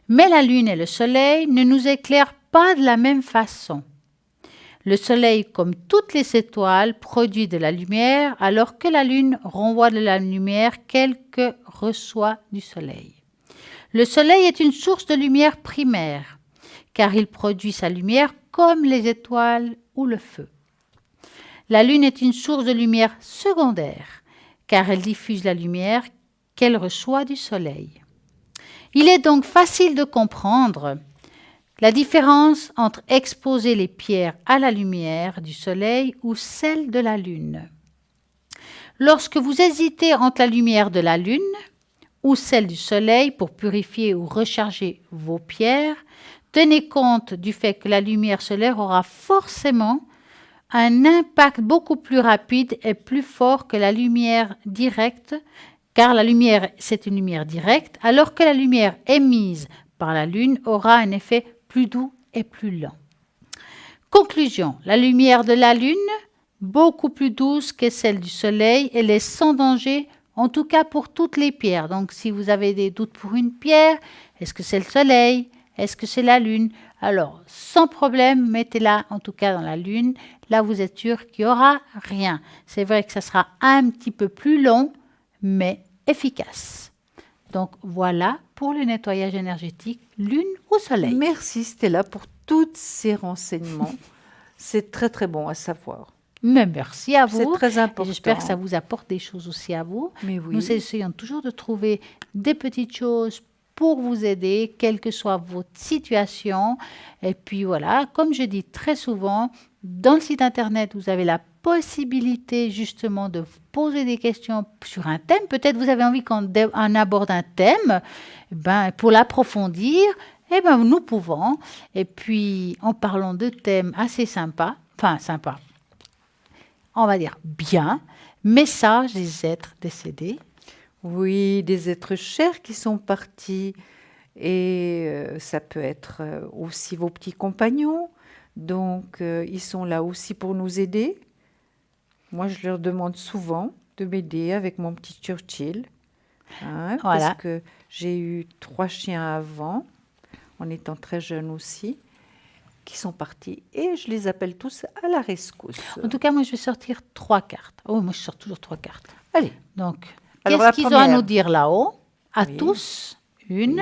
Mais la lune et le soleil ne nous éclairent pas de la même façon. Le soleil, comme toutes les étoiles, produit de la lumière, alors que la lune renvoie de la lumière qu'elle reçoit du soleil. Le soleil est une source de lumière primaire, car il produit sa lumière comme les étoiles ou le feu. La lune est une source de lumière secondaire, car elle diffuse la lumière qu'elle reçoit du soleil. Il est donc facile de comprendre la différence entre exposer les pierres à la lumière du soleil ou celle de la lune. Lorsque vous hésitez entre la lumière de la lune ou celle du soleil pour purifier ou recharger vos pierres, tenez compte du fait que la lumière solaire aura forcément un impact beaucoup plus rapide et plus fort que la lumière directe, car la lumière, c'est une lumière directe, alors que la lumière émise par la lune aura un effet plus doux et plus lent. Conclusion, la lumière de la lune, beaucoup plus douce que celle du soleil, elle est sans danger En tout cas, pour toutes les pierres. Donc, si vous avez des doutes pour une pierre, est-ce que c'est le soleil? Est-ce que c'est la lune? Alors, sans problème, mettez-la en tout cas dans la lune. Là, vous êtes sûr qu'il n'y aura rien. C'est vrai que ça sera un petit peu plus long, mais efficace. Donc, voilà pour le nettoyage énergétique lune ou soleil. Merci Stella pour tous ces renseignements. C'est très très bon à savoir. Mais merci à C'est vous. très important. J'espère que ça vous apporte des choses aussi à vous. Mais oui. Nous essayons toujours de trouver des petites choses pour vous aider, quelle que soit votre situation. Et puis voilà, comme je dis très souvent, dans le site internet, vous avez la possibilité justement de vous poser des questions sur un thème. Peut-être vous avez envie qu'on aborde un thème, pour l'approfondir. Nous pouvons. Et puis, en parlant de thèmes assez sympas, on va dire bien, message des êtres décédés. Oui, des êtres chers qui sont partis. Et ça peut être aussi vos petits compagnons. Donc, ils sont là aussi pour nous aider. Moi, je leur demande souvent de m'aider avec mon petit Churchill. Voilà. Parce que j'ai eu 3 chiens avant, en étant très jeune aussi, qui sont partis. Et je les appelle tous à la rescousse. En tout cas, moi, je vais sortir 3 cartes. Oh, moi, je sors toujours 3 cartes. Allez. Donc, alors, qu'est-ce qu'ils ont à première. nous dire là-haut? À Oui. tous, 1, Oui.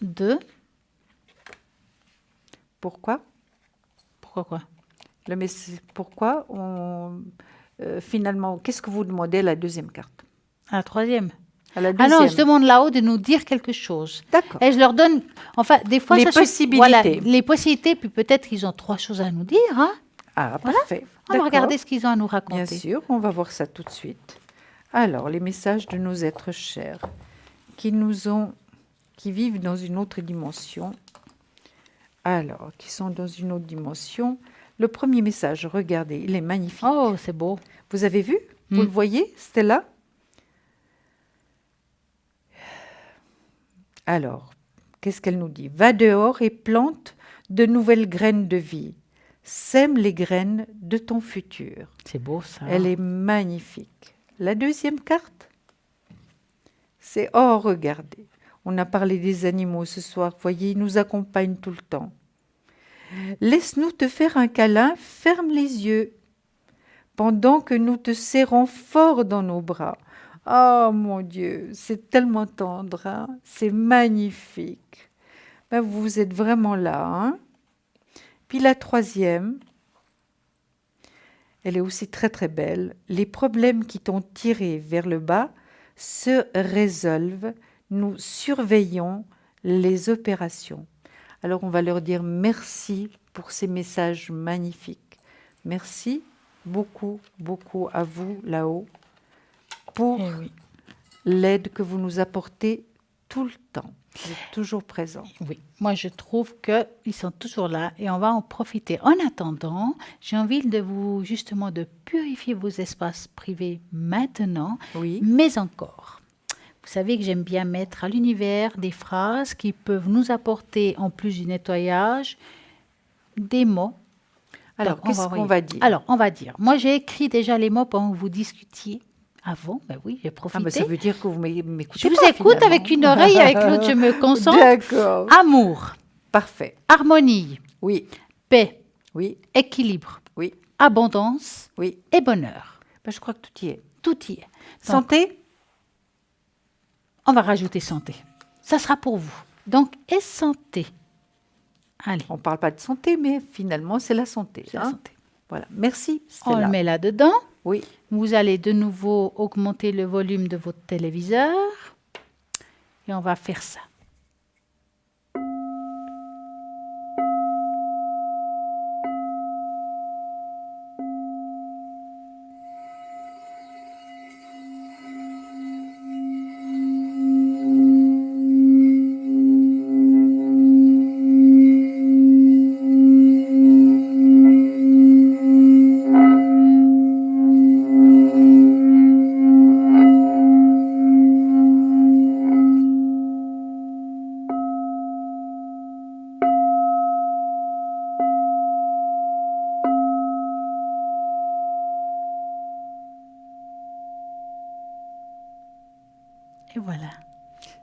2. Pourquoi? Pourquoi quoi? Pourquoi finalement, qu'est-ce que vous demandez à la deuxième carte? À la 3e. À la Ah deuxième. non, je demande là-haut de nous dire quelque chose. D'accord. Et je leur donne, enfin, des fois, Les ça possibilités. Voilà, les possibilités, puis peut-être qu'ils ont 3 choses à nous dire. Hein? Ah, Voilà. parfait. On va D'accord. regarder ce qu'ils ont à nous raconter. Bien sûr, on va voir ça tout de suite. Alors, les messages de nos êtres chers qui vivent dans une autre dimension. Alors, qui sont dans une autre dimension. Le premier message, regardez, il est magnifique. Oh, c'est beau. Vous avez vu? Vous le voyez, Stella? Alors, qu'est-ce qu'elle nous dit? Va dehors et plante de nouvelles graines de vie. Sème les graines de ton futur. C'est beau, ça. Elle est magnifique. La deuxième carte, c'est « Oh, regardez ». On a parlé des animaux ce soir. Voyez, ils nous accompagnent tout le temps. Laisse-nous te faire un câlin, ferme les yeux, pendant que nous te serrons fort dans nos bras. Oh mon Dieu, c'est tellement tendre, hein? C'est magnifique. Vous êtes vraiment là. Hein? Puis la troisième, elle est aussi très très belle. Les problèmes qui t'ont tiré vers le bas se résolvent. Nous surveillons les opérations. Alors on va leur dire merci pour ces messages magnifiques. Merci beaucoup, beaucoup à vous là-haut pour l'aide que vous nous apportez tout le temps. Vous êtes toujours présents. Oui, moi je trouve qu'ils sont toujours là et on va en profiter. En attendant, j'ai envie de vous justement de purifier vos espaces privés maintenant, mais encore. Vous savez que j'aime bien mettre à l'univers des phrases qui peuvent nous apporter, en plus du nettoyage, des mots. Alors, qu'est-ce qu'on va dire? Alors, on va dire. Moi, j'ai écrit déjà les mots pendant que vous discutiez. Avant, oui, j'ai profité. Ça veut dire que vous m'écoutez. Je vous écoute finalement. Avec une oreille, avec l'autre, je me concentre. D'accord. Amour. Parfait. Harmonie. Oui. Paix. Oui. Équilibre. Oui. Abondance. Oui. Et bonheur. Je crois que tout y est. Tout y est. Donc, santé. On va rajouter santé. Ça sera pour vous. Donc, et santé. Allez. On ne parle pas de santé, mais finalement, c'est la santé. C'est la santé. Voilà. Merci, Stella. On le met là-dedans. Oui. Vous allez de nouveau augmenter le volume de votre téléviseur. Et on va faire ça. Et voilà.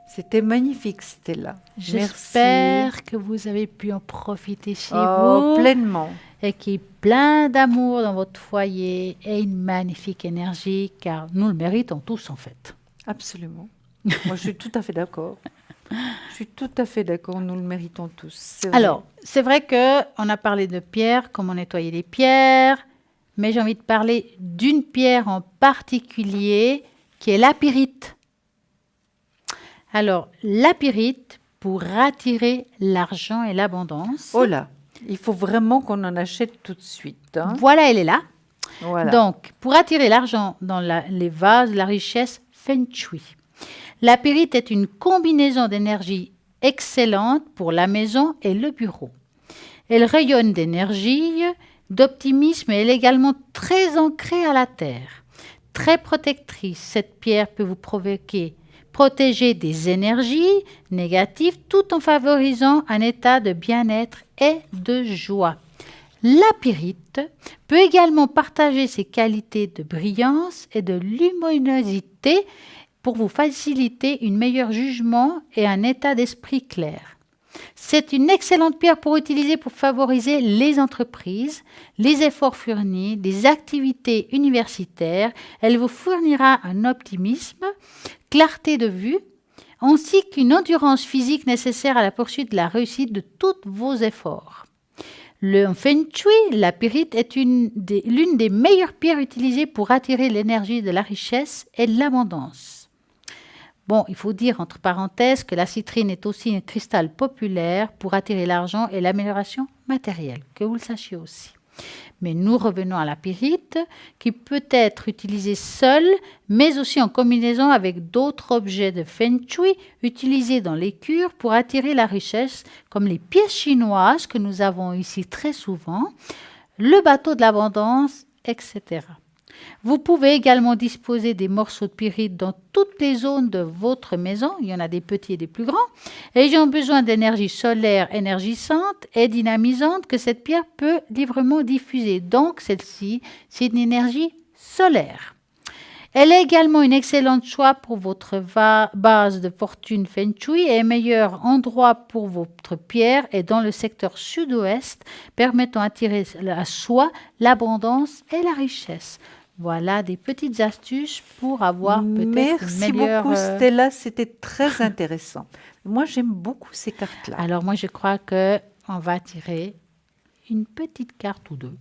C'était magnifique, Stella. J'espère que vous avez pu en profiter chez Oh, vous. pleinement. Et qu'il y ait plein d'amour dans votre foyer et une magnifique énergie, car nous le méritons tous en fait. Absolument. Moi, je suis tout à fait d'accord. Je suis tout à fait d'accord, nous le méritons tous. C'est vrai. Alors, c'est vrai qu'on a parlé de pierres, comment nettoyer les pierres, mais j'ai envie de parler d'une pierre en particulier qui est la pyrite. Alors, la pyrite, pour attirer l'argent et l'abondance. Oh là, il faut vraiment qu'on en achète tout de suite. Hein. Voilà, elle est là. Voilà. Donc, pour attirer l'argent dans les vases, la richesse, Feng Shui. La pyrite est une combinaison d'énergie excellente pour la maison et le bureau. Elle rayonne d'énergie, d'optimisme et elle est également très ancrée à la terre. Très protectrice, cette pierre peut vous protéger des énergies négatives tout en favorisant un état de bien-être et de joie. La pyrite peut également partager ses qualités de brillance et de luminosité pour vous faciliter un meilleur jugement et un état d'esprit clair. C'est une excellente pierre pour utiliser pour favoriser les entreprises, les efforts fournis, les activités universitaires. Elle vous fournira un optimisme, clarté de vue, ainsi qu'une endurance physique nécessaire à la poursuite de la réussite de tous vos efforts. Le Feng Shui, la pyrite, est l'une des meilleures pierres utilisées pour attirer l'énergie de la richesse et de l'abondance. Bon, il faut dire entre parenthèses que la citrine est aussi un cristal populaire pour attirer l'argent et l'amélioration matérielle, que vous le sachiez aussi. Mais nous revenons à la pyrite, qui peut être utilisée seule, mais aussi en combinaison avec d'autres objets de Feng Shui utilisés dans les cures pour attirer la richesse, comme les pièces chinoises que nous avons ici très souvent, le bateau de l'abondance, etc. Vous pouvez également disposer des morceaux de pyrite dans toutes les zones de votre maison. Il y en a des petits et des plus grands. Ayant besoin d'énergie solaire énergisante et dynamisante que cette pierre peut librement diffuser. Donc, celle-ci, c'est une énergie solaire. Elle est également un excellent choix pour votre base de fortune Feng Shui et un meilleur endroit pour votre pierre est dans le secteur sud-ouest, permettant d'attirer à soi l'abondance et la richesse. Voilà des petites astuces pour avoir peut-être une meilleure... Merci beaucoup Stella, c'était très intéressant. Moi j'aime beaucoup ces cartes-là. Alors moi je crois qu'on va tirer une petite carte ou deux.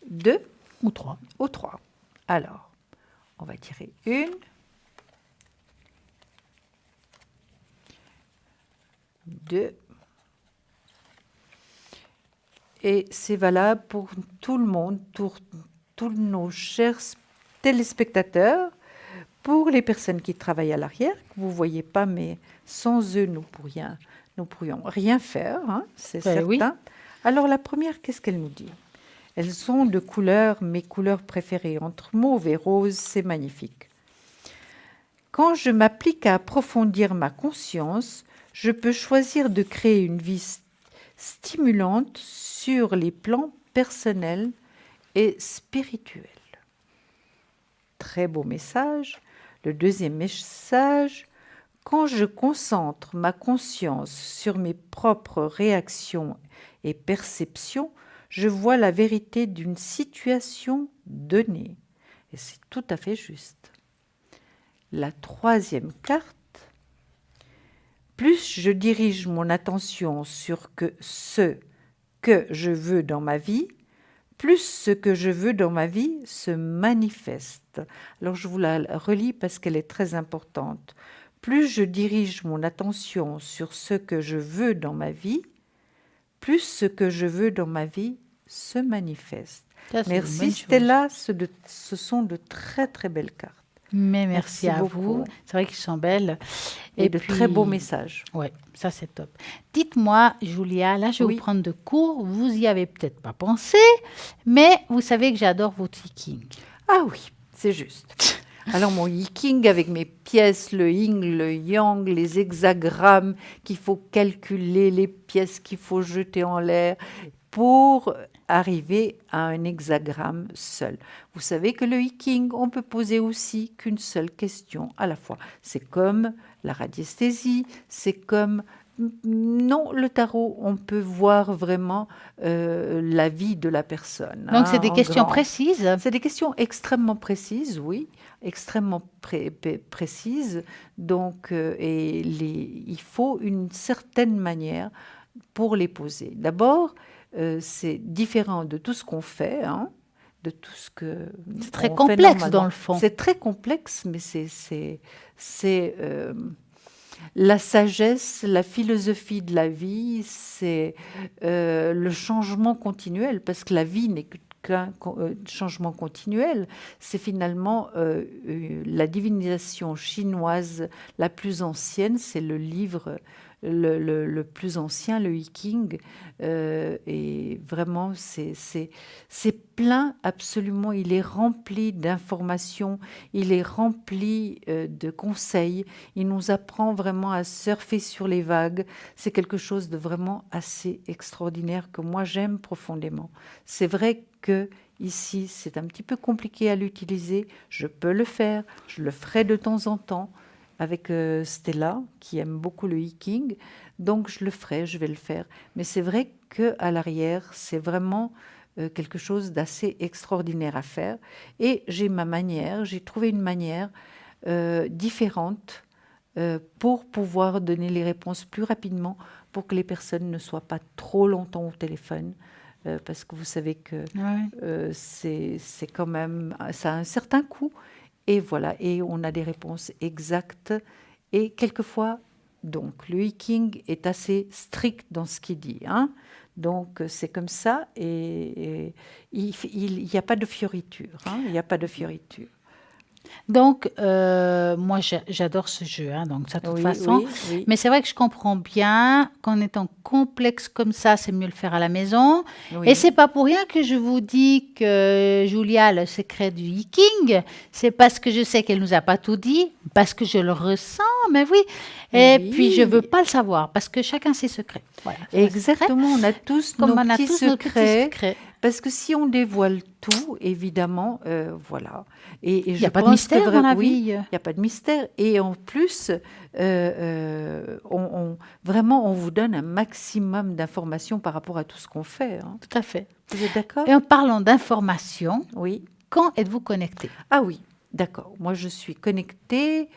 Deux ou trois. Ou trois. Alors, on va tirer une. Deux. Et c'est valable pour tout le monde, pour tous nos chers téléspectateurs, pour les personnes qui travaillent à l'arrière, que vous ne voyez pas, mais sans eux, nous pourrions rien faire, hein, c'est certain. Oui. Alors la première, qu'est-ce qu'elle nous dit? Elles sont de couleurs, mes couleurs préférées, entre mauve et rose, c'est magnifique. Quand je m'applique à approfondir ma conscience, je peux choisir de créer une vie stimulante sur les plans personnels et spirituels. Très beau message. Le deuxième message, quand je concentre ma conscience sur mes propres réactions et perceptions, je vois la vérité d'une situation donnée. Et c'est tout à fait juste. La troisième carte, plus je dirige mon attention sur ce que je veux dans ma vie, plus ce que je veux dans ma vie se manifeste. Alors je vous la relis parce qu'elle est très importante. Plus je dirige mon attention sur ce que je veux dans ma vie, plus ce que je veux dans ma vie se manifeste. Ça, merci Stella, ce sont de très très belles cartes. Mais merci à beaucoup. vous, c'est vrai qu'ils sont belles. Et de très beaux messages. Oui, ça c'est top. Dites-moi, Julia, là je vais Oui. vous prendre de cours, vous y avez peut-être pas pensé, mais vous savez que j'adore votre Yiking. Ah oui, c'est juste. Alors mon Yiking avec mes pièces, le yin, le yang, les hexagrammes qu'il faut calculer, les pièces qu'il faut jeter en l'air, pour arriver à un hexagramme seul. Vous savez que le Viking, on peut poser aussi qu'une seule question à la fois. C'est comme la radiesthésie, c'est comme... Non, le tarot, on peut voir vraiment la vie de la personne. Donc, c'est des en questions grand. précises. C'est des questions extrêmement précises, oui, extrêmement précises. Donc, il faut une certaine manière pour les poser. D'abord, c'est différent de tout ce qu'on fait, hein, de tout ce que C'est très on fait complexe normalement. dans le fond. C'est très complexe, mais c'est la sagesse, la philosophie de la vie, c'est le changement continuel, parce que la vie n'est qu'un changement continuel. C'est finalement la divinisation chinoise la plus ancienne, c'est le livre le plus ancien, le I Ching, et vraiment c'est plein absolument, il est rempli d'informations, il est rempli de conseils, il nous apprend vraiment à surfer sur les vagues. C'est quelque chose de vraiment assez extraordinaire que moi j'aime profondément. C'est vrai que ici c'est un petit peu compliqué à l'utiliser, je peux le faire, je le ferai de temps en temps avec Stella, qui aime beaucoup le I Ching, donc je le ferai, je vais le faire. Mais c'est vrai qu'à l'arrière, c'est vraiment quelque chose d'assez extraordinaire à faire. Et j'ai ma manière, j'ai trouvé une manière différente pour pouvoir donner les réponses plus rapidement, pour que les personnes ne soient pas trop longtemps au téléphone. Parce que vous savez que c'est quand même, ça a un certain coût. Et voilà, et on a des réponses exactes. Et quelquefois, donc, le I Ching est assez strict dans ce qu'il dit, hein. Donc, c'est comme ça, et il n'y a pas de fioriture, hein, il n'y a pas de fioriture. Donc, moi, j'adore ce jeu, hein, donc ça, de toute façon. Oui. Mais c'est vrai que je comprends bien qu'en étant complexe comme ça, c'est mieux le faire à la maison. Oui. Et c'est pas pour rien que je vous dis que Julia a le secret du I Ching. C'est parce que je sais qu'elle nous a pas tout dit, parce que je le ressens, mais oui. Et Oui. puis, je veux pas le savoir, parce que chacun ses secrets. Voilà, Exactement, on a tous comme nos on a petits tous nos petits secrets. secrets. Parce que si on dévoile tout, évidemment, voilà. Et Il n'y a pas de mystère dans la vie. Il n'y a pas de mystère. Et en plus, vraiment, on vous donne un maximum d'informations par rapport à tout ce qu'on fait, hein. Tout à fait. Vous êtes d'accord? Et en parlant d'information, Oui. quand êtes-vous connecté? Ah oui, d'accord. Moi, je suis connectée.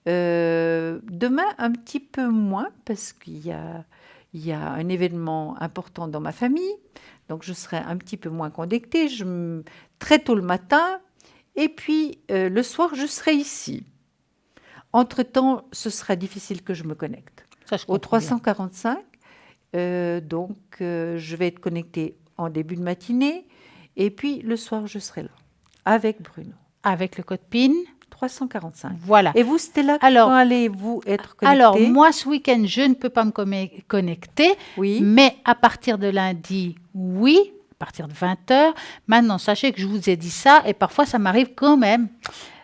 Demain, un petit peu moins, parce qu'il y a un événement important dans ma famille. Donc, je serai un petit peu moins connectée. Très tôt le matin. Et puis, le soir, je serai ici. Entre-temps, ce sera difficile que je me connecte. Ça, je Au comprends bien. 345, donc, je vais être connectée en début de matinée. Et puis, le soir, je serai là, avec Bruno. Avec le code PIN. 345. Voilà. Et vous, Stella, Alors, quand allez-vous être connectée? Alors, moi, ce week-end, je ne peux pas me connecter, Oui. mais à partir de lundi, oui, à partir de 20h. Maintenant, sachez que je vous ai dit ça, et parfois, ça m'arrive quand même.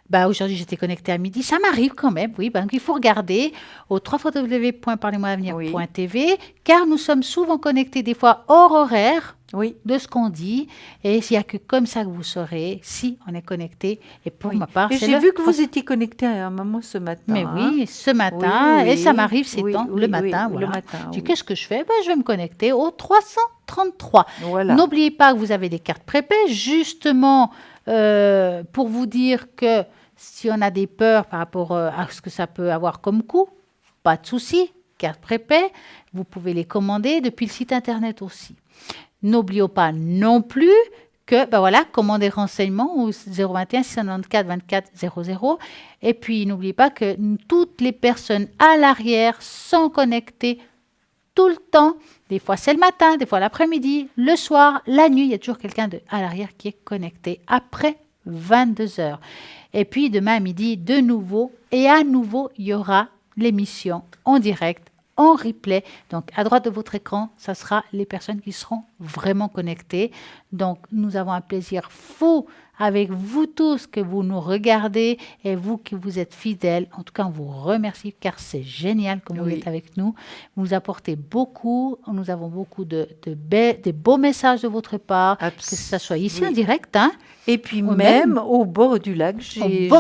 Bah, aujourd'hui, j'étais connectée à midi. Ça m'arrive quand même, oui. Donc, il faut regarder au www.parlez-moi-avenir.tv, car nous sommes souvent connectés des fois hors horaire Oui. de ce qu'on dit. Et il n'y a que comme ça que vous saurez si on est connecté. Et pour Oui. ma part, Et c'est j'ai le vu que vous étiez connectée à un moment ce matin. Mais hein. oui, ce matin, Oui, et ça oui. m'arrive ces Oui, temps, oui, le matin. oui, Voilà. le matin, Je dis, oui. qu'est-ce que je fais? Je vais me connecter au 333. Voilà. N'oubliez pas que vous avez des cartes prépay, justement, pour vous dire que si on a des peurs par rapport à ce que ça peut avoir comme coût, pas de souci, cartes prépay, vous pouvez les commander depuis le site internet aussi. N'oubliez pas non plus que, ben voilà, commandez renseignements au 021 694 24 00. Et puis, n'oubliez pas que toutes les personnes à l'arrière sont connectées tout le temps. Des fois, c'est le matin, des fois l'après-midi, le soir, la nuit. Il y a toujours quelqu'un à l'arrière qui est connecté après 22 heures. Et puis, demain à midi, de nouveau, et à nouveau, il y aura l'émission en direct, en replay. Donc, à droite de votre écran, ça sera les personnes qui seront vraiment connectées. Donc, nous avons un plaisir fou avec vous tous que vous nous regardez et vous qui vous êtes fidèles. En tout cas, on vous remercie car c'est génial comme vous êtes avec nous. Vous nous apportez beaucoup. Nous avons beaucoup de beaux messages de votre part, que ce soit ici en direct. Hein, et puis même au bord du lac, j'ai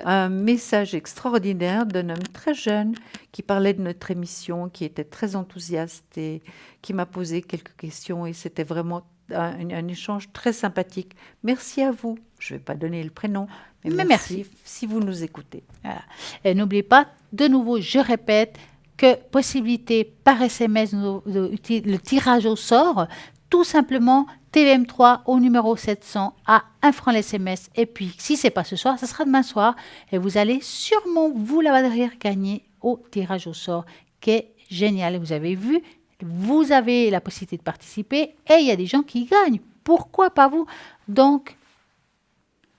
un message extraordinaire d'un homme très jeune qui parlait de notre émission, qui était très enthousiaste et qui m'a posé quelques questions et c'était vraiment un échange très sympathique. Merci à vous. Je ne vais pas donner le prénom, mais merci si vous nous écoutez. Voilà. Et n'oubliez pas, de nouveau, je répète, que possibilité par SMS, le tirage au sort, tout simplement TVM3 au numéro 700 à 1 franc l'SMS. Et puis, si ce n'est pas ce soir, ce sera demain soir. Et vous allez sûrement, vous là-bas derrière, gagner au tirage au sort, qui est génial. Vous avez vu, vous avez la possibilité de participer et il y a des gens qui gagnent. Pourquoi pas vous? Donc,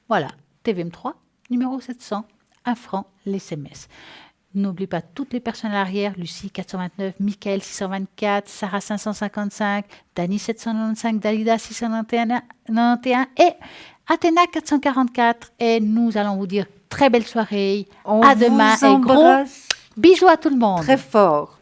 voilà, TVM3, numéro 700, 1 franc l'SMS. N'oubliez pas toutes les personnes à l'arrière, Lucie 429, Michael 624, Sarah 555, Dani 795, Dalida 691 et Athéna 444. Et nous allons vous dire très belle soirée. À demain et gros bisous à tout le monde. Très fort.